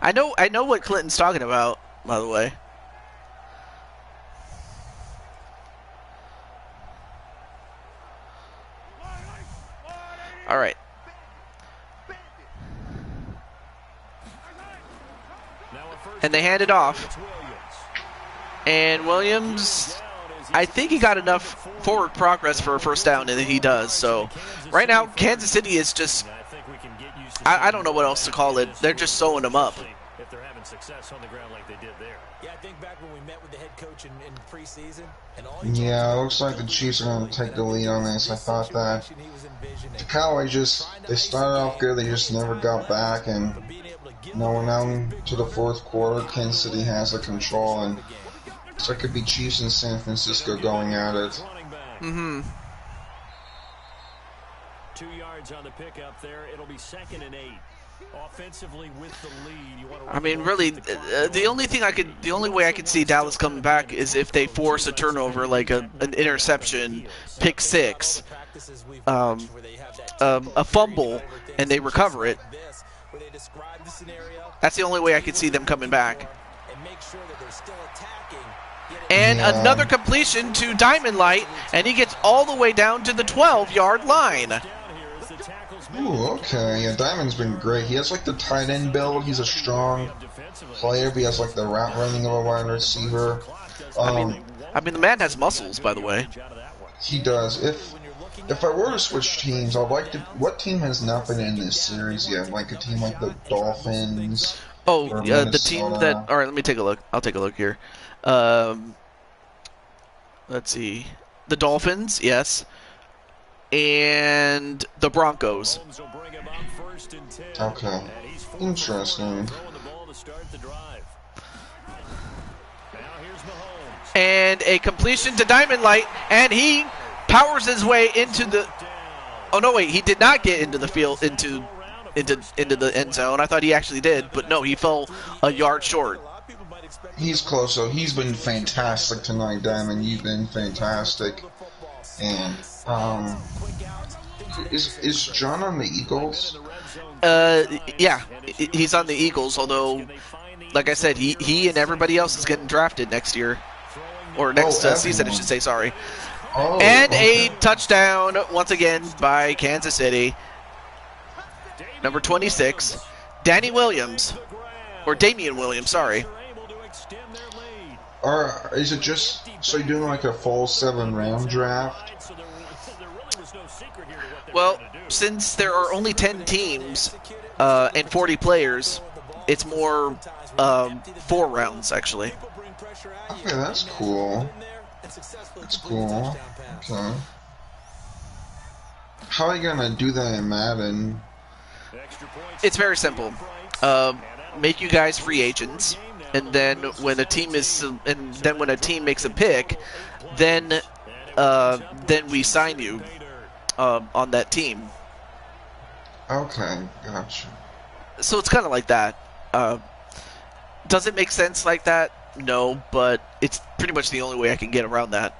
I know what Clinton's talking about, by the way. All right. And they hand it off. And Williams, I think he got enough forward progress for a first down, and he does. So right now, Kansas City is just, I don't know what else to call it. They're just sewing them up. If they're having success on the ground like they did there. Yeah, I think back when we met with the head coach in preseason. Yeah, it looks like the Chiefs are going to take the lead on this. I thought that the Cowboys they started off good, they just never got back, and we're now to the 4th quarter. Kansas City has the control, and so it could be Chiefs and San Francisco going at it. Mm-hmm. 2 yards on the pickup there. It'll be 2nd and 8. Offensively with the lead, you want to, I mean, really, the only way I could see Dallas coming back is if they force a turnover, like an interception, pick 6, a fumble, and they recover it. That's the only way I could see them coming back. And another completion to Diamond Light, and he gets all the way down to the 12-yard line. Ooh, okay. Yeah, Diamond's been great. He has like the tight end build. He's a strong player, but he has like the route running of a wide receiver. I mean, the man has muscles, by the way. He does. If I were to switch teams, I'd like to. What team has not been in this series yet? Like a team like the Dolphins. Oh, the team that. All right, let me take a look. I'll take a look here. Let's see. The Dolphins, yes. And the Broncos. Okay. Interesting. And a completion to Diamond Light, and he powers his way into the. Oh no, wait, he did not get into the field into the end zone. I thought he actually did, but no, he fell a yard short. He's close, so he's been fantastic tonight, Diamond. You've been fantastic. And is John on the Eagles? Yeah, he's on the Eagles. Although, like I said, he and everybody else is getting drafted next year, or next season, I should say. Sorry. Oh, and okay. A touchdown once again by Kansas City. Number 26, Danny Williams, or Damian Williams. Sorry. Or is it just so you're doing like a full 7-round draft? Well, since there are only 10 teams and 40 players, it's more 4 rounds, actually. Okay, that's cool. That's cool. Okay. How are you gonna do that in Madden? It's very simple. Make you guys free agents, and then when a team makes a pick, then we sign you on that team. Okay, gotcha. So it's kind of like that. Does it make sense like that? No, but it's pretty much the only way I can get around that.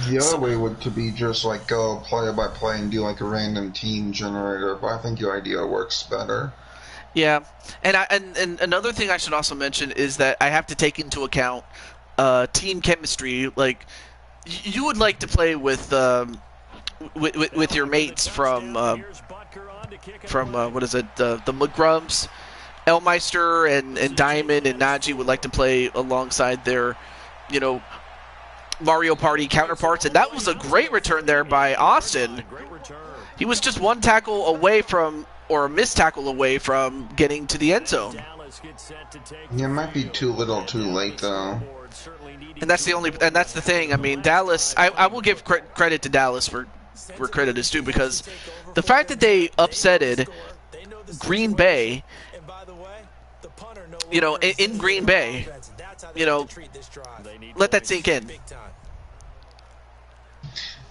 The other way would to be just like go player by play and do like a random team generator, but I think your idea works better. Yeah, and another thing I should also mention is that I have to take into account team chemistry. Like, you would like to play with your mates from what is it, the McGrubs, Elmeister and Diamond and Najee would like to play alongside their, Mario Party counterparts, and that was a great return there by Austin. He was just one tackle away from, or a missed tackle away from getting to the end zone. Yeah, it might be too little, too late though. And that's the thing. I mean, Dallas. I will give credit to Dallas for credit is due, because the fact that they upsetted Green Bay, in Green Bay, let that sink in.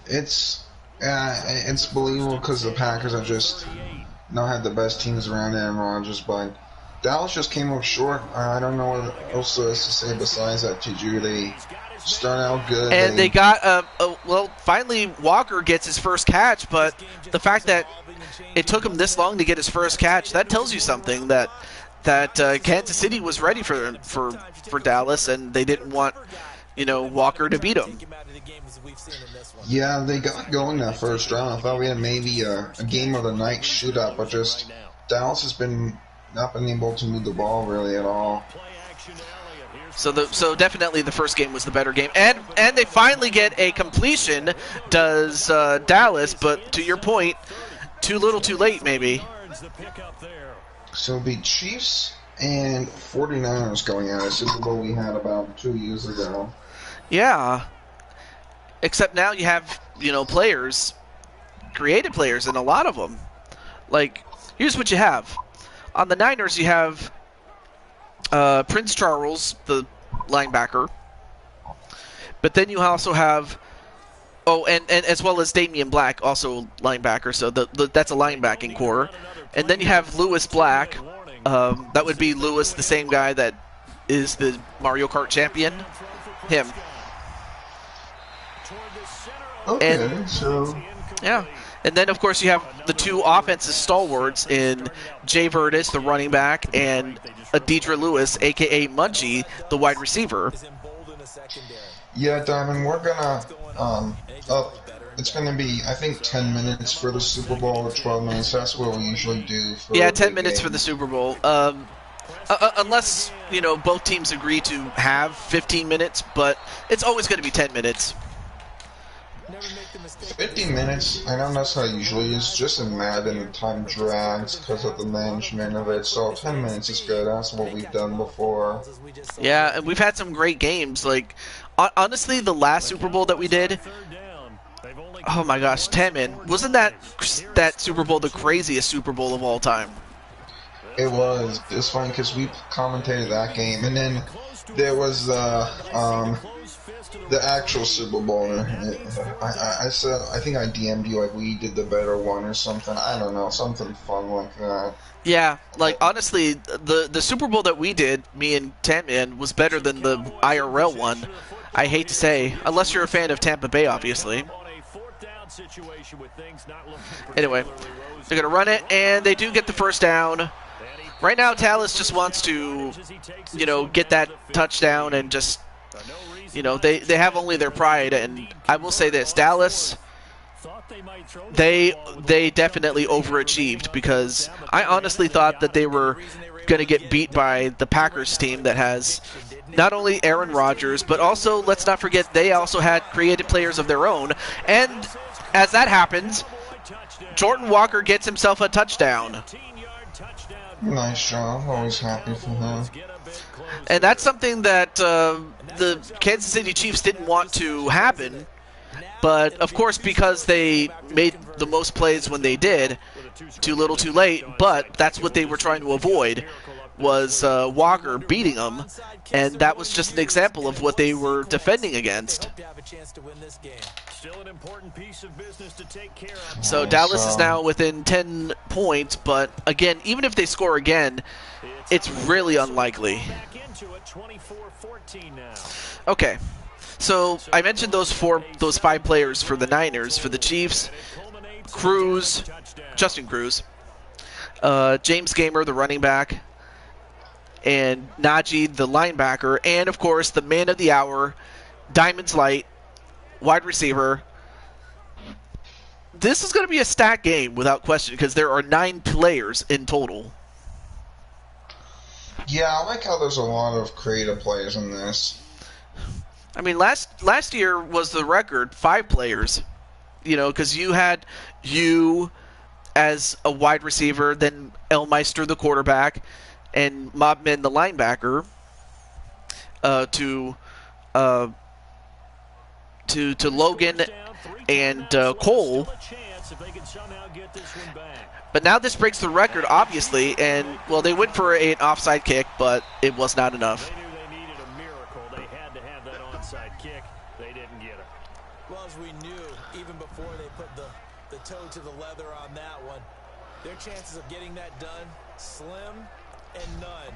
It's believable because the Packers have just not had the best teams around Aaron Rodgers, but Dallas just came up short. I don't know what else there is to say besides that. Juju, they start out good, and they got finally Walker gets his first catch, but the fact that it took him this long to get his first catch, that tells you something, that Kansas City was ready for Dallas, and they didn't want Walker to beat him. Yeah, they got going that first round. I thought we had maybe a game of the night shootout, but just Dallas has not been able to move the ball really at all. So definitely the first game was the better game, and they finally get a completion. Does Dallas? But to your point, too little, too late, maybe. So it'll be Chiefs and 49ers going at it. Super Bowl we had about 2 years ago. Yeah. Except now you have, players, creative players, and a lot of them. Like, here's what you have. On the Niners, you have Prince Charles, the linebacker. But then you also have, and as well as Damian Black, also linebacker. So that's a linebacking core. And then you have Lewis Black. That would be Lewis, the same guy that is the Mario Kart champion. Him. Okay, so... Yeah. And then, of course, you have the two offensive stalwarts in Jay Vertis, the running back, and Deidre Lewis, a.k.a. Munchie, the wide receiver. Yeah, Diamond, we're gonna it's gonna be, I think, 10 minutes for the Super Bowl or 12 minutes. That's what we usually do. Yeah, 10 minutes for the Super Bowl. Unless, both teams agree to have 15 minutes, but it's always going to be 10 minutes. 15 minutes, I know that's how it usually is. Just in Madden, the time drags because of the management of it. So 10 minutes is good. That's what we've done before. Yeah, and we've had some great games. Like, honestly, the last Super Bowl that we did, oh my gosh, Tamin, wasn't that Super Bowl the craziest Super Bowl of all time? It was. It's funny because we commentated that game, and then there was the actual Super Bowl. I said, I think I DM'd you like we did the better one or something. I don't know, something fun like that. Yeah, like honestly, the Super Bowl that we did, me and Tamin, was better than the IRL one. I hate to say, unless you're a fan of Tampa Bay, obviously. Anyway, they're gonna run it, and they do get the first down. Right now, Dallas just wants to, get that touchdown and just, they have only their pride. And I will say this, Dallas, they definitely overachieved, because I honestly thought that they were going to get beat by the Packers team that has not only Aaron Rodgers, but also, let's not forget, they also had creative players of their own. And as that happens, Jordan Walker gets himself a touchdown. Nice job. Always happy for him. And that's something that the Kansas City Chiefs didn't want to happen. But, of course, because they made the most plays when they did, too little too late, but that's what they were trying to avoid, was Walker beating them, and that was just an example of what they were defending against. So Dallas is now within 10 points, but again, even if they score again, it's really unlikely. Okay. So I mentioned those 5 players for the Niners. For the Chiefs, Justin Cruz, James Gamer, the running back, and Najee, the linebacker, and of course the man of the hour, Diamonds Light, wide receiver. This is going to be a stacked game without question because there are 9 players in total. Yeah, I like how there's a lot of creative players in this. I mean, last year was the record, 5 players. You know, because you had you as a wide receiver, then Elmeister, the quarterback, and Mobman, the linebacker, to Logan and Cole. But now this breaks the record, obviously, and, well, they went for an offside kick, but it was not enough. Well, as we knew, even before they put the toe to the leather on that one, their chances of getting that done, slim and none.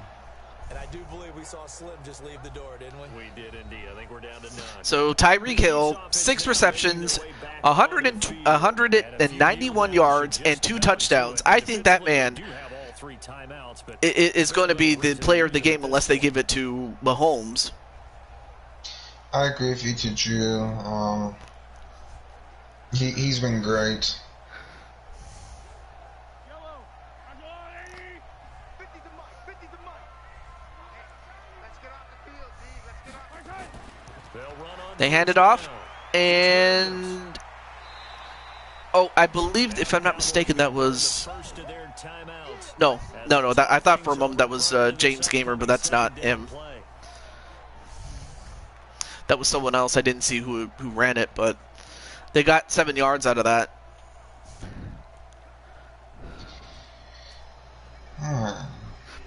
And I do believe we saw Slim just leave the door, didn't we? We did indeed. I think we're down to none. So Tyreek Hill, 6 receptions, 191 yards, and 2 touchdowns. I think that man is going to be the player of the game unless they give it to Mahomes. I agree with you, to Drew. He's been great. They hand it off, and I believe, if I'm not mistaken, that was no. I thought for a moment that was James Gamer, but that's not him. That was someone else. I didn't see who ran it, but they got 7 yards out of that.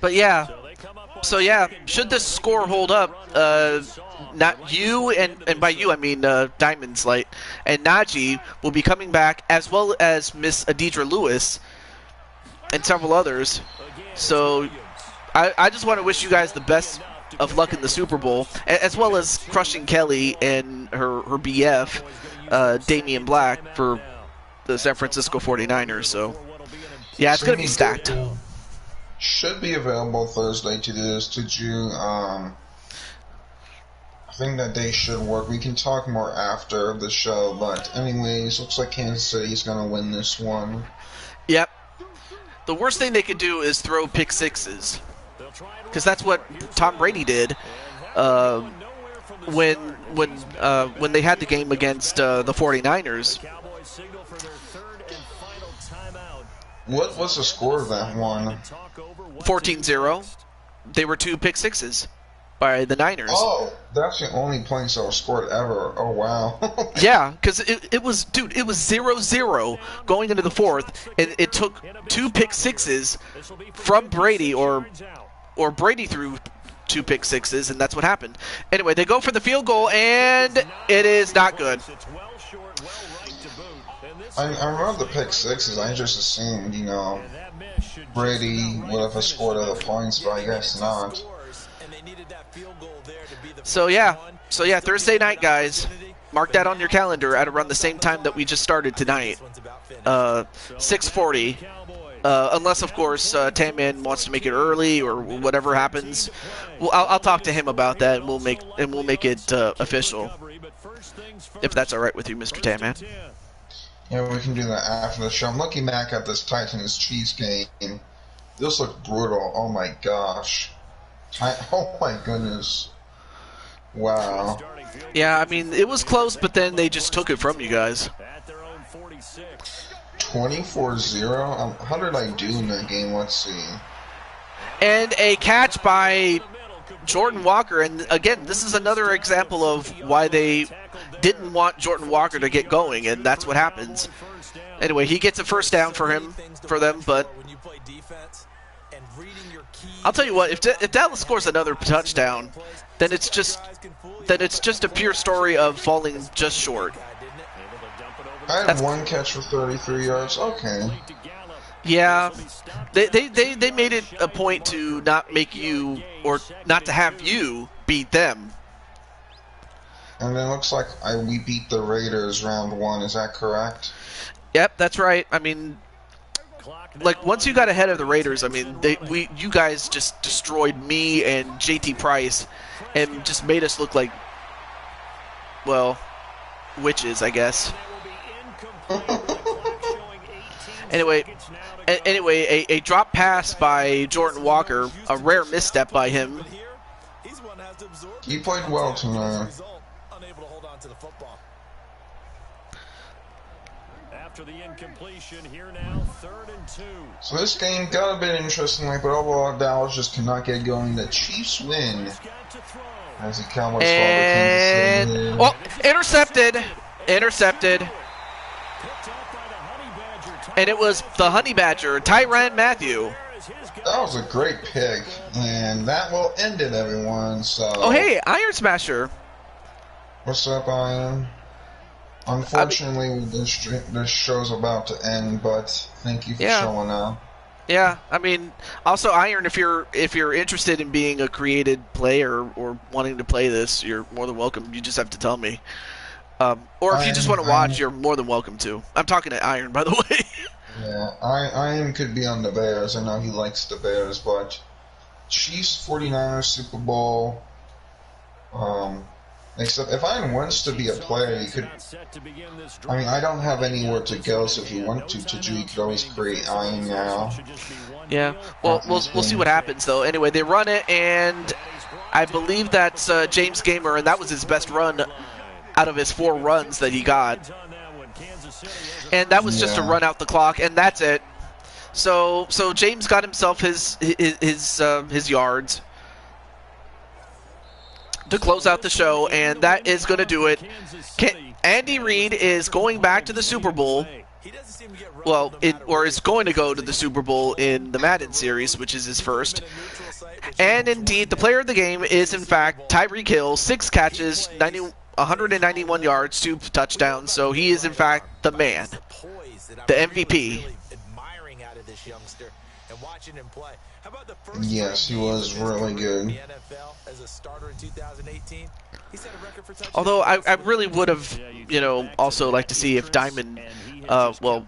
But yeah. So yeah, should this score hold up, not you, and by you I mean Diamonds Light, and Najee will be coming back, as well as Miss Adidra Lewis and several others. So I just want to wish you guys the best of luck in the Super Bowl, as well as crushing Kelly and her BF, Damian Black, for the San Francisco 49ers. So yeah, it's going to be stacked. Should be available Thursday to this to June. I think that day should work. We can talk more after the show, but anyways, looks like Kansas City's gonna win this one. Yep. The worst thing they could do is throw pick sixes, because that's what Tom Brady did when they had the game against the 49ers. What was the score of that one? 14-0. They were 2 pick sixes by the Niners. Oh, that's the only points that were scored ever. Oh, wow. Yeah, because it was 0-0 going into the fourth, and it took 2 pick sixes from Brady, or Brady threw 2 pick sixes, and that's what happened. Anyway, they go for the field goal, and it is not good. I remember the pick sixes. I just assumed, Brady would have scored other points, but I guess not. So yeah, Thursday night, guys. Mark that on your calendar at around the same time that we just started tonight, 6:40. Unless, of course, Tan-Man wants to make it early or whatever happens. Well, I'll talk to him about that, and we'll make it official, if that's all right with you, Mr. Tan-Man. Yeah, we can do that after the show. I'm looking back at this Titans-Chiefs game. This looked brutal. Oh my gosh. Oh my goodness. Wow. Yeah, I mean, it was close, but then they just took it from you guys. 24-0? How did I do in that game? Let's see. And a catch by Jordan Walker. And again, this is another example of why they didn't want Jordan Walker to get going, and that's what happens. Anyway, he gets a first down for them, but I'll tell you what, if Dallas scores another touchdown, then it's just a pure story of falling just short. I had one catch for 33 yards. Okay. Yeah, they made it a point to not make you, or not to have you beat them. And it looks like we beat the Raiders round 1. Is that correct? Yep, that's right. I mean, like, once you got ahead of the Raiders, I mean, you guys just destroyed me and JT Price and just made us look like, well, witches, I guess. Anyway, a drop pass by Jordan Walker, a rare misstep by him. He played well tonight. After the incompletion, here now, 3rd and 2. So this game got a bit interesting, but overall Dallas just cannot get going. The Chiefs win as the Cowboys and fall to Kansas City. Oh, intercepted. And it was the Honey Badger, Tyrann Mathieu. That was a great pick, and that will end it, everyone. So. Oh, hey, Iron Smasher. What's up, Iron? Unfortunately, this show's about to end, but thank you for showing up. Yeah, I mean, also Iron, if you're interested in being a created player or wanting to play this, you're more than welcome. You just have to tell me. Or if you just want to watch, you're more than welcome to. I'm talking to Iron, by the way. Yeah, Iron could be on the Bears. I know he likes the Bears, but Chiefs 49ers Super Bowl. Except if Iron wants to be a player, he could. I mean, I don't have anywhere to go, so if you want to do, you could always create Iron now. Yeah, well, we'll see what happens though. Anyway, they run it, and I believe that's James Gamer, and that was his best run out of his 4 runs that he got. And that was just to run out the clock, and that's it. So James got himself his yards to close out the show, and that is going to do it. Andy Reid is going back to the Super Bowl. Well, is going to go to the Super Bowl in the Madden series, which is his first. And indeed, the player of the game is, in fact, Tyreek Hill, 6 catches, 191 yards, 2 touchdowns. So he is, in fact, the man, the MVP. Yes, he was really good. Although I really would have, also liked to see if Diamond, although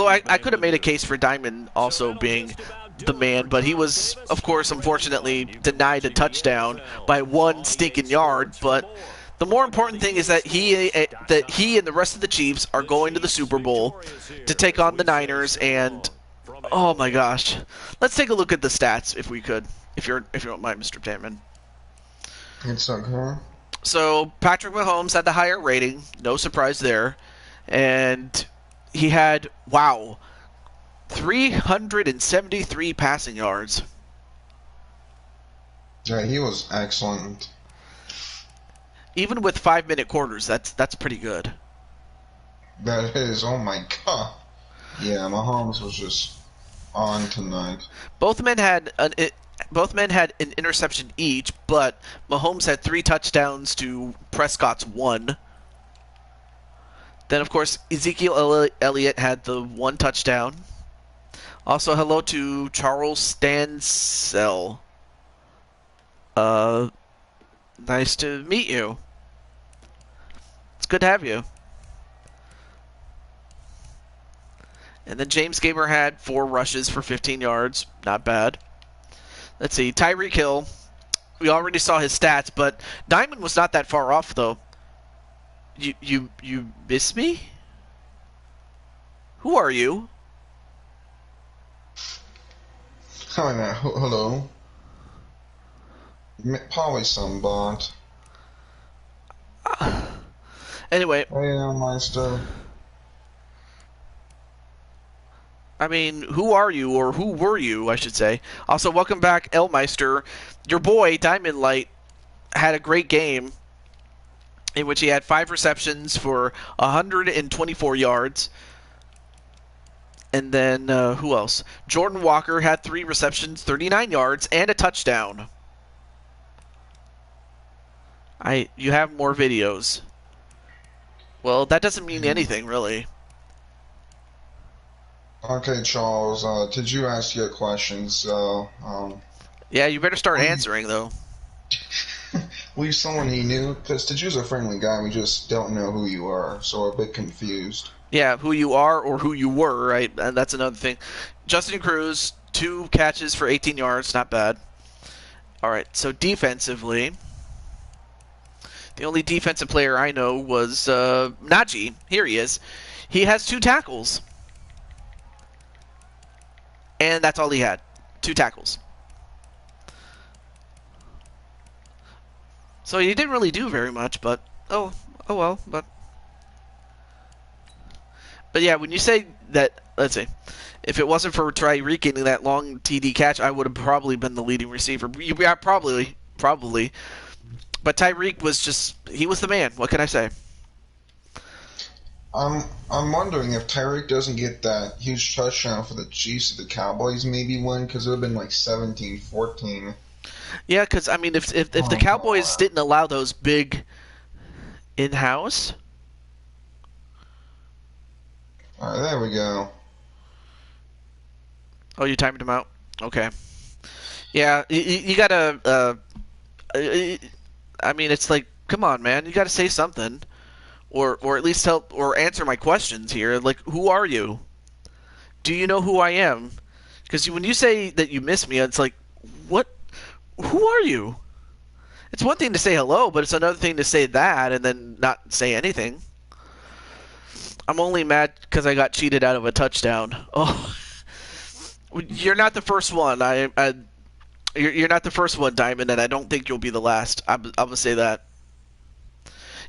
I could have made a case for Diamond also being the man, but he was, of course, unfortunately denied a touchdown by 1 stinking yard. But the more important thing is that he and the rest of the Chiefs are going to the Super Bowl to take on the Niners. And oh my gosh, let's take a look at the stats if we could, if you don't mind, Mr. Damon. It's okay. So Patrick Mahomes had the higher rating, no surprise there, and he had 373 passing yards. Yeah, he was excellent. Even with 5-minute quarters, that's pretty good. That is, oh my god. Yeah, Mahomes was just on tonight. Both men had an interception each, but Mahomes had 3 touchdowns to Prescott's 1. Then, of course, Ezekiel Elliott had the 1 touchdown. Also, hello to Charles Stansell. Nice to meet you. It's good to have you. And then James Gamer had 4 rushes for 15 yards. Not bad. Let's see. Tyreek Hill. We already saw his stats, but Diamond was not that far off, though. You miss me? Who are you? Hello. Probably some bot. Anyway, Hey, Meister. I mean, who are you, or who were you, I should say. Also, welcome back, Elmeister. Your boy, Diamond Light, had a great game in which he had 5 receptions for 124 yards. And then, who else? Jordan Walker had 3 receptions, 39 yards, and a touchdown. You have more videos. Well, that doesn't mean anything, really. Okay, Charles, did you ask your questions? So, Yeah, you better start answering, though. were you someone he knew? Because Taju's a friendly guy, we just don't know who you are, so we're a bit confused. Yeah, who you are or who you were, right? And that's another thing. Justin Cruz, 2 catches for 18 yards, not bad. All right, so defensively, the only defensive player I know was Najee. Here he is. He has 2 tackles. And that's all he had. 2 tackles. So he didn't really do very much, but oh well, but yeah, when you say that, let's see, if it wasn't for Tyreek getting that long TD catch, I would have probably been the leading receiver. Yeah, probably. But Tyreek was he was the man. What can I say? I'm wondering if Tyreek doesn't get that huge touchdown for the Chiefs, the Cowboys maybe win, because it would have been like 17-14. Yeah, because, I mean, if the Cowboys didn't allow those big in-house... Alright, there we go. Oh, you timed him out? Okay. Yeah, you gotta... I mean, it's like, come on, man. You gotta say something. Or at least help or answer my questions here. Like, who are you? Do you know who I am? Because when you say that you miss me, it's like, what? Who are you? It's one thing to say hello, but it's another thing to say that and then not say anything. I'm only mad because I got cheated out of a touchdown. Oh, you're not the first one. You're not the first one, Diamond, and I don't think you'll be the last. I'm gonna say that.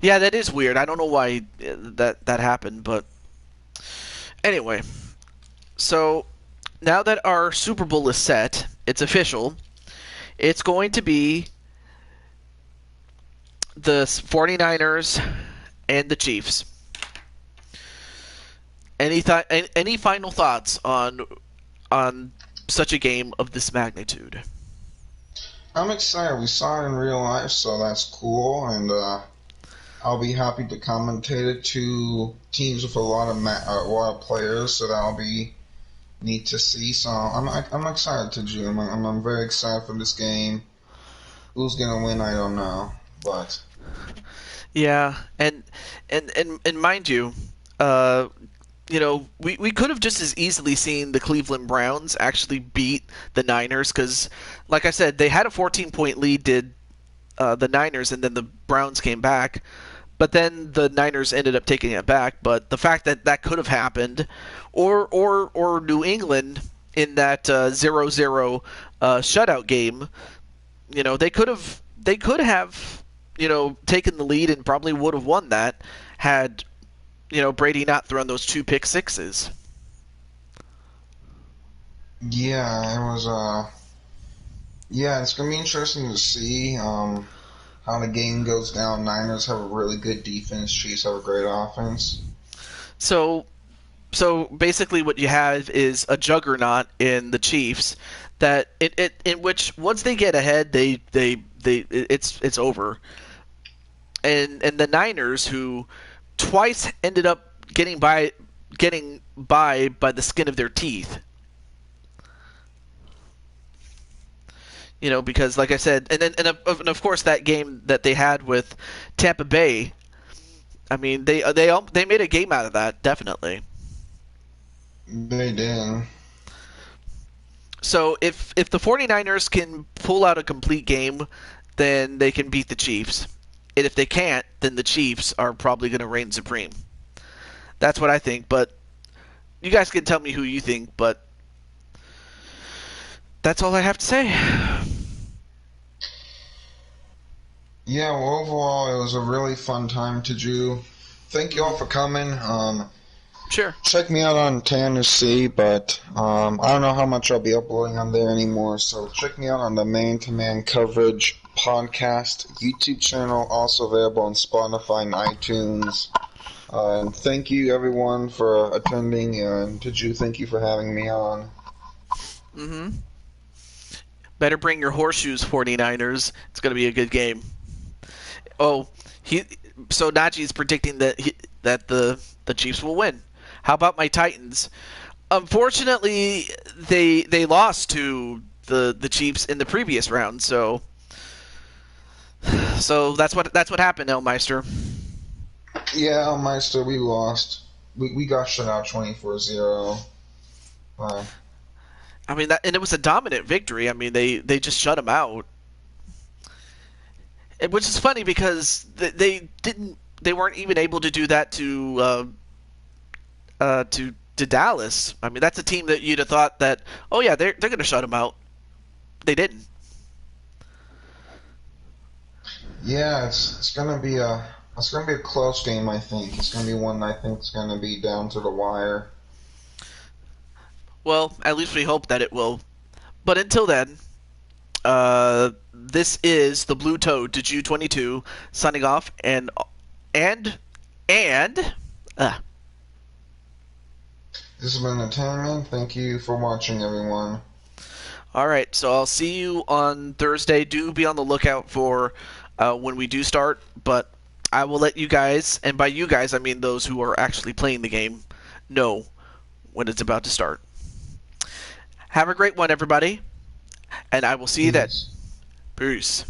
Yeah, that is weird. I don't know why that happened, but anyway. So now that our Super Bowl is set, it's official. It's going to be the 49ers and the Chiefs. Any final thoughts on such a game of this magnitude? I'm excited. We saw it in real life, so that's cool, and I'll be happy to commentate it to teams with a lot of players, so that'll be neat to see. So I'm excited to June. I'm very excited for this game. Who's gonna win? I don't know, but yeah, and mind you, we could have just as easily seen the Cleveland Browns actually beat the Niners because, like I said, they had a 14-point lead. Did the Niners, and then the Browns came back. But then the Niners ended up taking it back. But the fact that that could have happened, or New England in that 0-0 shutout game, they could have taken the lead and probably would have won that had Brady not thrown those 2 pick sixes. yeah, it was yeah, it's gonna be interesting to see how the game goes down. Niners have a really good defense. Chiefs have a great offense. So basically, what you have is a juggernaut in the Chiefs that in which once they get ahead, it's over. And the Niners, who twice ended up getting by by the skin of their teeth. Because like I said, and of course that game that they had with Tampa Bay, I mean they made a game out of that, definitely. They did. So if the 49ers can pull out a complete game, then they can beat the Chiefs. And if they can't, then the Chiefs are probably going to reign supreme. That's what I think, but you guys can tell me who you think, but that's all I have to say. Yeah, well, overall, it was a really fun time to do. thank you all for coming. Sure. Check me out on Tennessee, but I don't know how much I'll be uploading on there anymore. So check me out on the Man to Man Coverage podcast YouTube channel, also available on Spotify and iTunes. And thank you everyone for attending, and Tiju, thank you for having me on. Mm-hmm. Better bring your horseshoes, 49ers. It's going to be a good game. Oh, so Najee's predicting that the Chiefs will win. How about my Titans? Unfortunately, they lost to the Chiefs in the previous round, so that's what happened, Elmeister. Yeah, Elmeister, we lost. We got shut out 24-0. I mean, and it was a dominant victory. I mean, they just shut them out. Which is funny because they weren't even able to do that to Dallas. I mean, that's a team that you'd have thought that, oh yeah, they're going to shut them out. They didn't. Yeah, it's gonna be a close game. I think it's gonna be one I think is gonna be down to the wire. Well, at least we hope that it will. But until then, this is the Blue Toad to Ju22 signing off, and This has been Entertainment. Thank you for watching, everyone. all right, so I'll see you on Thursday. Do be on the lookout for when we do start, but I will let you guys, and by you guys I mean those who are actually playing the game, know when it's about to start. Have a great one, everybody, and I will see you then. Peace.